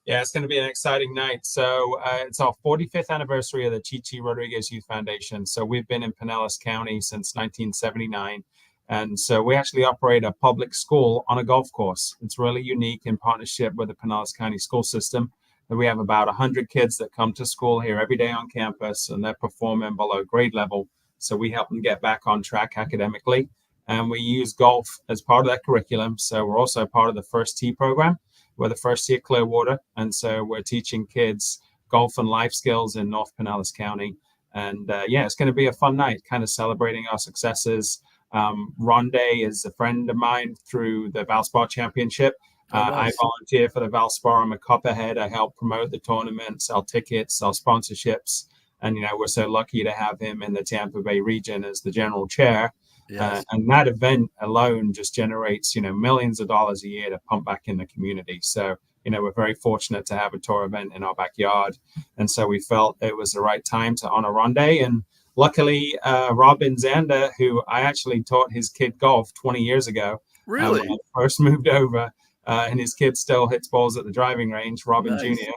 Yeah, it's going to be an exciting night. So it's our 45th anniversary of the Chichi Rodriguez Youth Foundation. So we've been in Pinellas County since 1979. And so we actually operate a public school on a golf course. It's really unique in partnership with the Pinellas County school system. And we have about 100 kids that come to school here every day on campus, and they're performing below grade level. So we help them get back on track academically. And we use golf as part of that curriculum. So we're also part of the First Tee program. We're the First Tee at Clearwater. And so we're teaching kids golf and life skills in North Pinellas County. And it's going to be a fun night, kind of celebrating our successes. Rondé is a friend of mine through the Valspar Championship. Nice. I volunteer for the Valspar. I'm a copperhead. I help promote the tournament, sell tickets, sell sponsorships. And, we're so lucky to have him in the Tampa Bay region as the general chair. Yes. And that event alone just generates, millions of dollars a year to pump back in the community. So, we're very fortunate to have a tour event in our backyard. And so we felt it was the right time to honor Rondé. And luckily, Robin Zander, who I actually taught his kid golf 20 years ago. Really? When I first moved over, and his kid still hits balls at the driving range, Robin Jr.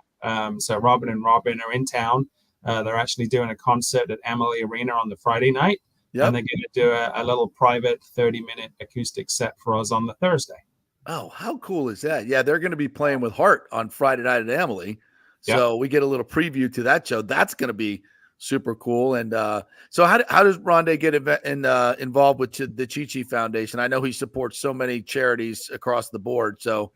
So Robin and Robin are in town. They're actually doing a concert at Amalie Arena on the Friday night. Yep. And they're going to do a little private 30-minute acoustic set for us on the Thursday. Oh, how cool is that? Yeah, they're going to be playing with Hart on Friday night at Amalie. So we get a little preview to that show. That's going to be super cool. And so how does Rondé get involved with the Chichi Foundation? I know he supports so many charities across the board. So,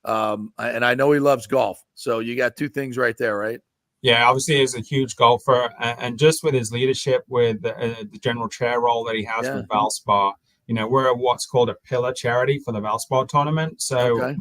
and I know he loves golf. So you got two things right there, right? Yeah, obviously he's a huge golfer, and just with his leadership with the general chair role that he has with Valspar, we're what's called a pillar charity for the Valspar tournament. So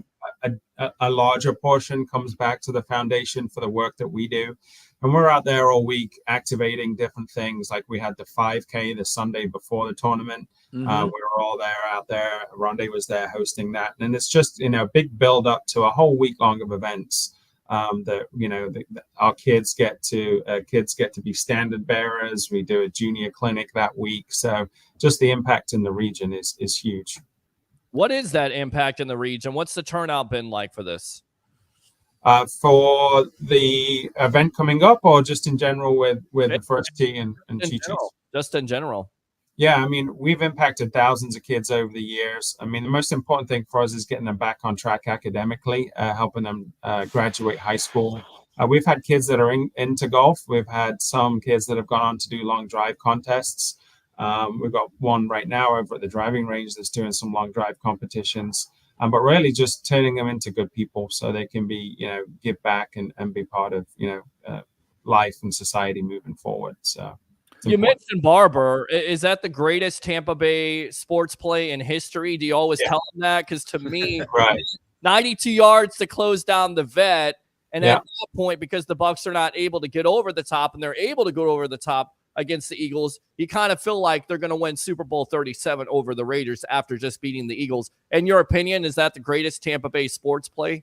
a larger portion comes back to the foundation for the work that we do. And we're out there all week activating different things. Like we had the 5K the Sunday before the tournament. We were all there out there. Rondé was there hosting that. And it's just, a big build up to a whole week long of events. Our kids get to be standard bearers. We do a junior clinic that week. So just the impact in the region is huge. What is that impact in the region? What's the turnout been like for this? For the event coming up, or just in general with the first tee and Chi-Chis? Just in general. Yeah, I mean, we've impacted thousands of kids over the years. I mean, the most important thing for us is getting them back on track academically, helping them graduate high school. We've had kids that are into golf. We've had some kids that have gone on to do long drive contests. We've got one right now over at the driving range that's doing some long drive competitions. But really just turning them into good people so they can be, give back and be part of, life and society moving forward. So. You mentioned Barber. Is that the greatest Tampa Bay sports play in history? Do you always tell them that? Because to me, 92 yards to close down the vet. And at that point, because the Bucs are not able to get over the top and they're able to go over the top against the Eagles, you kind of feel like they're going to win Super Bowl 37 over the Raiders after just beating the Eagles. In your opinion, is that the greatest Tampa Bay sports play?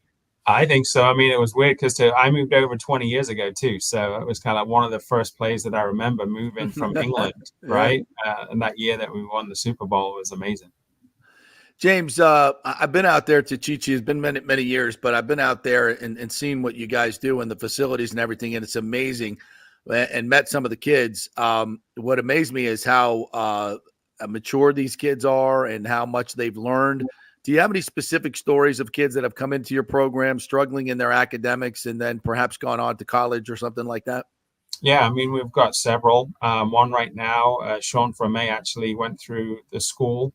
I think so. I mean, it was weird because I moved over 20 years ago too. So it was kind of one of the first plays that I remember moving from England, right? And that year that we won the Super Bowl was amazing. James, I've been out there to Chi-Chi. It's been many, many years, but I've been out there and seen what you guys do and the facilities and everything, and it's amazing, and met some of the kids. What amazed me is how mature these kids are and how much they've learned. Do you have any specific stories of kids that have come into your program struggling in their academics and then perhaps gone on to college or something like that? Yeah, I mean, we've got several. One right now, Sean from May actually went through the school,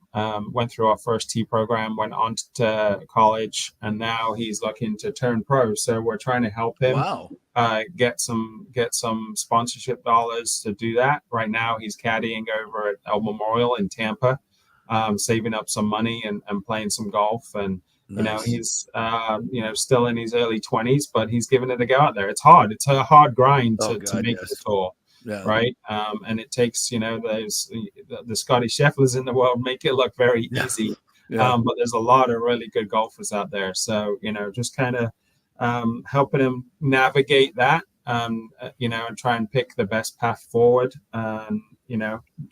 went through our first T program, went on to college, and now he's looking to turn pro. So we're trying to help him get some sponsorship dollars to do that. Right now, he's caddying over at El Memorial in Tampa. Saving up some money and playing some golf. And, he's, still in his early 20s, but he's giving it a go out there. It's hard. It's a hard grind to make the tour, right? And it takes, the Scotty Schefflers in the world make it look very easy. But there's a lot of really good golfers out there. So, just kind of helping them navigate that, and try and pick the best path forward.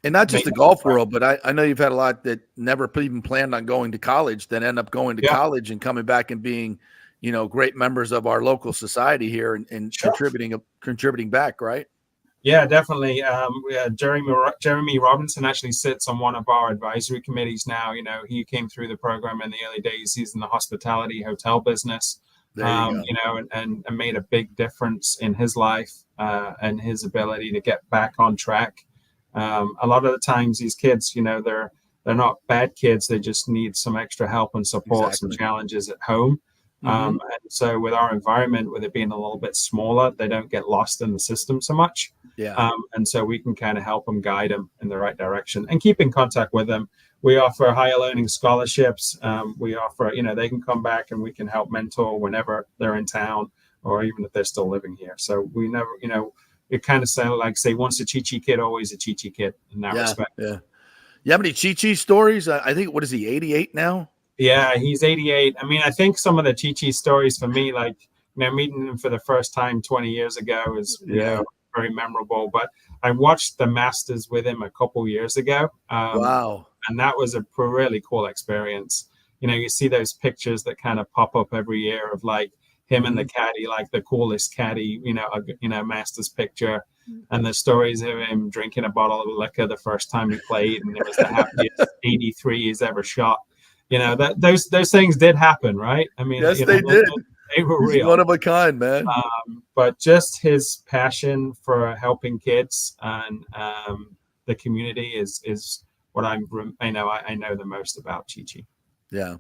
And not just the golf world, but I know you've had a lot that never even planned on going to college, that end up going to college and coming back and being, great members of our local society here and contributing back, right? Yeah, definitely. Jeremy Robinson actually sits on one of our advisory committees now. He came through the program in the early days. He's in the hospitality hotel business, and made a big difference in his life and his ability to get back on track. A lot of the times these kids, they're not bad kids. They just need some extra help and support, some challenges at home. And so with our environment, with it being a little bit smaller, they don't get lost in the system so much. And so we can kind of help them, guide them in the right direction and keep in contact with them. We offer higher learning scholarships. We offer, they can come back and we can help mentor whenever they're in town or even if they're still living here. So we never, it kind of sounded like, say, once a Chi-Chi kid, always a Chi-Chi kid in that respect. Yeah. You have any Chi-Chi stories? I think, what is he, 88 now? Yeah, he's 88. I mean, I think some of the Chi-Chi stories for me, like, meeting him for the first time 20 years ago is, very memorable. But I watched the Masters with him a couple years ago. Wow. And that was a really cool experience. You see those pictures that kind of pop up every year of like, him and the caddy, like the coolest caddy, Masters picture, and the stories of him drinking a bottle of liquor the first time he played, and it was the happiest 83 he's ever shot. Those things did happen, right? I mean, yes, they did. They were real. He's one of a kind, man. But just his passion for helping kids and the community is what I know the most about Chi-Chi. Yeah.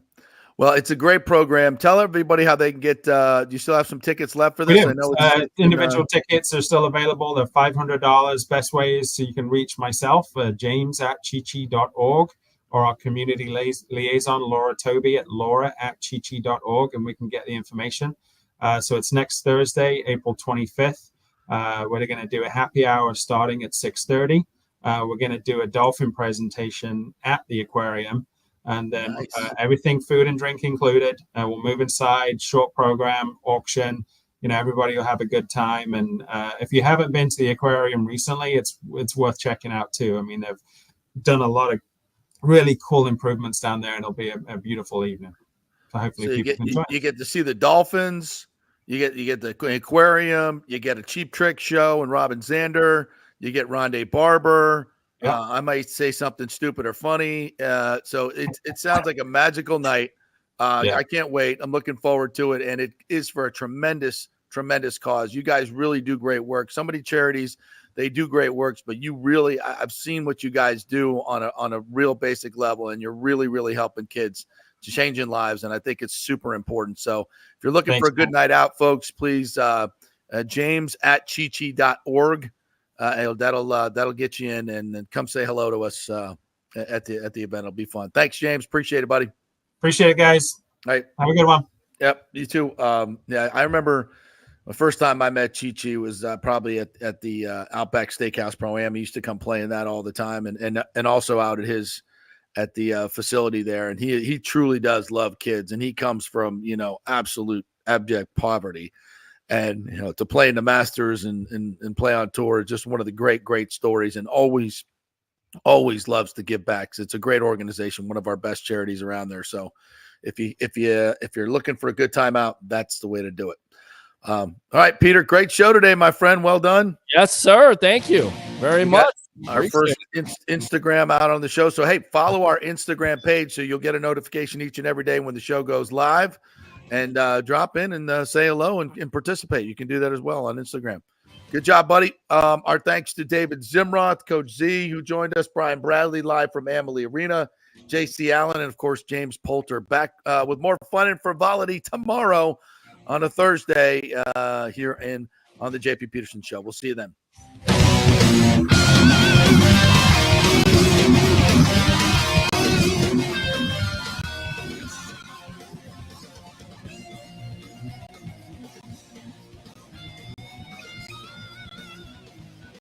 Well, it's a great program. Tell everybody how they can get. Do you still have some tickets left for We this? do. I know it's Individual tickets are still available. They're $500. Best way is so you can reach myself, James at chichi.org, or our community liaison, Laura Toby at laura@chichi.org, and we can get the information. So it's next Thursday, April 25th. We're going to do a happy hour starting at 6:30. We're going to do a dolphin presentation at the aquarium. And then everything, food and drink included. We'll move inside, short program, auction. Everybody will have a good time. And if you haven't been to the aquarium recently, it's worth checking out too. I mean, they've done a lot of really cool improvements down there, and it'll be a beautiful evening. So hopefully people can enjoy it. You get to see the dolphins. You get the aquarium. You get a cheap trick show and Robin Zander. You get Rondé Barber. Yeah. I might say something stupid or funny. So it sounds like a magical night. I can't wait. I'm looking forward to it. And it is for a tremendous, tremendous cause. You guys really do great work. So many charities, they do great works, but you really, I've seen what you guys do on a real basic level, and you're really, really helping kids, changing lives. And I think it's super important. So if you're looking for a good night out, folks, please, James at chichi.org. That'll get you in, and then come say hello to us at the event. It'll be fun. Thanks, James. Appreciate it, buddy. Appreciate it, guys. All right. Have a good one. Yep. You too. I remember the first time I met Chichi was probably at the Outback Steakhouse Pro-Am. He used to come playing that all the time, and also out at the facility there. And he truly does love kids, and he comes from absolute abject poverty. And to play in the Masters and play on tour is just one of the great stories, and always loves to give back. It's a great organization, one of our best charities around there. So if you're looking for a good time out, that's the way to do it. All right, Peter, great show today, my friend. Well done. Yes, sir. Thank you very much. Our first Instagram out on the show. So, hey, follow our Instagram page so you'll get a notification each and every day when the show goes live. And drop in and say hello and participate. You can do that as well on Instagram. Good job, buddy. Our thanks to David Zimroth, Coach Z, who joined us, Brian Bradley, live from Amalie Arena, JC Allen, and, of course, James Poulter. Back with more fun and frivolity tomorrow on a Thursday here on the JP Peterson Show. We'll see you then.